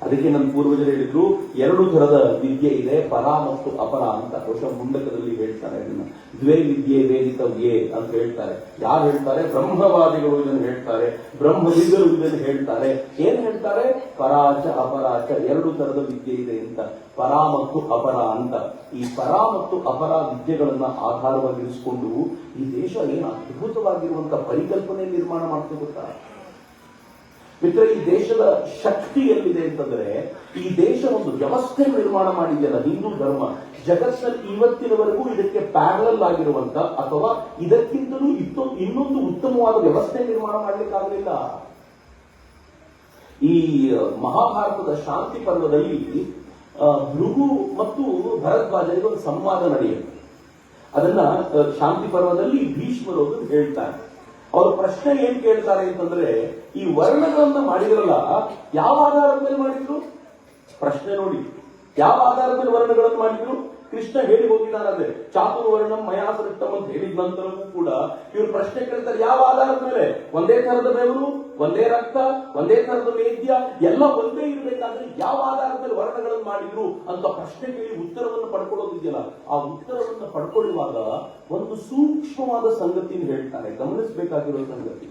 ಅದಕ್ಕೆ ನಮ್ಮ ಪೂರ್ವಜರು ಹೇಳಿದ್ರು, 2 ಥರದ ವಿದ್ಯೆ ಇದೆ, ಪರ ಮತ್ತು ಅಪರ ಅಂತ. ಬಹುಶಃ ಮುಂಡಕದಲ್ಲಿ ಹೇಳ್ತಾರೆ ಅದನ್ನ, ದ್ವೇ ವಿದ್ಯೆ ವೇದಿತವ್ಯೇ ಅಂತ ಹೇಳ್ತಾರೆ. ಯಾರು ಹೇಳ್ತಾರೆ? ಬ್ರಹ್ಮವಾದಿಗಳು ಇದನ್ನು ಹೇಳ್ತಾರೆ, ಬ್ರಹ್ಮವಿದ್ದರು ಇದನ್ನು ಹೇಳ್ತಾರೆ. ಏನ್ ಹೇಳ್ತಾರೆ? ಪರಾಚ ಅಪರಾಚ, 2 ಥರದ ವಿದ್ಯೆ ಇದೆ ಅಂತ, ಪರ ಮತ್ತು ಅಪರ ಅಂತ. ಈ ಪರ ಮತ್ತು ಅಪರ ವಿದ್ಯೆಗಳನ್ನ ಆಧಾರವಾಗಿರಿಸಿಕೊಂಡು ಈ ದೇಶ ಏನು ಅದ್ಭುತವಾಗಿರುವಂತ ಪರಿಕಲ್ಪನೆ ನಿರ್ಮಾಣ ಮಾಡ್ತದೆ ಗೊತ್ತಾ ಮಿತ್ರ? ಈ ದೇಶದ ಶಕ್ತಿ ಎಲ್ಲಿದೆ ಅಂತಂದ್ರೆ, ಈ ದೇಶ ಒಂದು ವ್ಯವಸ್ಥೆ ನಿರ್ಮಾಣ ಮಾಡಿದೆಯಲ್ಲ ಹಿಂದೂ ಧರ್ಮ, ಜಗತ್ತಿನಲ್ಲಿ ಇವತ್ತಿನವರೆಗೂ ಇದಕ್ಕೆ ಪ್ಯಾರಲಲ್ ಆಗಿರುವಂತ ಅಥವಾ ಇದಕ್ಕಿಂತಲೂ ಇನ್ನೊಂದು ಉತ್ತಮವಾದ ವ್ಯವಸ್ಥೆ ನಿರ್ಮಾಣ ಮಾಡಲಿಕ್ಕಾಗಲಿಲ್ಲ. ಈ ಮಹಾಭಾರತದ ಶಾಂತಿ ಪರ್ವದಲ್ಲಿ ಭೃಗು ಮತ್ತು ಭರದ್ವಾಜರಿಗೆ ಒಂದು ಸಂವಾದ ನಡೆಯುತ್ತೆ. ಅದನ್ನ ಶಾಂತಿ ಪರ್ವದಲ್ಲಿ ಭೀಷ್ಮರು ಹೇಳ್ತಾರೆ. ಅವ್ರ ಪ್ರಶ್ನೆ ಏನ್ ಕೇಳ್ತಾರೆ ಅಂತಂದ್ರೆ, ಈ ವರ್ಣಗಳನ್ನ ಮಾಡಿದ್ರಲ್ಲ, ಯಾವ ಆಧಾರದ ಮೇಲೆ ಮಾಡಿದ್ರು? ಪ್ರಶ್ನೆ ನೋಡಿ, ಯಾವ ಆಧಾರದ ಮೇಲೆ ವರ್ಣಗಳನ್ನು ಮಾಡಿದ್ರು? ಕೃಷ್ಣ ಹೇಳಿ ಹೋಗಿದ್ದಾರೆ, ಚಾತುರ್ವರ್ಣಂ ಮಯಾ ಸೃಷ್ಟಂ ಅಂತ ಹೇಳಿದ ನಂತರವೂ ಕೂಡ ಇವ್ರು ಪ್ರಶ್ನೆ ಕೇಳ್ತಾರೆ, ಯಾವ ಆಧಾರದ ಮೇಲೆ? ಒಂದೇ ತರದ ಬೆವರು, ಒಂದೇ ರಕ್ತ, ಒಂದೇ ತರದ ಮೇದ್ಯ, ಎಲ್ಲ ಒಂದೇ ಇರಬೇಕಾದ್ರೆ ಯಾವ ಆಧಾರದ ಮೇಲೆ ವರ್ಣಗಳನ್ನು ಮಾಡಿದ್ರು ಅಂತ ಪ್ರಶ್ನೆ ಕೇಳಿ ಉತ್ತರವನ್ನು ಪಡ್ಕೊಳ್ಳೋದಿದೆಯಲ್ಲ, ಆ ಉತ್ತರವನ್ನು ಪಡ್ಕೊಳ್ಳುವಾಗ ಒಂದು ಸೂಕ್ಷ್ಮವಾದ ಸಂಗತಿಯನ್ನು ಹೇಳ್ತಾರೆ, ಗಮನಿಸಬೇಕಾಗಿರೋ ಸಂಗತಿ.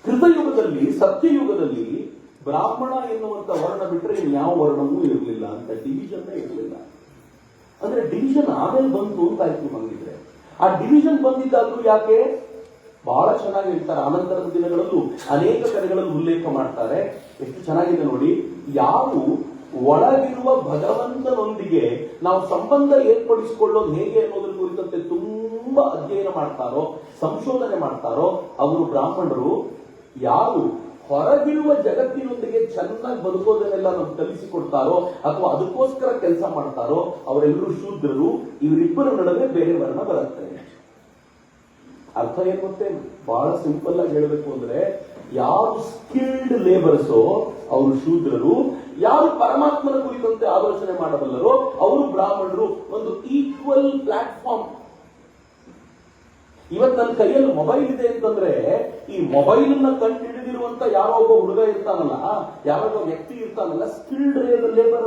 ಕೃತಯುಗದಲ್ಲಿ, ಸತ್ಯಯುಗದಲ್ಲಿ ಬ್ರಾಹ್ಮಣ ಎನ್ನುವಂತ ವರ್ಣ ಬಿಟ್ಟರೆ ಇನ್ಯಾವ ವರ್ಣವೂ ಇರಲಿಲ್ಲ ಅಂತ, ಡಿವಿಷನ್ ಇರಲಿಲ್ಲ. ಅಂದ್ರೆ ಡಿವಿಷನ್ ಆಮೇಲೆ ಬಂತು ಅಂತ ಆಯ್ತು. ಹಂಗಿದ್ರೆ ಆ ಡಿವಿಷನ್ ಬಂದಿದ್ದಾದ್ರೂ ಯಾಕೆ? ಬಹಳ ಚೆನ್ನಾಗಿ ಹೇಳ್ತಾರೆ. ಅನಂತರದ ದಿನಗಳಲ್ಲೂ ಅನೇಕ ಕಡೆಗಳಲ್ಲಿ ಉಲ್ಲೇಖ ಮಾಡ್ತಾರೆ. ಎಷ್ಟು ಚೆನ್ನಾಗಿದೆ ನೋಡಿ. ಯಾರು ಒಳಗಿರುವ ಭಗವಂತನೊಂದಿಗೆ ನಾವು ಸಂಬಂಧ ಏರ್ಪಡಿಸಿಕೊಳ್ಳೋದು ಹೇಗೆ ಅನ್ನೋದ್ರ ಕುರಿತಂತೆ ತುಂಬಾ ಅಧ್ಯಯನ ಮಾಡ್ತಾರೋ, ಸಂಶೋಧನೆ ಮಾಡ್ತಾರೋ ಅವರು ಬ್ರಾಹ್ಮಣರು. ಯಾರು ಹೊರಗಿರುವ ಜಗತ್ತಿನೊಂದಿಗೆ ಚೆನ್ನಾಗಿ ಬದುಕೋದನ್ನೆಲ್ಲ ನಮ್ಗೆ ಕಲಿಸಿಕೊಡ್ತಾರೋ ಅಥವಾ ಅದಕ್ಕೋಸ್ಕರ ಕೆಲಸ ಮಾಡ್ತಾರೋ ಅವರೆಲ್ಲರೂ ಶೂದ್ರರು. ಇವರಿಬ್ಬರ ನಡುವೆ ಬೇರೆ ವರ್ಣ ಬರುತ್ತೆ. ಅರ್ಥ ಏನ್ ಗೊತ್ತೇ? ಬಹಳ ಸಿಂಪಲ್ ಆಗಿ ಹೇಳಬೇಕು ಅಂದ್ರೆ, ಯಾರು ಸ್ಕಿಲ್ಡ್ ಲೇಬರ್ಸೋ ಅವರು ಶೂದ್ರರು, ಯಾರು ಪರಮಾತ್ಮನ ಕುರಿತಂತೆ ಆಲೋಚನೆ ಮಾಡಬಲ್ಲರೋ ಅವರು ಬ್ರಾಹ್ಮಣರು. ಒಂದು ಈಕ್ವಲ್ ಪ್ಲಾಟ್ಫಾರ್ಮ್. ಇವತ್ತು ನನ್ನ ಕೈಯಲ್ಲಿ ಮೊಬೈಲ್ ಇದೆ ಅಂತಂದ್ರೆ ಈ ಮೊಬೈಲ್ ನ ಕಂಡು ಹಿಡಿದಿರುವಂತ ಯಾರೋ ಒಬ್ಬ ಹುಡುಗ ಇರ್ತಾನಲ್ಲ, ಯಾರೋ ಒಬ್ಬ ವ್ಯಕ್ತಿ ಇರ್ತಾನಲ್ಲ, ಸ್ಕಿಲ್ಡ್ ಲೇಬರ್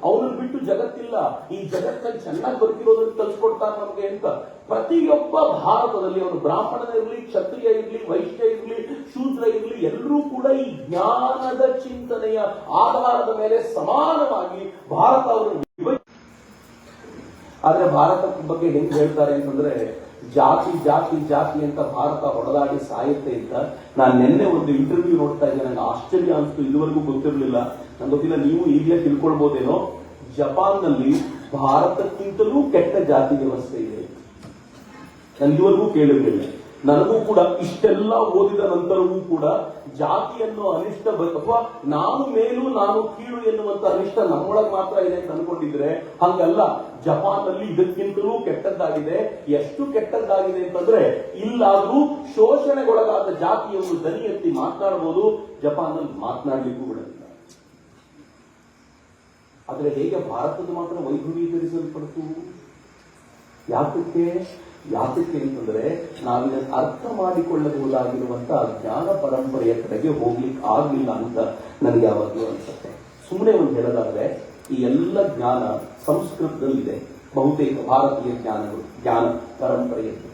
ಅವನು ಬಿಟ್ಟು ಜಗತ್ತಿಲ್ಲ. ಈ ಜಗತ್ತಲ್ಲಿ ಚೆನ್ನಾಗಿ ಬದುಕಿರೋದನ್ನು ಕಲ್ಸ್ಕೊಡ್ತಾನೆ ನಮಗೆ ಅಂತ. ಪ್ರತಿಯೊಬ್ಬ ಭಾರತದಲ್ಲಿ ಅವನು ಬ್ರಾಹ್ಮಣನ ಇರಲಿ, ಕ್ಷತ್ರಿಯ ಇರಲಿ, ವೈಶ್ಯ ಇರಲಿ, ಶೂದ್ರ ಇರಲಿ, ಎಲ್ಲರೂ ಕೂಡ ಈ ಜ್ಞಾನದ ಚಿಂತನೆಯ ಆಧಾರದ ಮೇಲೆ ಸಮಾನವಾಗಿ ಭಾರತ ಅವರು. ಆದ್ರೆ ಭಾರತದ ಬಗ್ಗೆ ಹೆಂಗ್ ಹೇಳ್ತಾರೆ ಅಂತಂದ್ರೆ, ಜಾತಿ ಜಾತಿ ಜಾತಿ ಅಂತ ಭಾರತ ಹೊಡೆದಾಡಿ ಸಾಯುತ್ತೆ ಅಂತ. ನಾನು ನಿನ್ನೆ ಒಂದು ಇಂಟರ್ವ್ಯೂ ನೋಡ್ತಾ ಇದ್ದೆ, ನನಗೆ ಆಶ್ಚರ್ಯ ಅನಿಸ್ತು. ಇದುವರೆಗೂ ಗೊತ್ತಿರಲಿಲ್ಲ, ನಂಗೆ ಗೊತ್ತಿಲ್ಲ, ನೀವು ಈಗಲೇ ತಿಳ್ಕೊಳ್ಬಹುದೇನೋ. ಜಪಾನ್ನಲ್ಲಿ ಭಾರತಕ್ಕಿಂತಲೂ ಕೆಟ್ಟ ಜಾತಿ ವ್ಯವಸ್ಥೆ ಇದೆ. ನಾನು ಇದುವರೆಗೂ ಕೇಳಿರಲಿಲ್ಲ. ನನಗೂ ಕೂಡ ಇಷ್ಟೆಲ್ಲ ಓದಿದ ನಂತರವೂ ಕೂಡ ಜಾತಿಯನ್ನು ಅನಿಷ್ಟ ಅಥವಾ ನಾನು ಮೇಲು ನಾನು ಕೀಳು ಎನ್ನುವಂತ ಅನಿಷ್ಟ ನಮ್ಮೊಳಗೆ ಮಾತ್ರ ಇದೆ ಅಂತ ಅನ್ಕೊಂಡಿದ್ರೆ ಹಂಗಲ್ಲ. ಜಪಾನ್ನಲ್ಲಿ ಇದಕ್ಕಿಂತಲೂ ಕೆಟ್ಟದ್ದಾಗಿದೆ. ಎಷ್ಟು ಕೆಟ್ಟದ್ದಾಗಿದೆ ಅಂತಂದ್ರೆ, ಇಲ್ಲಾದ್ರೂ ಶೋಷಣೆಗೊಳಗಾದ ಜಾತಿಯನ್ನು ದನಿ ಎತ್ತಿ ಮಾತನಾಡಬಹುದು, ಜಪಾನ್ನಲ್ಲಿ ಮಾತನಾಡಲಿಕ್ಕೂ ಬಿಡುತ್ತಿಲ್ಲ. ಆದ್ರೆ ಹೇಗೆ ಭಾರತದ ಮಾತ್ರ ವೈಭವೀಕರಿಸಲ್ಪಡ್ತು? ಯಾತಕ್ಕೆ ಅಂತಂದ್ರೆ, ನಾವಿದನ್ನು ಅರ್ಥ ಮಾಡಿಕೊಳ್ಳಬಹುದಾಗಿರುವಂತಹ ಜ್ಞಾನ ಪರಂಪರೆಯ ಕಡೆಗೆ ಹೋಗ್ಲಿಕ್ಕೆ ಆಗ್ಲಿಲ್ಲ ಅಂತ ನನಗೆ ಯಾವಾಗಲೂ ಅನ್ಸುತ್ತೆ. ಸುಮ್ಮನೆ ಒಂದು ಹೇಳೋದಾದ್ರೆ, ಈ ಎಲ್ಲ ಜ್ಞಾನ ಸಂಸ್ಕೃತದಲ್ಲಿದೆ, ಬಹುತೇಕ ಭಾರತೀಯ ಜ್ಞಾನ ಪರಂಪರೆಯಲ್ಲಿ.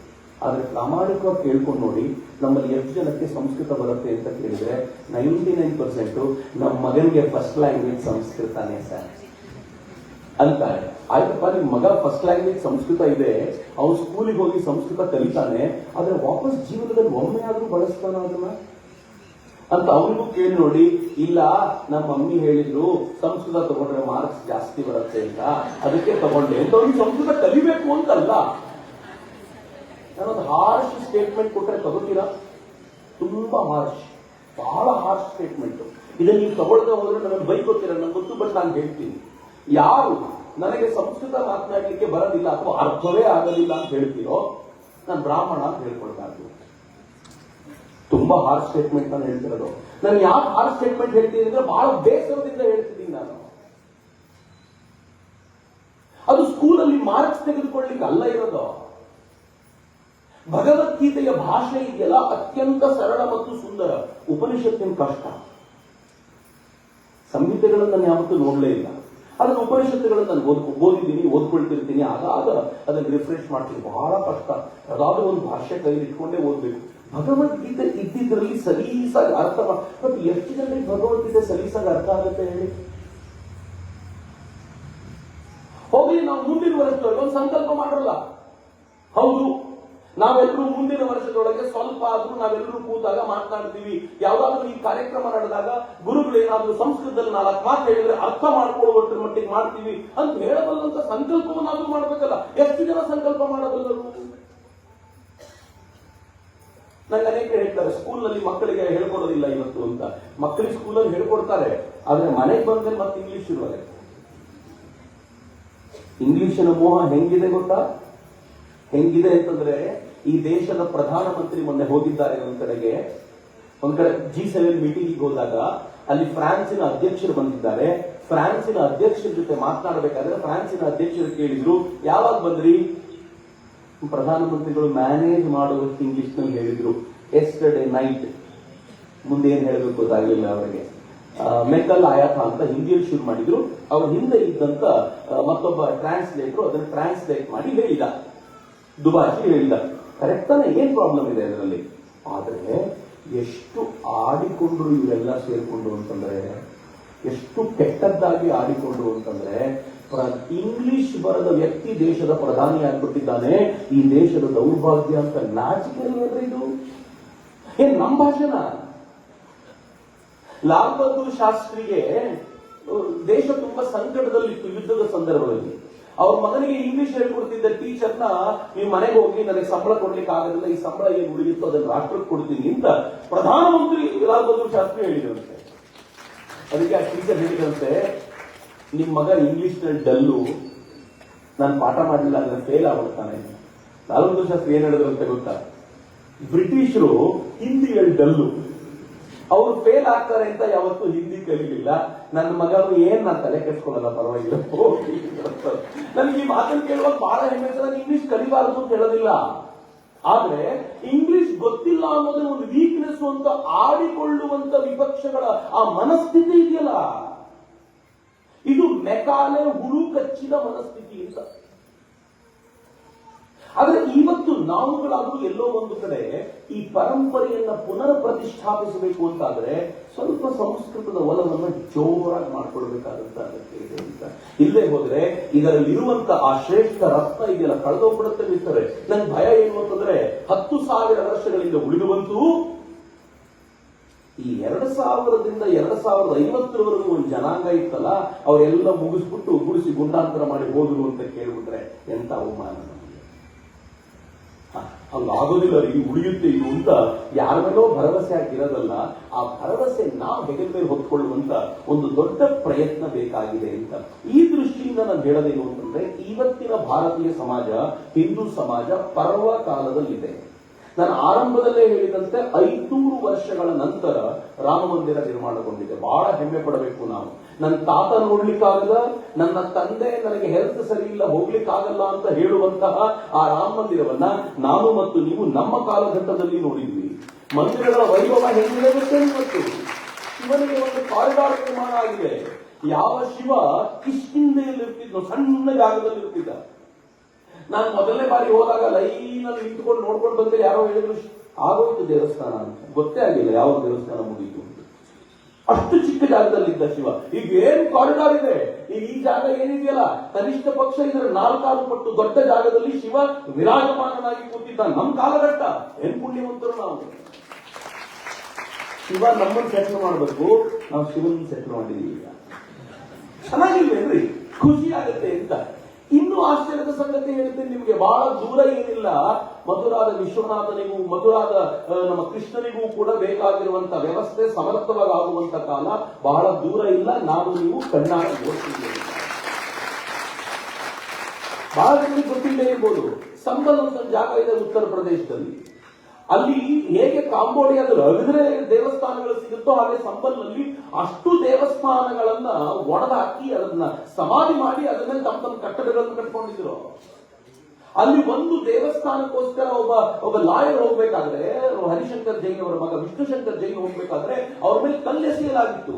ಆದ್ರೆ ಪ್ರಾಮಾಣಿಕವಾಗಿ ಕೇಳ್ಕೊಂಡು ನೋಡಿ, ನಮ್ಮಲ್ಲಿ ಎಷ್ಟು ಜನಕ್ಕೆ ಸಂಸ್ಕೃತ ಬರುತ್ತೆ ಅಂತ ಕೇಳಿದ್ರೆ 99% ನಮ್ಮ ಮಗನಿಗೆ ಫಸ್ಟ್ ಲ್ಯಾಂಗ್ವೇಜ್ ಸಂಸ್ಕೃತನೇ ಸರ್ ಅಂತಾರೆ. ಆಯ್ತಪ್ಪ, ನಿಮ್ ಮಗ ಫಸ್ಟ್ ಲ್ಯಾಂಗ್ವೇಜ್ ಸಂಸ್ಕೃತ ಇದೆ, ಅವ್ನು ಸ್ಕೂಲಿಗೆ ಹೋಗಿ ಸಂಸ್ಕೃತ ಕಲಿತಾನೆ, ಆದ್ರೆ ವಾಪಸ್ ಜೀವನದಲ್ಲಿ ಒಮ್ಮೆ ಆದ್ರೂ ಬಳಸ್ತಾನ ಅದನ್ನ ಅಂತ ಅವನಿಗೂ ಕೇಳಿ ನೋಡಿ. ಇಲ್ಲ, ನಮ್ಮ ಮಮ್ಮಿ ಹೇಳಿದ್ರು ಸಂಸ್ಕೃತ ತಗೊಂಡ್ರೆ ಮಾರ್ಕ್ಸ್ ಜಾಸ್ತಿ ಬರುತ್ತೆ ಅಂತ, ಅದಕ್ಕೆ ತಗೊಂಡೆ ಅಂತ. ಅವ್ನು ಸಂಸ್ಕೃತ ಕಲಿಬೇಕು ಅಂತಲ್ಲ. ನಾನೊಂದು ಹಾರ್ಶ್ ಸ್ಟೇಟ್ಮೆಂಟ್ ಕೊಟ್ರೆ ತಗೋತೀರಾ? ತುಂಬಾ ಹಾರ್ಶ್, ಬಹಳ ಹಾರ್ಶ್ ಸ್ಟೇಟ್ಮೆಂಟ್. ಇದನ್ನ ನೀವು ತಗೊಳ್ತಾ ಹೋದ್ರೆ ನನಗೆ ಬೈಕೋತೀರ, ನನ್ಗೆ ಗೊತ್ತು. ಬಟ್ ನಾನು ಹೇಳ್ತೀನಿ, ಯಾರು ನನಗೆ ಸಂಸ್ಕೃತ ಮಾತನಾಡಲಿಕ್ಕೆ ಬರೋದಿಲ್ಲ ಅಥವಾ ಅರ್ಥವೇ ಆಗಲಿಲ್ಲ ಅಂತ ಹೇಳ್ತೀರೋ, ನಾನು ಬ್ರಾಹ್ಮಣ ಅಂತ ಹೇಳ್ಕೊಳ್ಬಾರ್ದು. ತುಂಬಾ ಹಾರ್ಡ್ ಸ್ಟೇಟ್ಮೆಂಟ್ ನಾನು ಹೇಳ್ತಿರೋದು. ನಾನು ಯಾಕೆ ಹಾರ್ಡ್ ಸ್ಟೇಟ್ಮೆಂಟ್ ಹೇಳ್ತೀನಿ ಅಂದ್ರೆ, ಬಹಳ ಬೇಸರದಿಂದ ಹೇಳ್ತಿದ್ದೀನಿ ನಾನು. ಅದು ಸ್ಕೂಲಲ್ಲಿ ಮಾರ್ಕ್ಸ್ ತೆಗೆದುಕೊಳ್ಳಿಕ್ಕೆ ಅಲ್ಲ ಇರೋದು. ಭಗವದ್ಗೀತೆಯ ಭಾಷೆ ಇದೆಯಲ್ಲ, ಅತ್ಯಂತ ಸರಳ ಮತ್ತು ಸುಂದರ. ಉಪನಿಷತ್ತಿನ ಕಷ್ಟ. ಸಂಹಿತೆಗಳನ್ನು ನಾನು ಯಾವತ್ತೂ ನೋಡಲೇ ಇಲ್ಲ. ಅದನ್ನ ಉಪನಿಷತ್ತುಗಳನ್ನು ನಾನು ಓದಿದ್ದೀನಿ, ಓದ್ಕೊಳ್ತಿರ್ತೀನಿ. ಆಗ ಅದನ್ನ ರಿಫ್ರೆಶ್ ಮಾಡ್ತೀನಿ. ಬಹಳ ಕಷ್ಟ. ಅದಾದ್ರೂ ಒಂದು ಭಾಷೆ ಕೈಲಿ ಇಟ್ಕೊಂಡೇ ಓದ್ಬೇಕು. ಭಗವದ್ಗೀತೆ ಇದ್ದಿದ್ರಲ್ಲಿ ಸಲೀಸಾಗಿ ಅರ್ಥ ಬಟ್ ಎಷ್ಟು ಜನರಿಗೆ ಭಗವದ್ಗೀತೆ ಸಲೀಸಾಗಿ ಅರ್ಥ ಆಗುತ್ತೆ ಹೇಳಿ? ಹೋಗ್ಲಿ, ನಾವು ಮುಂದಿನ ವರ್ಷದೊಳಗೆ ಒಂದು ಸಂಕಲ್ಪ ಮಾಡಲ್ಲ. ಹೌದು, ನಾವೆಲ್ಲರೂ ಮುಂದಿನ ವರ್ಷದೊಳಗೆ ಸ್ವಲ್ಪ ಆದ್ರೂ ನಾವೆಲ್ಲರೂ ಕೂತಾಗ ಮಾತನಾಡ್ತೀವಿ. ಯಾವ್ದಾದ್ರೂ ಈ ಕಾರ್ಯಕ್ರಮ ನಡೆದಾಗ ಗುರುಗಳು ಏನಾದ್ರೂ ಸಂಸ್ಕೃತದಲ್ಲಿ 4 ಮಾತು ಹೇಳಿದ್ರೆ ಅರ್ಥ ಮಾಡ್ಕೊಳ್ಳುವಷ್ಟರ ಮಟ್ಟಿಗೆ ಮಾಡ್ತೀವಿ ಅಂತ ಹೇಳಬಲ್ಲಂತ ಸಂಕಲ್ಪವನ್ನಾದ್ರೂ ಮಾಡ್ಬೇಕಲ್ಲ. ಎಷ್ಟು ಜನ ಸಂಕಲ್ಪ ಮಾಡಬಲ್ಲರು? ನಂಗೆ ಅನೇಕ ಹೇಳ್ತಾರೆ, ಸ್ಕೂಲ್ನಲ್ಲಿ ಮಕ್ಕಳಿಗೆ ಹೇಳ್ಕೊಡೋದಿಲ್ಲ ಇವತ್ತು ಅಂತ. ಮಕ್ಕಳಿಗೆ ಸ್ಕೂಲಲ್ಲಿ ಹೇಳ್ಕೊಡ್ತಾರೆ, ಆದ್ರೆ ಮನೆಗೆ ಬಂದ್ಮೇಲೆ ಮತ್ತೆ ಇಂಗ್ಲಿಷ್ ಶುರುವಾಗುತ್ತೆ. ಇಂಗ್ಲಿಷಿನ ಮೋಹ ಹೆಂಗಿದೆ ಗೊತ್ತಾ? ಹೆಂಗಿದೆ ಅಂತಂದ್ರೆ, ಈ ದೇಶದ ಪ್ರಧಾನಮಂತ್ರಿ ಮೊನ್ನೆ ಹೋಗಿದ್ದಾರೆ ಒಂದ್ ಕಡೆ G7 ಮೀಟಿಂಗ್ ಹೋದಾಗ ಅಲ್ಲಿ ಫ್ರಾನ್ಸಿನ ಅಧ್ಯಕ್ಷರು ಬಂದಿದ್ದಾರೆ. ಫ್ರಾನ್ಸಿನ ಅಧ್ಯಕ್ಷರ ಜೊತೆ ಮಾತನಾಡಬೇಕಾದ್ರೆ ಫ್ರಾನ್ಸಿನ ಅಧ್ಯಕ್ಷರು ಕೇಳಿದ್ರು, ಯಾವಾಗ ಬಂದ್ರಿ? ಪ್ರಧಾನಮಂತ್ರಿಗಳು ಮ್ಯಾನೇಜ್ ಮಾಡುವಷ್ಟು ಇಂಗ್ಲಿಷ್ ನಲ್ಲಿ ಹೇಳಿದ್ರು. Yesterday night. ಮುಂದೆ ಏನ್ ಹೇಳಬೇಕು ಗೊತ್ತಾಗಲಿಲ್ಲ ಅವರಿಗೆ. ಮೆಕಲ್ ಆಯಾತ ಅಂತ ಹಿಂದಿಯಲ್ಲಿ ಶುರು ಮಾಡಿದ್ರು. ಅವ್ರ ಹಿಂದೆ ಇದ್ದಂತ ಮತ್ತೊಬ್ಬ ಟ್ರಾನ್ಸ್ಲೇಟರ್ ಅದನ್ನು ಟ್ರಾನ್ಸ್ಲೇಟ್ ಮಾಡಿ ಹೇಳಿದ, ದುಬಾರಿ ಹೇಳಿದ. ಕರೆಕ್ಟ್ ತಾನೆ? ಏನ್ ಪ್ರಾಬ್ಲಮ್ ಇದೆ ಅದರಲ್ಲಿ? ಆದ್ರೆ ಎಷ್ಟು ಆಡಿಕೊಂಡ್ರು ಇವರೆಲ್ಲ ಸೇರ್ಕೊಂಡು ಅಂತಂದ್ರೆ, ಎಷ್ಟು ಕೆಟ್ಟದ್ದಾಗಿ ಆಡಿಕೊಂಡ್ರು ಅಂತಂದ್ರೆ, ಇಂಗ್ಲಿಷ್ ಬರದ ವ್ಯಕ್ತಿ ದೇಶದ ಪ್ರಧಾನಿ ಆಗ್ಬಿಟ್ಟಿದ್ದಾನೆ. ಈ ದೇಶದ ದೌರ್ಭಾಗ್ಯ ಅಂತ ನಾಚಿಕೆ ಅಲ್ವೇನ್ರಿ ಇದು? ಏನ್ ನಮ್ಮ ಭಾಷೆನ? ಲಾಲ್ ಬಹದ್ದೂರ್ ಶಾಸ್ತ್ರಿಗೆ ದೇಶ ತುಂಬಾ ಸಂಕಟದಲ್ಲಿತ್ತು ಯುದ್ಧದ ಸಂದರ್ಭದಲ್ಲಿ. ಅವ್ರ ಮಗನಿಗೆ ಇಂಗ್ಲಿಷ್ ಹೇಳ್ಕೊಡ್ತಿದ್ದ ಟೀಚರ್ನ ನೀವು ಮನೆಗೆ ಹೋಗಿ ನನಗೆ ಸಂಬಳ ಕೊಡ್ಲಿಕ್ಕೆ ಆಗೋದಿಲ್ಲ, ಈ ಸಂಬಳ ಏನು ಉಳಿದಿತ್ತು ಅದನ್ನು ರಾಷ್ಟ್ರಕ್ಕೆ ಕೊಡ್ತೀನಿ ಅಂತ ಪ್ರಧಾನಮಂತ್ರಿ ಲಾಲ್ ಬಹದ್ದೂರ್ ಶಾಸ್ತ್ರಿ ಹೇಳಿದಂತೆ. ಅದಕ್ಕೆ ಆ ಟೀಚರ್ ಹೇಳಿದಂತೆ, ನಿಮ್ ಮಗ ಇಂಗ್ಲಿಷ್ ನಲ್ಲಿ ಡಲ್ಲು, ನಾನು ಪಾಠ ಮಾಡಲಿಲ್ಲ ಅಂದ್ರೆ ಫೇಲ್ ಆಗ್ಬಿಡ್ತಾನೆ. ಲಾಲ್ ಬಹದ್ದೂರ್ ಶಾಸ್ತ್ರಿ ಏನ್ ಹೇಳಿದ್ರಂತೆ ಗೊತ್ತಾ? ಬ್ರಿಟಿಷರು ಹಿಂದಿಯಲ್ಲಿ ಡಲ್ಲು, ಅವ್ರು ಫೇಲ್ ಆಗ್ತಾರೆ ಅಂತ ಯಾವತ್ತೂ ಹಿಂದಿ ಕಲಿಲಿಲ್ಲ. ನನ್ನ ಮಗನು ಏನ್ ನಾನು ತಲೆ ಕೆಡ್ಸ್ಕೊಳ್ಳಲ್ಲ, ಪರವಾಗಿಲ್ಲ. ನನಗೆ ಈ ಮಾತನ್ನು ಕೇಳುವಾಗ ಬಹಳ ಹೆಮ್ಮೆ. ನಾನು ಇಂಗ್ಲಿಷ್ ಕಲಿಬಾರದು ಅಂತ ಹೇಳೋದಿಲ್ಲ, ಆದ್ರೆ ಇಂಗ್ಲಿಷ್ ಗೊತ್ತಿಲ್ಲ ಅನ್ನೋದೇ ಒಂದು ವೀಕ್ನೆಸ್ ಅಂತ ಆಡಿಕೊಳ್ಳುವಂತ ವಿಪಕ್ಷಗಳ ಆ ಮನಸ್ಥಿತಿ ಇದೆಯಲ್ಲ, ಇದು ಮೆಕಾಲೆ ಹುಳು ಕಚ್ಚಿದ ಮನಸ್ಥಿತಿ ಅಂತ. ಆದ್ರೆ ಇವತ್ತು ನಾವುಗಳಾದ್ರೂ ಎಲ್ಲೋ ಒಂದು ಕಡೆ ಈ ಪರಂಪರೆಯನ್ನ ಪುನರ್ ಪ್ರತಿಷ್ಠಾಪಿಸಬೇಕು ಅಂತಾದ್ರೆ ಸ್ವಲ್ಪ ಸಂಸ್ಕೃತದ ಒಲವನ್ನು ಜೋರಾಗಿ ಮಾಡ್ಕೊಳ್ಬೇಕಾದಂತ ಅಗತ್ಯ ಇದೆ ಅಂತ. ಇಲ್ಲದೆ ಹೋದ್ರೆ ಇದರಲ್ಲಿರುವಂತ ಆ ಶ್ರೇಷ್ಠ ರತ್ನ ಇದೆಯಲ್ಲ ಕಳೆದೋಗ್ಬಿಡುತ್ತೆ ಮಿತ್ರರೆ. ನನ್ ಭಯ ಏನು ಅಂತಂದ್ರೆ 10,000 ವರ್ಷಗಳಿಂದ ಉಳಿದು ಬಂತು, ಈ 2000ದಿಂದ 2050ರವರೆಗೂ ಒಂದು ಜನಾಂಗ ಇತ್ತಲ್ಲ, ಅವರೆಲ್ಲ ಮುಗಿಸ್ಬಿಟ್ಟು ಗುಡಿಸಿ ಗುಂಡಾಂತರ ಮಾಡಿ ಹೋದ್ರು ಅಂತ ಕೇಳ್ಬಿಟ್ರೆ ಎಂತ ಅವಮಾನ. ಹಂಗಾಗೋದಿಲ್ಲ, ಇದು ಉಳಿಯುತ್ತೆ ಇದು ಅಂತ ಯಾರಿಗೆಲ್ಲೋ ಭರವಸೆ ಆಗಿರೋದಲ್ಲ, ಆ ಭರವಸೆ ನಾವು ಹೆಗಲ ಮೇಲೆ ಹೊತ್ಕೊಳ್ಳುವಂತ ಒಂದು ದೊಡ್ಡ ಪ್ರಯತ್ನ ಬೇಕಾಗಿದೆ ಅಂತ. ಈ ದೃಷ್ಟಿಯಿಂದ ನಾನು ಹೇಳೋದೇನು ಅಂತಂದ್ರೆ, ಇವತ್ತಿನ ಭಾರತೀಯ ಸಮಾಜ, ಹಿಂದೂ ಸಮಾಜ ಪರ್ವ ಕಾಲದಲ್ಲಿದೆ. ನಾನು ಆರಂಭದಲ್ಲೇ ಹೇಳಿದಂತೆ 500 ವರ್ಷಗಳ ನಂತರ ರಾಮ ಮಂದಿರ ನಿರ್ಮಾಣಗೊಂಡಿದೆ. ಬಹಳ ಹೆಮ್ಮೆ ಪಡಬೇಕು ನಾವು. ನನ್ನ ತಾತ ನೋಡ್ಲಿಕ್ಕಾಗಲ್ಲ, ನನ್ನ ತಂದೆ ನನಗೆ ಹೆಲ್ತ್ ಸರಿ ಇಲ್ಲ ಹೋಗ್ಲಿಕ್ಕಾಗಲ್ಲ ಅಂತ ಹೇಳುವಂತಹ ಆ ರಾಮ ಮಂದಿರವನ್ನ ನಾನು ಮತ್ತು ನೀವು ನಮ್ಮ ಕಾಲಘಟ್ಟದಲ್ಲಿ ನೋಡಿದ್ವಿ. ಮಂದಿರಗಳ ವೈಭವ ಹೆಂಗಿದೆ ಗೊತ್ತೇ? ಮತ್ತು ಶಿವನಿಗೆ ಒಂದು ಕಾರಿಡಾರ್ ನಿರ್ಮಾಣ ಆಗಿದೆ. ಯಾವ ಶಿವ ಕಿಷ್ಕಿಂಧೆಯಲ್ಲಿರ್ತಿದ್ನೋ, ಸಣ್ಣ ಜಾಗದಲ್ಲಿ ಇರ್ತಿದ್ದ. ನಾನು ಮೊದಲನೇ ಬಾರಿ ಹೋದಾಗ ಲೈನಲ್ಲಿ ನಿಂತ್ಕೊಂಡು ನೋಡ್ಕೊಂಡು ಬಂದ್ರೆ ಯಾರೋ ಹೇಳಿದ್ರು ಆಗೋಯ್ತು ದೇವಸ್ಥಾನ ಅಂತ. ಗೊತ್ತೇ ಆಗಿಲ್ಲ ಯಾವ ದೇವಸ್ಥಾನ ಮುಗೀತು. ಅಷ್ಟು ಚಿಕ್ಕ ಜಾಗದಲ್ಲಿದ್ದ ಶಿವ. ಈಗ ಏನ್ ಕಾರಿಡಾರ್ ಇದೆ, ಈಗ ಈ ಜಾಗ ಏನಿದೆಯಲ್ಲ, ಕನಿಷ್ಠ ಪಕ್ಷ ಇದರ 4 ಪಟ್ಟು ದೊಡ್ಡ ಜಾಗದಲ್ಲಿ ಶಿವ ವಿರಾಜಮಾನನಾಗಿ ಕೂತಿದ್ದ. ನಮ್ಮ ಕಾಲಘಟ್ಟ ಏನ್ ಪುಣ್ಯವಂತರು ನಾವು. ಶಿವ ನಮ್ಮನ್ನು ಸೆಟ್ಲ್ ಮಾಡಬೇಕು, ನಾವು ಶಿವನ್ ಸೆಟ್ಲ್ ಮಾಡಿದೀವಿ. ಈಗ ಚೆನ್ನಾಗಿಲ್ವೇನ್ರಿ? ಖುಷಿ ಆಗತ್ತೆ ಅಂತ. ಇನ್ನು ಆಶ್ಚರ್ಯದ ಸಂಗತಿ ಹೇಳ್ತೀನಿ ನಿಮ್ಗೆ, ಬಹಳ ದೂರ ಏನಿಲ್ಲ, ಮಧುರಾದ ವಿಶ್ವನಾಥನಿಗೂ ಮಧುರಾದ ನಮ್ಮ ಕೃಷ್ಣನಿಗೂ ಕೂಡ ಬೇಕಾಗಿರುವಂತ ವ್ಯವಸ್ಥೆ ಸಮರ್ಥವಾಗಿ ಆಗುವಂತ ಕಾಲ ಬಹಳ ದೂರ ಇಲ್ಲ. ನಾವು ನೀವು ಕಣ್ಣಾಗಿ ಓದ್ತಿದ್ದೇವೆ. ಬಹಳ ಜನರಿಗೆ ಗೊತ್ತಿಲ್ಲದೆ ಇರ್ಬೋದು, ಸಂಬಲ್ ಅಂತ ಜಾಗ ಇದೆ ಉತ್ತರ ಪ್ರದೇಶದಲ್ಲಿ. ಅಲ್ಲಿ ಹೇಗೆ ಕಾಂಬೋಡಿಯಾದಲ್ಲಿ ಅಗದ್ರೆ ದೇವಸ್ಥಾನಗಳು ಸಿಗುತ್ತೋ ಹಾಗೆ ಸಂಬಲ್ನಲ್ಲಿ ಅಷ್ಟು ದೇವಸ್ಥಾನಗಳನ್ನ ಒಡೆದಾಕಿ ಅದನ್ನ ಸಮಾಧಿ ಮಾಡಿ ಅದನ್ನ ತಮ್ಮ ಕಟ್ಟಡಗಳನ್ನು ಕಟ್ಕೊಂಡಿದ್ರು. ಅಲ್ಲಿ ಒಂದು ದೇವಸ್ಥಾನಕ್ಕೋಸ್ಕರ ಒಬ್ಬ ಲಾಯರ್ ಹೋಗ್ಬೇಕಾದ್ರೆ, ಹರಿಶಂಕರ್ ಜೈನ್ ಅವರ ಮಗ ವಿಷ್ಣುಶಂಕರ್ ಜೈನ್ ಹೋಗ್ಬೇಕಾದ್ರೆ ಅವ್ರ ಮೇಲೆ ಕಲ್ಲೆಸೆಯಲಾಗಿತ್ತು.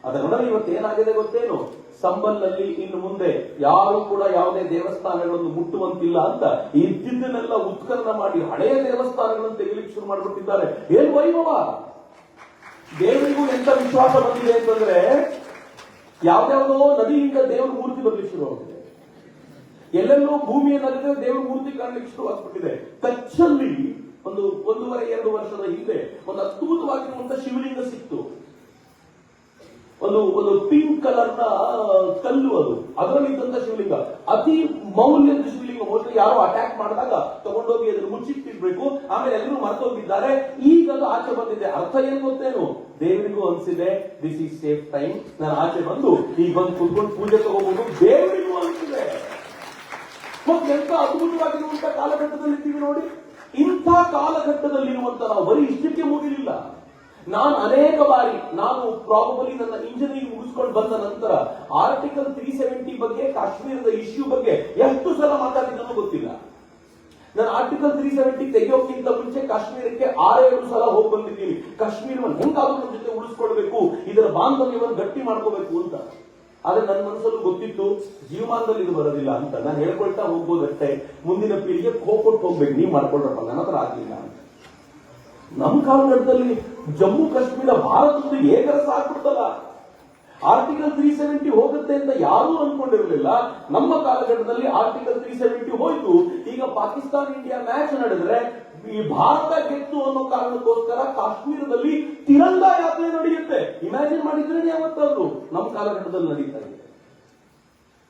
ಅದರ ನಡುವೆ ಇವತ್ತು ಏನಾಗಿದೆ ಗೊತ್ತೇನು? ಸಂಬಲ್ನಲ್ಲಿ ಇನ್ನು ಮುಂದೆ ಯಾರು ಕೂಡ ಯಾವುದೇ ದೇವಸ್ಥಾನಗಳನ್ನು ಮುಟ್ಟುವಂತಿಲ್ಲ ಅಂತ ಇದ್ದಿದ್ದನ್ನೆಲ್ಲ ಉತ್ಖನನ ಮಾಡಿ ಹಳೆಯ ದೇವಸ್ಥಾನಗಳನ್ನು ತೆಗಿಲಿಕ್ಕೆ ಶುರು ಮಾಡಿಬಿಟ್ಟಿದ್ದಾರೆ. ಏನ್ ವೈಭವ! ದೇವರಿಗೂ ಎಂತ ವಿಶ್ವಾಸ ಬಂದಿದೆ ಅಂತಂದ್ರೆ, ಯಾವ್ದಾವುದೋ ನದಿಯಿಂದ ದೇವರ ಮೂರ್ತಿ ಬರ್ಲಿಕ್ಕೆ ಶುರು ಆಗಿದೆ. ಎಲ್ಲೆಲ್ಲೋ ಭೂಮಿಯ ನದಿಗೆ ದೇವರ ಮೂರ್ತಿ ಕಾಣಲಿಕ್ಕೆ ಶುರು ಆಗ್ಬಿಟ್ಟಿದೆ. ಕಚ್ಚಲ್ಲಿ 1.5-2 ವರ್ಷದ ಹಿಂದೆ ಒಂದು ಅದ್ಭುತವಾಗಿರುವಂತ ಶಿವಲಿಂಗ ಸಿಕ್ತು. ಒಂದು ಪಿಂಕ್ ಕಲರ್ನ ಕಲ್ಲು, ಅದರಲ್ಲಿದ್ದಂತ ಶಿವಲಿಂಗ ಅತಿ ಮೌಲ್ಯದ ಶಿವಲಿಂಗ. ಮೋಸ್ಟ್ಲಿ ಯಾರೋ ಅಟ್ಯಾಕ್ ಮಾಡಿದಾಗ ತಗೊಂಡೋಗಿ ಅದನ್ನು ಮುಚ್ಚಿಟ್ಟಿರ್ಬೇಕು, ಆಮೇಲೆ ಎಲ್ಲರೂ ಮರ್ತೋಗಿದ್ದಾರೆ. ಈಗಲೂ ಆಚೆ ಬಂದಿದೆ. ಅರ್ಥ ಏನ್ ಗೊತ್ತೇನು? ದೇವರಿಗೂ ಅನ್ಸಿದೆ ದಿಸ್ ಈಸ್ ಸೇಫ್ ಟೈಮ್, ನಾನು ಆಚೆ ಬಂದು ಈಗ ಬಂದು ಕುತ್ಕೊಂಡು ಪೂಜೆ ತಗೋಬಹುದು. ದೇವರಿಗೂ ಅನ್ಸಿದೆ. ಮತ್ತೆ ಎಂತ ಅದ್ಭುತವಾಗಿರುವಂತ ಕಾಲಘಟ್ಟದಲ್ಲಿ ಇದ್ದೀವಿ ನೋಡಿ. ಇಂಥ ಕಾಲಘಟ್ಟದಲ್ಲಿರುವಂತ ನಾವು ಬರೀ ಇಷ್ಟಕ್ಕೆ ಮುಗಿಲಿಲ್ಲ. ನಾನು ಅನೇಕ ಬಾರಿ, ನಾನು ಪ್ರಾಬಬಲಿ ನನ್ನ ಇಂಜಿನಿಯರಿಂಗ್ ಮುಗಿಸ್ಕೊಂಡು ಬಂದ ನಂತರ ಆರ್ಟಿಕಲ್ 370 ಬಗ್ಗೆ, ಕಾಶ್ಮೀರದ ಇಶ್ಯೂ ಬಗ್ಗೆ ಎಷ್ಟು ಸಲ ಮಾತಾಡಿದ್ರು ಗೊತ್ತಿಲ್ಲ. ನಾನು ಆರ್ಟಿಕಲ್ 370 ತೆಗೆಯೋಕ್ಕಿಂತ ಮುಂಚೆ ಕಾಶ್ಮೀರಕ್ಕೆ 6-7 ಸಲ ಹೋಗಿ ಬಂದಿದ್ದೀನಿ. ಕಾಶ್ಮೀರವನ್ನು ಹೆಂಗಾದ್ರೂ ನಮ್ಮ ಜೊತೆ ಉಳಿಸ್ಕೊಳ್ಬೇಕು, ಇದರ ಬಾಂಧವ್ಯವನ್ನು ಗಟ್ಟಿ ಮಾಡ್ಕೋಬೇಕು ಅಂತ. ಆದ್ರೆ ನನ್ನ ಮನಸ್ಸಲ್ಲೂ ಗೊತ್ತಿತ್ತು ಜೀವಮಾನದಲ್ಲಿ ಇದು ಬರೋದಿಲ್ಲ ಅಂತ. ನಾನು ಹೇಳ್ಕೊಳ್ತಾ ಹೋಗ್ಬೋದಷ್ಟೇ, ಮುಂದಿನ ಪೀಳಿಗೆ ಕೊಟ್ಟು ಹೋಗ್ಬೇಕು, ನೀವ್ ಮಾಡ್ಕೊಳ್ರಪ್ಪ, ನನ್ನ ಹತ್ರ ಆಗ್ಲಿಲ್ಲ ಅಂತ. ನಮ್ಮ ಕಾಲಘಟ್ಟದಲ್ಲಿ ಜಮ್ಮು ಕಾಶ್ಮೀರ ಭಾರತದ ಏಕರಸ ಆಗ್ಬಿಡ್ತಲ್ಲ. ಆರ್ಟಿಕಲ್ 370 ಹೋಗುತ್ತೆ ಅಂತ ಯಾರೂ ಅನ್ಕೊಂಡಿರಲಿಲ್ಲ. ನಮ್ಮ ಕಾಲಘಟ್ಟದಲ್ಲಿ ಆರ್ಟಿಕಲ್ 370 ಹೋಯ್ತು. ಈಗ ಪಾಕಿಸ್ತಾನ ಇಂಡಿಯಾ ಮ್ಯಾಚ್ ನಡೆದ್ರೆ ಈ ಭಾರತ ಗೆತ್ತು ಅನ್ನೋ ಕಾರಣಕ್ಕೋಸ್ಕರ ಕಾಶ್ಮೀರದಲ್ಲಿ ತಿರಂಗ ಯಾತ್ರೆ ನಡೆಯುತ್ತೆ. ಇಮ್ಯಾಜಿನ್ ಮಾಡಿದ್ರೆ ಯಾವತ್ತಾದ್ರು ನಮ್ಮ ಕಾಲಘಟ್ಟದಲ್ಲಿ ನಡೀತಾ ಇದೆ.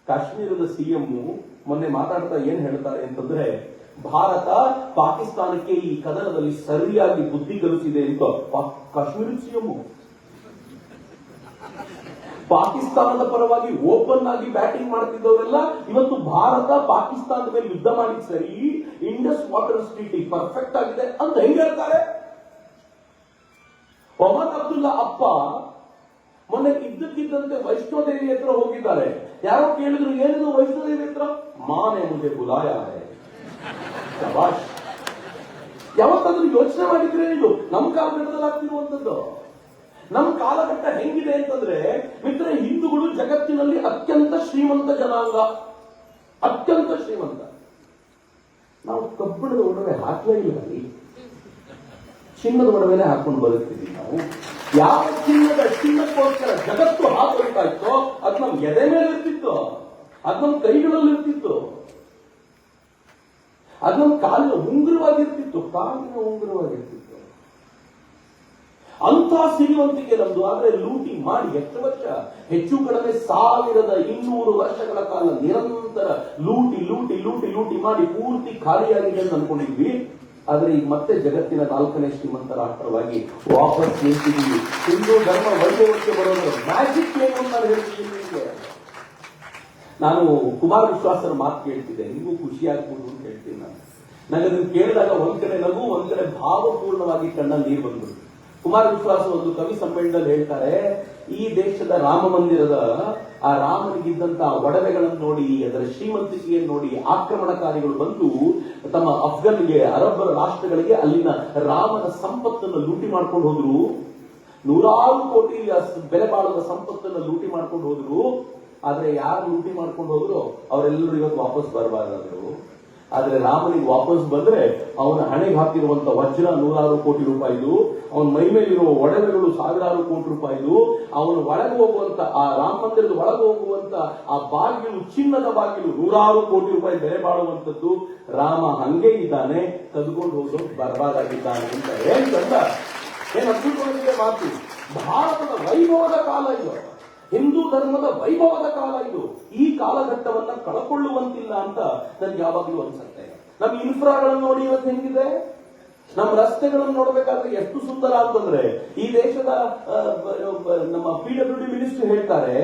ಕಾಶ್ಮೀರದ ಸಿಎಂ ಮೊನ್ನೆ ಮಾತಾಡ್ತಾ ಏನ್ ಹೇಳ್ತಾರೆ ಅಂತಂದ್ರೆ, ಭಾರತ ಪಾಕಿಸ್ತಾನಕ್ಕೆ ಈ ಕದನದಲ್ಲಿ ಸರಿಯಾಗಿ ಬುದ್ಧಿ ಕಲಿಸಿದೆ ಅಂತ. ಕಾಶ್ಮೀರದ ಸಿಎಂ ಪಾಕಿಸ್ತಾನದ ಪರವಾಗಿ ಓಪನ್ ಆಗಿ ಬ್ಯಾಟಿಂಗ್ ಮಾಡ್ತಿದ್ದವರೆಲ್ಲ ಇವತ್ತು ಭಾರತ ಪಾಕಿಸ್ತಾನದ ಮೇಲೆ ಯುದ್ಧ ಮಾಡಿದ್ ಸರಿ, ಇಂಡಸ್ ವಾಟರ್ ಟ್ರೀಟಿ ಪರ್ಫೆಕ್ಟ್ ಆಗಿದೆ ಅಂತ ಹೆಂಗ್ ಹೇಳ್ತಾರೆ. ಒಮರ್ ಅಬ್ದುಲ್ಲಾ ಅಪ್ಪ ಮೊನ್ನೆ ಇದ್ದಕ್ಕಿದ್ದಂತೆ ವೈಷ್ಣೋದೇವಿ ಹತ್ರ ಹೋಗಿದ್ದಾರೆ. ಯಾರೋ ಕೇಳಿದ್ರು, ಏನಿದು ವೈಷ್ಣೋದೇವಿ ಹತ್ರ? ಮಾನೆ ಮುझे ಬುಲಾಯಾ ಹೈ. ಶಬಾಷ್. ಯಾವತ್ತಾದ್ರೂ ಯೋಚನೆ ಮಾಡಿದ್ರೆ ಇದು ನಮ್ಮ ಕಾಲಘಟ್ಟದಲ್ಲಿ ಆಗ್ತಿರುವಂತದ್ದು. ನಮ್ಮ ಕಾಲಘಟ್ಟ ಹೆಂಗಿದೆ ಅಂತಂದ್ರೆ ಮಿತ್ರ, ಹಿಂದೂಗಳು ಜಗತ್ತಿನಲ್ಲಿ ಅತ್ಯಂತ ಶ್ರೀಮಂತ ಜನಾಂಗ, ಅತ್ಯಂತ ಶ್ರೀಮಂತ. ನಾವು ಕಬ್ಬಿಣದ ಒಡವೆ ಹಾಕಲೇ ಇಲ್ಲ, ಚಿನ್ನದ ಒಡವೆನೆ ಹಾಕೊಂಡು ಬರುತ್ತೀವಿ ನಾವು. ಯಾವ ಚಿನ್ನಕ್ಕೋಸ್ಕರ ಜಗತ್ತು ಹಾಕಬೇಕಾಯ್ತೋ ಅದು ನಮ್ ಎದೆ ಮೇಲೆ ಇರ್ತಿತ್ತು, ಅದು ನಮ್ ಕೈಗಳಲ್ಲಿ ಇರ್ತಿತ್ತು, ಅದು ನಮ್ ಕಾಲಿನ ಉಂಗುರವಾಗಿರ್ತಿತ್ತು, ಕಾಲಿನ ಉಂಗುರವಾಗಿರ್ತಿತ್ತು. ಅಂತ ಸಿರಿವಂತಿಕೆ ನಮ್ದು. ಆದ್ರೆ ಲೂಟಿ ಮಾಡಿ ಎಷ್ಟು ವರ್ಷ? ಹೆಚ್ಚು ಕಡಿಮೆ 1200 ವರ್ಷಗಳ ಕಾಲ ನಿರಂತರ ಲೂಟಿ ಲೂಟಿ ಲೂಟಿ ಲೂಟಿ ಮಾಡಿ ಪೂರ್ತಿ ಖಾಲಿಯಾಗಿದೆ ಅಂತ ಅನ್ಕೊಂಡಿದ್ವಿ. ಆದ್ರೆ ಈಗ ಮತ್ತೆ ಜಗತ್ತಿನ 4ನೇ ಶ್ರೀಮಂತ ರಾಷ್ಟ್ರವಾಗಿ ವಾಪಸ್ ನಿಂತಿದ್ದೀವಿ. ಹಿಂದೂ ಧರ್ಮ ವೈಭವಕ್ಕೆ ಬರೋದ್ರ ಮ್ಯಾಜಿಕ್ ಏನು ಅಂತ ನಾನು ಹೇಳ್ತೀನಿ. ನಾನು ಕುಮಾರ್ ವಿಶ್ವಾಸರ ಮಾತು ಕೇಳ್ತಿದ್ದೆ, ನಿಮಗೂ ಖುಷಿ ಆಗ್ಬೋದು ಅಂತ ಹೇಳ್ತೀನಿ. ನಾನು ಅದನ್ನು ಕೇಳಿದಾಗ ಒಂದ್ ಕಡೆ ನಗು, ಒಂದ್ ಕಡೆ ಭಾವಪೂರ್ಣವಾಗಿ ಕಣ್ಣಲ್ಲಿ ನೀರು ಬಂದ್ಬಿಟ್ಟು. ಕುಮಾರ್ ವಿಶ್ವಾಸ ಒಂದು ಕವಿ ಸಮ್ಮೇಳನದಲ್ಲಿ ಹೇಳ್ತಾರೆ, ಈ ದೇಶದ ರಾಮ ಮಂದಿರದ ಆ ರಾಮನಿಗಿದ್ದಂತ ಒಡವೆಗಳನ್ನು ನೋಡಿ, ಅದರ ಶ್ರೀಮಂತಿಕೆಯನ್ನು ನೋಡಿ ಆಕ್ರಮಣಕಾರಿಗಳು ಬಂದು ತಮ್ಮ ಅಫ್ಘನ್ಗೆ, ಅರಬ್ ರಾಷ್ಟ್ರಗಳಿಗೆ ಅಲ್ಲಿನ ರಾಮನ ಸಂಪತ್ತನ್ನು ಲೂಟಿ ಮಾಡ್ಕೊಂಡು ಹೋದ್ರು. 100 ಕೋಟಿ ಬೆಲೆ ಬಾಳುವ ಸಂಪತ್ತನ್ನು ಲೂಟಿ ಮಾಡ್ಕೊಂಡು ಹೋದ್ರು. ಆದ್ರೆ ಯಾರು ಲೂಟಿ ಮಾಡ್ಕೊಂಡು ಹೋದ್ರು ಅವರೆಲ್ಲರೂ ಇವತ್ತು ವಾಪಸ್ ಬರಬಾರದು. ಆದ್ರೆ ರಾಮನಿಗೆ ವಾಪಸ್ ಬಂದ್ರೆ ಅವನ ಹಣೆಗೆ ಹಾಕಿರುವಂತ ವಜ್ರ 100 ಕೋಟಿ ರೂಪಾಯಿದು, ಅವನ ಮೈ ಮೇಲಿರುವ ಒಡವೆಗಳು 1000 ಕೋಟಿ ರೂಪಾಯಿದು, ಅವನು ಒಳಗೆ ಹೋಗುವಂತ ಆ ರಾಮ ಮಂದಿರದ ಒಳಗೆ ಹೋಗುವಂತ ಆ ಬಾಗಿಲು, ಚಿನ್ನದ ಬಾಗಿಲು 100 ಕೋಟಿ ರೂಪಾಯಿ ಬೆಲೆ ಬಾಳುವಂತದ್ದು. ರಾಮ ಹಂಗೆ ಇದ್ದಾನೆ, ತೆಗೆದುಕೊಂಡು ಹೋಗೋದು ಬರ್ಬಾದಾಗಿದ್ದಾನೆ ಅಂತ ಏನ್ ಚಂದ, ಏನ್ ಅದ್ಭುತವಾಗಿದೆ ಮಾತು. ಭಾರತದ ವೈಭವದ ಕಾಲ ಇದು, ಹಿಂದೂ ಧರ್ಮದ ವೈಭವದ ಕಾಲ ಇದು. ಈ ಕಾಲಘಟ್ಟವನ್ನ ಕಳಕೊಳ್ಳುವಂತಿಲ್ಲ ಅಂತ ನನ್ಗೆ ಯಾವಾಗಲೂ ಅನ್ಸುತ್ತೆ. ನಮ್ಮ ಇನ್ಫ್ರಾಗಳನ್ನು ನೋಡಿ ಇವತ್ತು ಹೆಂಗಿದೆ, ನಮ್ಮ ರಸ್ತೆಗಳನ್ನು ನೋಡ್ಬೇಕಾದ್ರೆ ಎಷ್ಟು ಸುಂದರ ಅಂತಂದ್ರೆ, ಈ ದೇಶದ ನಮ್ಮ PWD ಮಿನಿಸ್ಟರ್ ಹೇಳ್ತಾರೆ,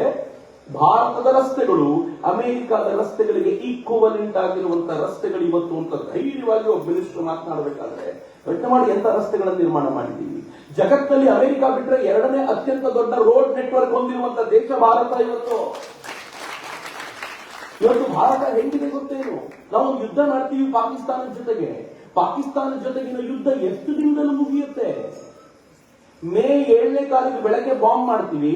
ಭಾರತದ ರಸ್ತೆಗಳು ಅಮೆರಿಕದ ರಸ್ತೆಗಳಿಗೆ ಈಕ್ವಲೆಂಟ್ ಆಗಿರುವಂತಹ ರಸ್ತೆಗಳು ಇವತ್ತು ಅಂತ ಧೈರ್ಯವಾಗಿ ಒಬ್ಬ ಮಿನಿಸ್ಟರ್ ಮಾತನಾಡಬೇಕಾದ್ರೆ ಯೋಚನೆ ಮಾಡಿ ಎಂತ ರಸ್ತೆಗಳನ್ನು ನಿರ್ಮಾಣ ಮಾಡಿದ್ದೀವಿ. ಜಗತ್ತಿನಲ್ಲಿ ಅಮೆರಿಕ ಬಿಟ್ಟರೆ 2ನೇ ಅತ್ಯಂತ ದೊಡ್ಡ ರೋಡ್ ನೆಟ್ವರ್ಕ್ ಹೊಂದಿರುವಂತಹ ದೇಶ ಭಾರತ. ಇವತ್ತು ಭಾರತ ಹೆಂಗಿದೆ ಗೊತ್ತೇನು? ನಾವು ಯುದ್ಧ ಮಾಡ್ತೀವಿ ಪಾಕಿಸ್ತಾನದ ಜೊತೆಗೆ. ಪಾಕಿಸ್ತಾನದ ಜೊತೆಗಿನ ಯುದ್ಧ ಎಷ್ಟು ದಿನದಲ್ಲಿ ಮುಗಿಯುತ್ತೆ? ಮೇ 7ನೇ ತಾರೀಕು ಬೆಳಗ್ಗೆ ಬಾಂಬ್ ಮಾಡ್ತೀವಿ,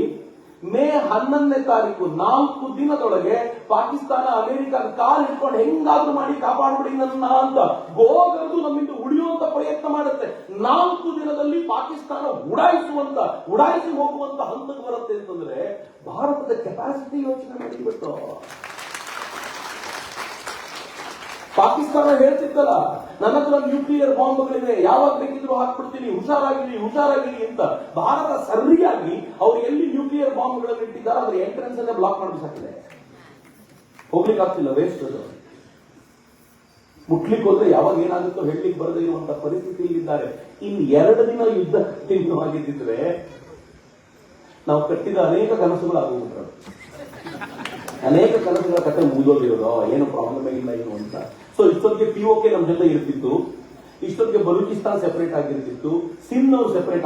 ಮೇ 11ನೇ ತಾರೀಕು 4 ದಿನದೊಳಗೆ ಪಾಕಿಸ್ತಾನ ಅಮೆರಿಕ ಕಾಲ್ ಇಟ್ಕೊಂಡು ಹೆಂಗಾದ್ರೂ ಮಾಡಿ ಕಾಪಾಡ್ಬಿಡಿ ನನ್ನ ಅಂತ ಗೋಗರದು ನಮ್ಮಿಂದ ಉಳಿಯುವಂತ ಪ್ರಯತ್ನ ಮಾಡುತ್ತೆ. 4 ದಿನದಲ್ಲಿ ಪಾಕಿಸ್ತಾನ ಉಡಾಯಿಸಿ ಹೋಗುವಂತ ಹಂತಕ್ಕೆ ಬರುತ್ತೆ ಅಂತಂದ್ರೆ ಭಾರತದ ಕೆಪಾಸಿಟಿ ಯೋಚನೆ ಮಾಡಿಬಿಟ್ಟು. ಪಾಕಿಸ್ತಾನ ಹೇಳ್ತಿತ್ತಲ್ಲ, ನನ್ನ ಹತ್ರ ನ್ಯೂಕ್ಲಿಯರ್ ಬಾಂಬ್ಗಳಿವೆ, ಯಾವಾಗ ಬೇಕಿದ್ರು ಹಾಕ್ಬಿಡ್ತೀನಿ, ಹುಷಾರಾಗಿರಿ ಅಂತ. ಭಾರತ ಸರಿಯಾಗಿ ಅವ್ರು ಎಲ್ಲಿ ನ್ಯೂಕ್ಲಿಯರ್ ಬಾಂಬ್ಗಳನ್ನು ಇಟ್ಟಿದ್ದಾರೆ ಅದ್ರ ಎಂಟ್ರೆನ್ಸ್ ಅಲ್ಲೇ ಬ್ಲಾಕ್ ಮಾಡಿಸಾಕಿದೆ. ಹೋಗ್ಲಿಕ್ಕೆ ಆಗ್ತಿಲ್ಲ, ವೇಸ್ಟ್ ಅದು. ಮುಟ್ಲಿಕ್ಕೆ ಹೋದ್ರೆ ಯಾವಾಗ ಏನಾಗುತ್ತೋ ಹೇಳಲಿಕ್ಕೆ ಬರದೇ ಇರುವಂತ ಪರಿಸ್ಥಿತಿಯಲ್ಲಿದ್ದಾರೆ. ಇನ್ನು 2 ದಿನ ಯುದ್ಧ ಆಗಿದ್ದಿದ್ರೆ ನಾವು ಕಟ್ಟಿದ ಅನೇಕ ಕನಸುಗಳಾಗುವುದು, ಅನೇಕ ಕನಸುಗಳ ಕಥೆ ಮುಗಿದೋಗಿರೋದು, ಏನು ಪ್ರಾಬ್ಲಮ್ ಇಲ್ಲ ಏನು ಅಂತ. ಸೊ ಇಷ್ಟೊತ್ತಿಗೆ POK ನಮ್ಮ ಜೊತೆ ಇರ್ತಿತ್ತು, ಇಷ್ಟೊತ್ತಿಗೆ ಬಲೂಚಿಸ್ತಾನ್ ಸೆಪರೇಟ್ ಆಗಿರ್ತಿತ್ತು, ಸಿಂಧ್ ಅವರು ಸೆಪರೇಟ್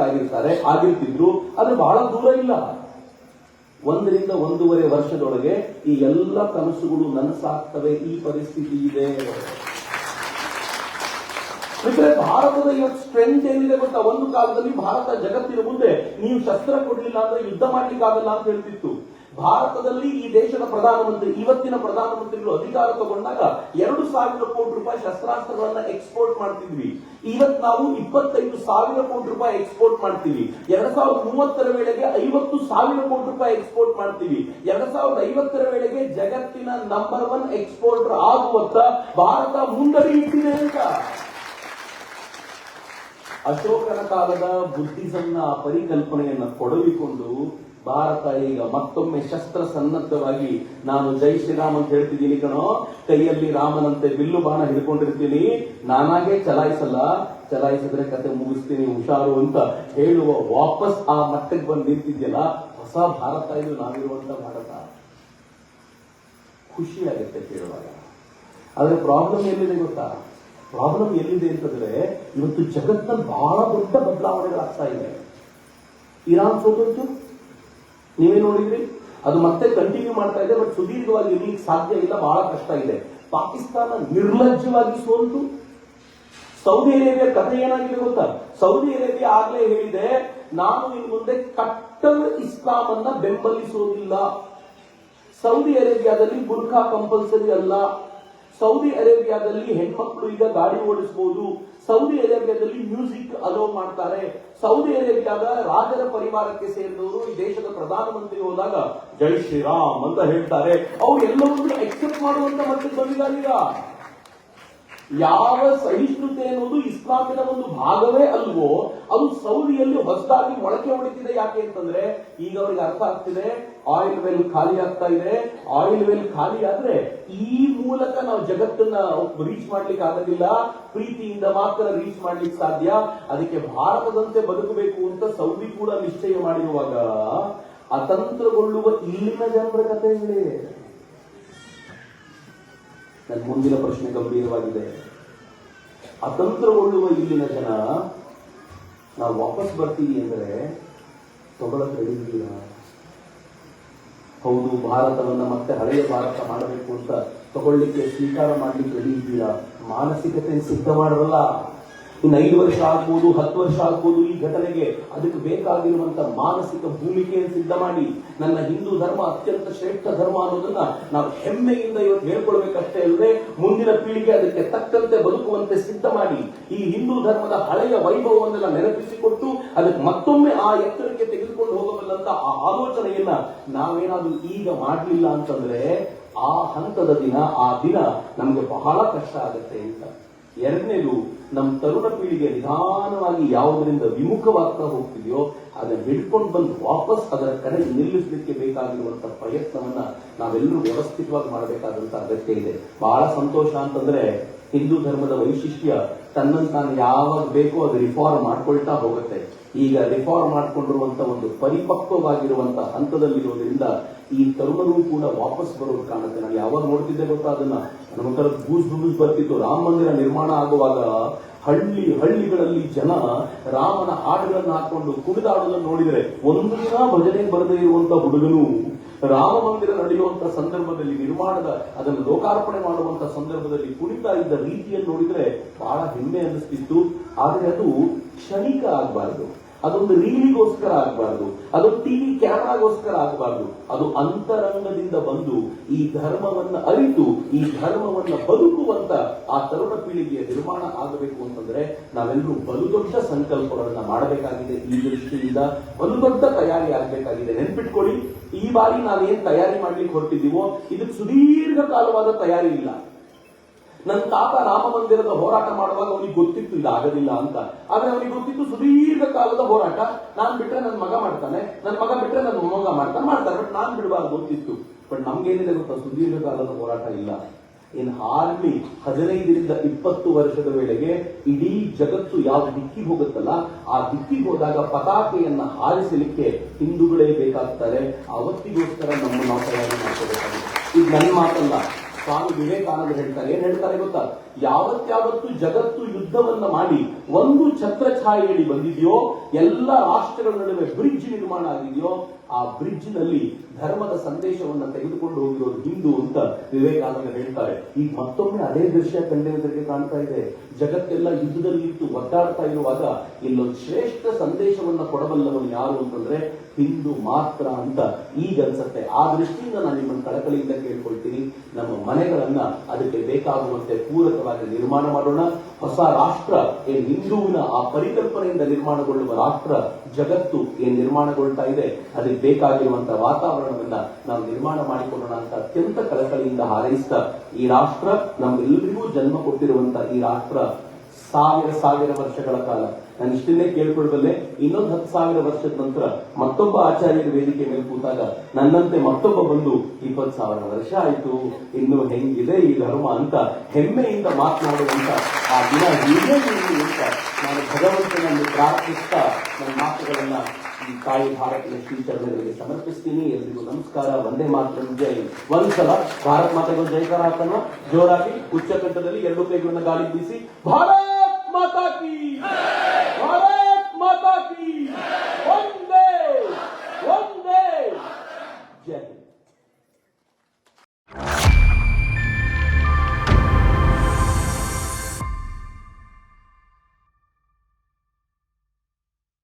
ಆಗಿರ್ತಿದ್ರು. ಆದ್ರೆ ಬಹಳ ದೂರ ಇಲ್ಲ, 1 ರಿಂದ 1.5 ವರ್ಷದೊಳಗೆ ಈ ಎಲ್ಲ ಕನಸುಗಳು ನನಸಾಗ್ತವೆ. ಈ ಪರಿಸ್ಥಿತಿ ಇದೆ. ಭಾರತದ ಇವತ್ತು ಸ್ಟ್ರೆಂತ್ ಏನಿದೆ ಗೊತ್ತಾ? ಒಂದು ಕಾಲದಲ್ಲಿ ಭಾರತ ಜಗತ್ತಿನ ಮುಂದೆ ನೀವು ಶಸ್ತ್ರ ಕೊಡ್ಲಿಲ್ಲ ಅಂದ್ರೆ ಯುದ್ಧ ಮಾಡ್ಲಿಕ್ಕೆ ಆಗಲ್ಲ ಅಂತ ಹೇಳ್ತಿತ್ತು. ಭಾರತದಲ್ಲಿ ಈ ದೇಶದ ಪ್ರಧಾನಮಂತ್ರಿ, ಇವತ್ತಿನ ಪ್ರಧಾನಮಂತ್ರಿಗಳು ಅಧಿಕಾರ ತಗೊಂಡಾಗ 2,000 ಕೋಟಿ ರೂಪಾಯಿ ಶಸ್ತ್ರಾಸ್ತ್ರಗಳನ್ನ ಎಕ್ಸ್ಪೋರ್ಟ್ ಮಾಡ್ತಿದ್ವಿ. ಇವತ್ತು ನಾವು 25,000 ಕೋಟಿ ರೂಪಾಯಿ ಎಕ್ಸ್ಪೋರ್ಟ್ ಮಾಡ್ತೀವಿ. 2030 ವೇಳೆಗೆ 50,000 ಕೋಟಿ ರೂಪಾಯಿ ಎಕ್ಸ್ಪೋರ್ಟ್ ಮಾಡ್ತೀವಿ. 2050 ವೇಳೆಗೆ ಜಗತ್ತಿನ ನಂಬರ್ 1 ಎಕ್ಸ್ಪೋರ್ಟರ್ ಆಗುವತ್ತ ಭಾರತ ಮುಂದಡಿಯಿಟ್ಟಿದೆ ಅಂತ. ಅಶೋಕನ ಕಾಲದ ಬುದ್ಧಿಸಂನ ಪರಿಕಲ್ಪನೆಯನ್ನ ಕೊಡಲಿಕೊಂಡು ಭಾರತ ಈಗ ಮತ್ತೊಮ್ಮೆ ಶಸ್ತ್ರ ಸನ್ನದ್ಧವಾಗಿ, ನಾನು ಜೈ ಶ್ರೀರಾಮ್ ಅಂತ ಹೇಳ್ತಿದ್ದೀನಿ ಕಣೋ, ಕೈಯಲ್ಲಿ ರಾಮನಂತೆ ಬಿಲ್ಲು ಬಾಣ ಹಿಡ್ಕೊಂಡಿರ್ತೀನಿ, ನಾನಾಗೆ ಚಲಾಯಿಸಿದ್ರೆ ಕತೆ ಮುಗಿಸ್ತೀನಿ ಹುಷಾರು ಅಂತ ಹೇಳುವ ವಾಪಸ್ ಆ ಮಟ್ಟಕ್ಕೆ ಬಂದು ನಿಂತಿದ್ಯಲ್ಲ, ಹೊಸ ಭಾರತ ಇದು ನಾವಿರುವಂತ ಭಾರತ. ಖುಷಿಯಾಗುತ್ತೆ ಕೇಳುವಾಗ. ಆದ್ರೆ ಪ್ರಾಬ್ಲಮ್ ಎಲ್ಲಿದೆ ಗೊತ್ತಾ? ಪ್ರಾಬ್ಲಮ್ ಎಲ್ಲಿದೆ ಅಂತಂದ್ರೆ, ಇವತ್ತು ಜಗತ್ತಿನಲ್ಲಿ ಬಹಳ ದೊಡ್ಡ ಬದಲಾವಣೆಗಳಾಗ್ತಾ ಇದೆ. ಇರಾನ್ ಸೋತೋಯ್ತು, ನೀವೇ ನೋಡಿದ್ರಿ, ಅದು ಮತ್ತೆ ಕಂಟಿನ್ಯೂ ಮಾಡ್ತಾ ಇದೆ. ಬಟ್ ಸುದೀರ್ಘವಾಗಿ ಇರ್ಲಿಕ್ಕೆ ಸಾಧ್ಯ ಇಲ್ಲ, ಬಹಳ ಕಷ್ಟ ಇದೆ. ಪಾಕಿಸ್ತಾನ ನಿರ್ಲಜ್ಜವಾಗಿ ಸೋಲ್ತು. ಸೌದಿ ಅರೇಬಿಯಾ ಕಥೆ ಏನಾಗಿದೆ ಗೊತ್ತಾ? ಸೌದಿ ಅರೇಬಿಯಾ ಆಗ್ಲೇ ಹೇಳಿದೆ, ನಾನು ಇನ್ನು ಮುಂದೆ ಕಟ್ಟರ್ ಇಸ್ಲಾಂ ಅನ್ನ ಬೆಂಬಲಿಸೋದಿಲ್ಲ. ಸೌದಿ ಅರೇಬಿಯಾದಲ್ಲಿ ಬುರ್ಖಾ ಕಂಪಲ್ಸರಿ ಅಲ್ಲ. ಸೌದಿ ಅರೇಬಿಯಾದಲ್ಲಿ ಹೆಣ್ಮಕ್ಳು ಈಗ ಗಾಡಿ ಓಡಿಸಬಹುದು. ಸೌದಿ ಅರೇಬಿಯಾದಲ್ಲಿ ಮ್ಯೂಸಿಕ್ ಅಲೋ ಮಾಡ್ತಾರೆ. ಸೌದಿ ಅರೇಬಿಯಾದ ರಾಜರ ಪರಿವಾರಕ್ಕೆ ಸೇರಿದವರು ಈ ದೇಶದ ಪ್ರಧಾನಮಂತ್ರಿ ಹೋದಾಗ ಜೈ ಶ್ರೀರಾಮ್ ಅಂತ ಹೇಳ್ತಾರೆ. ಅವ್ರು ಎಲ್ಲವನ್ನೂ ಎಕ್ಸೆಪ್ಟ್ ಮಾಡುವಂತ ಮಟ್ಟಿಗೆ ಬಂದಿದ್ದಾರೀಗ. ಯಾವ ಸಹಿಷ್ಣುತೆ ಅನ್ನೋದು ಇಸ್ಲಾಮಿನ ಒಂದು ಭಾಗವೇ ಅಲ್ವೋ, ಅದು ಸೌದಿಯಲ್ಲಿ ಹೊಸದಾಗಿ ಮೊಳಕೆ ಹೊಡಿತಿದೆ. ಯಾಕೆ ಅಂತಂದ್ರೆ ಈಗ ಅವರಿಗೆ ಅರ್ಥ ಆಗ್ತಿದೆ, ಆಯಿಲ್ ವೆಲ್ ಖಾಲಿ ಆಗ್ತಾ ಇದೆ. ಆಯಿಲ್ ವೆಲ್ ಖಾಲಿ ಆದ್ರೆ ಈ ಮೂಲಕ ನಾವು ಜಗತ್ತನ್ನ ರೀಚ್ ಮಾಡ್ಲಿಕ್ಕೆ ಆಗೋದಿಲ್ಲ, ಪ್ರೀತಿಯಿಂದ ಮಾತ್ರ ರೀಚ್ ಮಾಡ್ಲಿಕ್ಕೆ ಸಾಧ್ಯ. ಅದಕ್ಕೆ ಭಾರತದಂತೆ ಬದುಕಬೇಕು ಅಂತ ಸೌದಿ ಕೂಡ ನಿಶ್ಚಯ ಮಾಡಿರುವಾಗ ಅತಂತ್ರಗೊಳ್ಳುವ ಇಲ್ಲಿನ ಜನರ ಕಥೆ ಇದೆ. ನನ್ನ ಮುಂದಿನ ಪ್ರಶ್ನೆ ಗಂಭೀರವಾಗಿದೆ. ಅತಂತ್ರಗೊಳ್ಳುವ ಇಲ್ಲಿನ ಜನ ನಾವು ವಾಪಸ್ ಬರ್ತೀವಿ ಅಂದ್ರೆ ತಗೊಳಕ್ ರೆಡಿ ಇಲ್ಲ. ಹೌದು, ಭಾರತವನ್ನ ಮತ್ತೆ ಹಳೆಯ ಭಾರತ ಮಾಡಬೇಕು ಅಂತ ತಗೊಳ್ಳಿಕ್ಕೆ, ಸ್ವೀಕಾರ ಮಾಡ್ಲಿಕ್ಕೆ ರೆಡಿ ಇದ್ದೀರಾ? ಮಾನಸಿಕತೆ ಸಿದ್ಧ ಮಾಡರಲ್ಲ. ಇನ್ನು 5 ವರ್ಷ ಆಗ್ಬೋದು, 10 ವರ್ಷ ಆಗ್ಬೋದು ಈ ಘಟನೆಗೆ. ಅದಕ್ಕೆ ಬೇಕಾಗಿರುವಂತ ಮಾನಸಿಕ ಭೂಮಿಕೆಯನ್ನು ಸಿದ್ಧ ಮಾಡಿ, ನನ್ನ ಹಿಂದೂ ಧರ್ಮ ಅತ್ಯಂತ ಶ್ರೇಷ್ಠ ಧರ್ಮ ಅನ್ನೋದನ್ನ ನಾವು ಹೆಮ್ಮೆಯಿಂದ ಇವತ್ತು ಹೇಳ್ಕೊಳ್ಬೇಕಷ್ಟೇ ಅಲ್ಲದೆ ಮುಂದಿನ ಪೀಳಿಗೆ ಅದಕ್ಕೆ ತಕ್ಕಂತೆ ಬದುಕುವಂತೆ ಸಿದ್ಧ ಮಾಡಿ, ಈ ಹಿಂದೂ ಧರ್ಮದ ಹಳೆಯ ವೈಭವವನ್ನೆಲ್ಲ ನೆನಪಿಸಿಕೊಟ್ಟು ಅದಕ್ಕೆ ಮತ್ತೊಮ್ಮೆ ಆ ಎತ್ತರಕ್ಕೆ ತೆಗೆದುಕೊಂಡು ಹೋಗಬಲ್ಲಂತ ಆ ಆಲೋಚನೆಯನ್ನ ನಾವೇನಾದ್ರೂ ಈಗ ಮಾಡಲಿಲ್ಲ ಅಂತಂದ್ರೆ ಆ ಹಂತದ ದಿನ, ಆ ದಿನ ನಮ್ಗೆ ಬಹಳ ಕಷ್ಟ ಆಗುತ್ತೆ ಅಂತ. ಎರಡನೇದು, ನಮ್ಮ ತರುಣ ಪೀಳಿಗೆ ನಿಧಾನವಾಗಿ ಯಾವುದರಿಂದ ವಿಮುಖವಾಗ್ತಾ ಹೋಗ್ತಿದೆಯೋ ಅದನ್ನ ಹಿಡ್ಕೊಂಡು ಬಂದು ವಾಪಸ್ ಅದರ ಕಡೆ ನಿಲ್ಲಿಸಲಿಕ್ಕೆ ಬೇಕಾಗಿರುವಂತ ಪ್ರಯತ್ನವನ್ನ ನಾವೆಲ್ಲರೂ ವ್ಯವಸ್ಥಿತವಾಗಿ ಮಾಡಬೇಕಾದಂತ ಅಗತ್ಯ ಇದೆ. ಬಹಳ ಸಂತೋಷ ಅಂತಂದ್ರೆ ಹಿಂದೂ ಧರ್ಮದ ವೈಶಿಷ್ಟ್ಯ ತನ್ನನ್ನು ತಾನು ಯಾವಾಗ ಬೇಕೋ ಅದು ರಿಫಾರ್ಮ್ ಮಾಡ್ಕೊಳ್ತಾ ಹೋಗುತ್ತೆ. ಈಗ ರಿಫಾರ್ಮ್ ಮಾಡ್ಕೊಂಡಿರುವಂತ ಒಂದು ಪರಿಪಕ್ವವಾಗಿರುವಂತ ಹಂತದಲ್ಲಿರೋದ್ರಿಂದ ಈ ತರುಣರು ಕೂಡ ವಾಪಸ್ ಬರೋದು ಕಾಣುತ್ತೆ. ನಾನು ಯಾವಾಗ ನೋಡ್ತಿದ್ದೆ ಗೊತ್ತಾ ಅದನ್ನ, ನಮಗೊಂಥರ ಗೂಸ್ ಬರ್ತಿತ್ತು. ರಾಮ ಮಂದಿರ ನಿರ್ಮಾಣ ಆಗುವಾಗ ಹಳ್ಳಿಗಳಲ್ಲಿ ಜನ ರಾಮನ ಹಾಡುಗಳನ್ನು ಹಾಕೊಂಡು ಕುಣಿದಾಡೋದನ್ನು ನೋಡಿದರೆ, ಒಂದು ದಿನ ಭಜನೆ ಬರದೇ ಇರುವಂತ ಹುಡುಗನು ರಾಮ ಮಂದಿರ ನಡೆಯುವಂತ ಸಂದರ್ಭದಲ್ಲಿ, ನಿರ್ಮಾಣದ ಅದನ್ನು ಲೋಕಾರ್ಪಣೆ ಮಾಡುವಂತ ಸಂದರ್ಭದಲ್ಲಿ ಕುಣಿತಾ ಇದ್ದ ರೀತಿಯನ್ನು ನೋಡಿದ್ರೆ ಬಹಳ ಹೆಮ್ಮೆ ಅನಿಸ್ತಿತ್ತು. ಆದರೆ ಅದು ಕ್ಷಣಿಕ ಆಗಬಾರದು, ಅದೊಂದು ರೀಲಿಗೋಸ್ಕರ ಆಗಬಾರದು, ಅದೊಂದು ಟಿವಿ ಕ್ಯಾಮರಾಗೋಸ್ಕರ ಆಗಬಾರದು. ಅದು ಅಂತರಂಗದಿಂದ ಬಂದು ಈ ಧರ್ಮವನ್ನ ಅರಿತು ಈ ಧರ್ಮವನ್ನ ಬದುಕುವಂತ ಆ ತರುಣ ಪೀಳಿಗೆಯ ನಿರ್ಮಾಣ ಆಗಬೇಕು ಅಂತಂದ್ರೆ ನಾವೆಲ್ಲರೂ ಬಲು ದೊಡ್ಡ ಸಂಕಲ್ಪಗಳನ್ನ ಮಾಡಬೇಕಾಗಿದೆ. ಈ ದೃಷ್ಟಿಯಿಂದ ಬಲು ದೊಡ್ಡ ತಯಾರಿ ಆಗಬೇಕಾಗಿದೆ. ನೆನ್ಪಿಟ್ಕೊಳ್ಳಿ, ಈ ಬಾರಿ ನಾವೇನ್ ತಯಾರಿ ಮಾಡ್ಲಿಕ್ಕೆ ಹೊರಟಿದ್ದೀವೋ ಇದಕ್ಕೆ ಸುದೀರ್ಘ ಕಾಲವಾದ ತಯಾರಿ ಇಲ್ಲ. ನನ್ನ ತಾತ ರಾಮ ಮಂದಿರದ ಹೋರಾಟ ಮಾಡುವಾಗ ಅವನಿಗೆ ಗೊತ್ತಿತ್ತು ಇದಾಗದಿಲ್ಲ ಅಂತ. ಆದ್ರೆ ಅವನಿಗೆ ಗೊತ್ತಿತ್ತು ಸುದೀರ್ಘ ಕಾಲದ ಹೋರಾಟ. ನಾನ್ ಬಿಟ್ರೆ ನನ್ನ ಮಗ ಮಾಡ್ತಾನೆ, ನನ್ನ ಮಗ ಬಿಟ್ರೆ ನನ್ನ ಮೊಮ್ಮಗ ಮಾಡ್ತಾರೆ. ಬಟ್ ನಾನ್ ಬಿಡಬಾರ್ದು ಗೊತ್ತಿತ್ತು. ಬಟ್ ನಮ್ಗೇನಿದೆ ಗೊತ್ತಾ, ಸುದೀರ್ಘ ಕಾಲದ ಹೋರಾಟ ಇಲ್ಲ. ಇನ್ ಹಾರ್ಡ್ಲಿ 15ರಿಂದ 20 ವರ್ಷದ ವೇಳೆಗೆ ಇಡೀ ಜಗತ್ತು ಯಾವ ದಿಕ್ಕಿಗೆ ಹೋಗುತ್ತಲ್ಲ ಆ ದಿಕ್ಕಿಗೆ ಹೋದಾಗ ಪತಾಕೆಯನ್ನ ಹಾರಿಸಲಿಕ್ಕೆ ಹಿಂದೂಗಳೇ ಬೇಕಾಗ್ತಾರೆ. ಅವತ್ತಿಗೋಸ್ಕರ ನಾವು ತಯಾರಿ ಮಾಡ್ಕೋಬೇಕಾಗಿದೆ. ಇದು ನನ್ನ ಮಾತಲ್ಲ, ಸ್ವಾಮಿ ವಿವೇಕಾನಂದ ಹೇಳ್ತಾರೆ. ಏನ್ ಹೇಳ್ತಾರೆ ಗೊತ್ತಾ, ಯಾವತ್ಯಾವತ್ತು ಜಗತ್ತು ಯುದ್ಧವನ್ನ ಮಾಡಿ ಒಂದು ಛತ್ರ ಛಾಯೆಯಡಿ ಬಂದಿದೆಯೋ, ಎಲ್ಲ ರಾಷ್ಟ್ರಗಳ ನಡುವೆ ಬ್ರಿಡ್ಜ್ ನಿರ್ಮಾಣ ಆಗಿದೆಯೋ, ಆ ಬ್ರಿಡ್ಜ್ ನಲ್ಲಿ ಧರ್ಮದ ಸಂದೇಶವನ್ನ ತೆಗೆದುಕೊಂಡು ಹೋಗಿರೋದು ಹಿಂದೂ ಅಂತ ವಿವೇಕಾನಂದ ಹೇಳ್ತಾರೆ. ಈಗ ಮತ್ತೊಮ್ಮೆ ಅದೇ ದೃಶ್ಯ ಕಣ್ಣೆದುರಿಗೆ ಕಾಣ್ತಾ ಇದೆ. ಜಗತ್ತೆಲ್ಲ ಯುದ್ಧದಲ್ಲಿ ಇಟ್ಟು ಒದ್ದಾಡ್ತಾ ಇರುವಾಗ ಇಲ್ಲೊಂದು ಶ್ರೇಷ್ಠ ಸಂದೇಶವನ್ನ ಕೊಡಬಲ್ಲವನು ಯಾರು ಅಂತಂದ್ರೆ ಹಿಂದೂ ಮಾತ್ರ ಅಂತ ಈಗ ಅನ್ಸತ್ತೆ. ಆ ದೃಷ್ಟಿಯಿಂದ ನಾನು ನಿಮ್ಮನ್ನು ಕಳಕಳಿಯಿಂದ ಕೇಳ್ಕೊಳ್ತೀನಿ, ನಮ್ಮ ಮನೆಗಳನ್ನ ಅದಕ್ಕೆ ಬೇಕಾಗುವಂತೆ ಪೂರಕವಾಗಿ ನಿರ್ಮಾಣ ಮಾಡೋಣ. ಹೊಸ ರಾಷ್ಟ್ರ ಏನ್ ಹಿಂದೂವಿನ ಆ ಪರಿಕಲ್ಪನೆಯಿಂದ ನಿರ್ಮಾಣಗೊಳ್ಳುವ ರಾಷ್ಟ್ರ ಜಗತ್ತು ಏನ್ ನಿರ್ಮಾಣಗೊಳ್ತಾ ಇದೆ ಅದಕ್ಕೆ ಬೇಕಾಗಿರುವಂತಹ ವಾತಾವರಣವನ್ನ ನಾವು ನಿರ್ಮಾಣ ಮಾಡಿಕೊಳ್ಳೋಣ ಅಂತ ಅತ್ಯಂತ ಕಳಕಳಿಯಿಂದ ಹಾರೈಸ್ತಾ, ಈ ರಾಷ್ಟ್ರ ನಮ್ಮೆಲ್ಲರಿಗೂ ಜನ್ಮ ಕೊಟ್ಟಿರುವಂತಹ ಈ ರಾಷ್ಟ್ರ ಸಾವಿರ ವರ್ಷಗಳ ಕಾಲ ನಾನು ಇಷ್ಟನ್ನೇ ಕೇಳ್ಕೊಳ್ಬಲ್ಲೆ. ಇನ್ನೊಂದು 10,000 ವರ್ಷದ ನಂತರ ಮತ್ತೊಬ್ಬ ಆಚಾರ್ಯರ ವೇದಿಕೆ ಮೇಲೆ ಕೂತಾಗ ನನ್ನಂತೆ ಮತ್ತೊಬ್ಬ ಬಂದು 20,000 ವರ್ಷ ಆಯ್ತು, ಇನ್ನು ಹೆಂಗಿದೆ ಈ ಧರ್ಮ ಅಂತ ಹೆಮ್ಮೆಯಿಂದ ಮಾತನಾಡುವಂತ ಆ ದಿನ ಹೀಗೆ ಅಂತ ನಾನು ಭಗವಂತನನ್ನು ಪ್ರಾರ್ಥಿಸ್ತಾ ನನ್ನ ಮಾತುಗಳನ್ನ ಈ ತಾಯಿ ಭಾರತ ಲಕ್ಷ್ಮೀ ಚರಣಗಳಿಗೆ ಸಮರ್ಪಿಸ್ತೀನಿ. ಎಲ್ರಿಗೂ ನಮಸ್ಕಾರ. ವಂದೇ ಮಾತರಂ ಜೈ. ಒಂದ್ಸಲ ಭಾರತ್ ಮಾತೆಗೂ ಜೈಕಾರ ಹಾಕೋಣ ಜೋರಾಗಿ ಉಚ್ಚಕಂಠದಲ್ಲಿ 2 ಕೈಗಳನ್ನ ಗಾಳಿ ಬೀಸಿ ಭಾರತ್ ಮಾತಾ ಕಿ, ಭಾರತ್ ಮಾತಾ ಕಿ.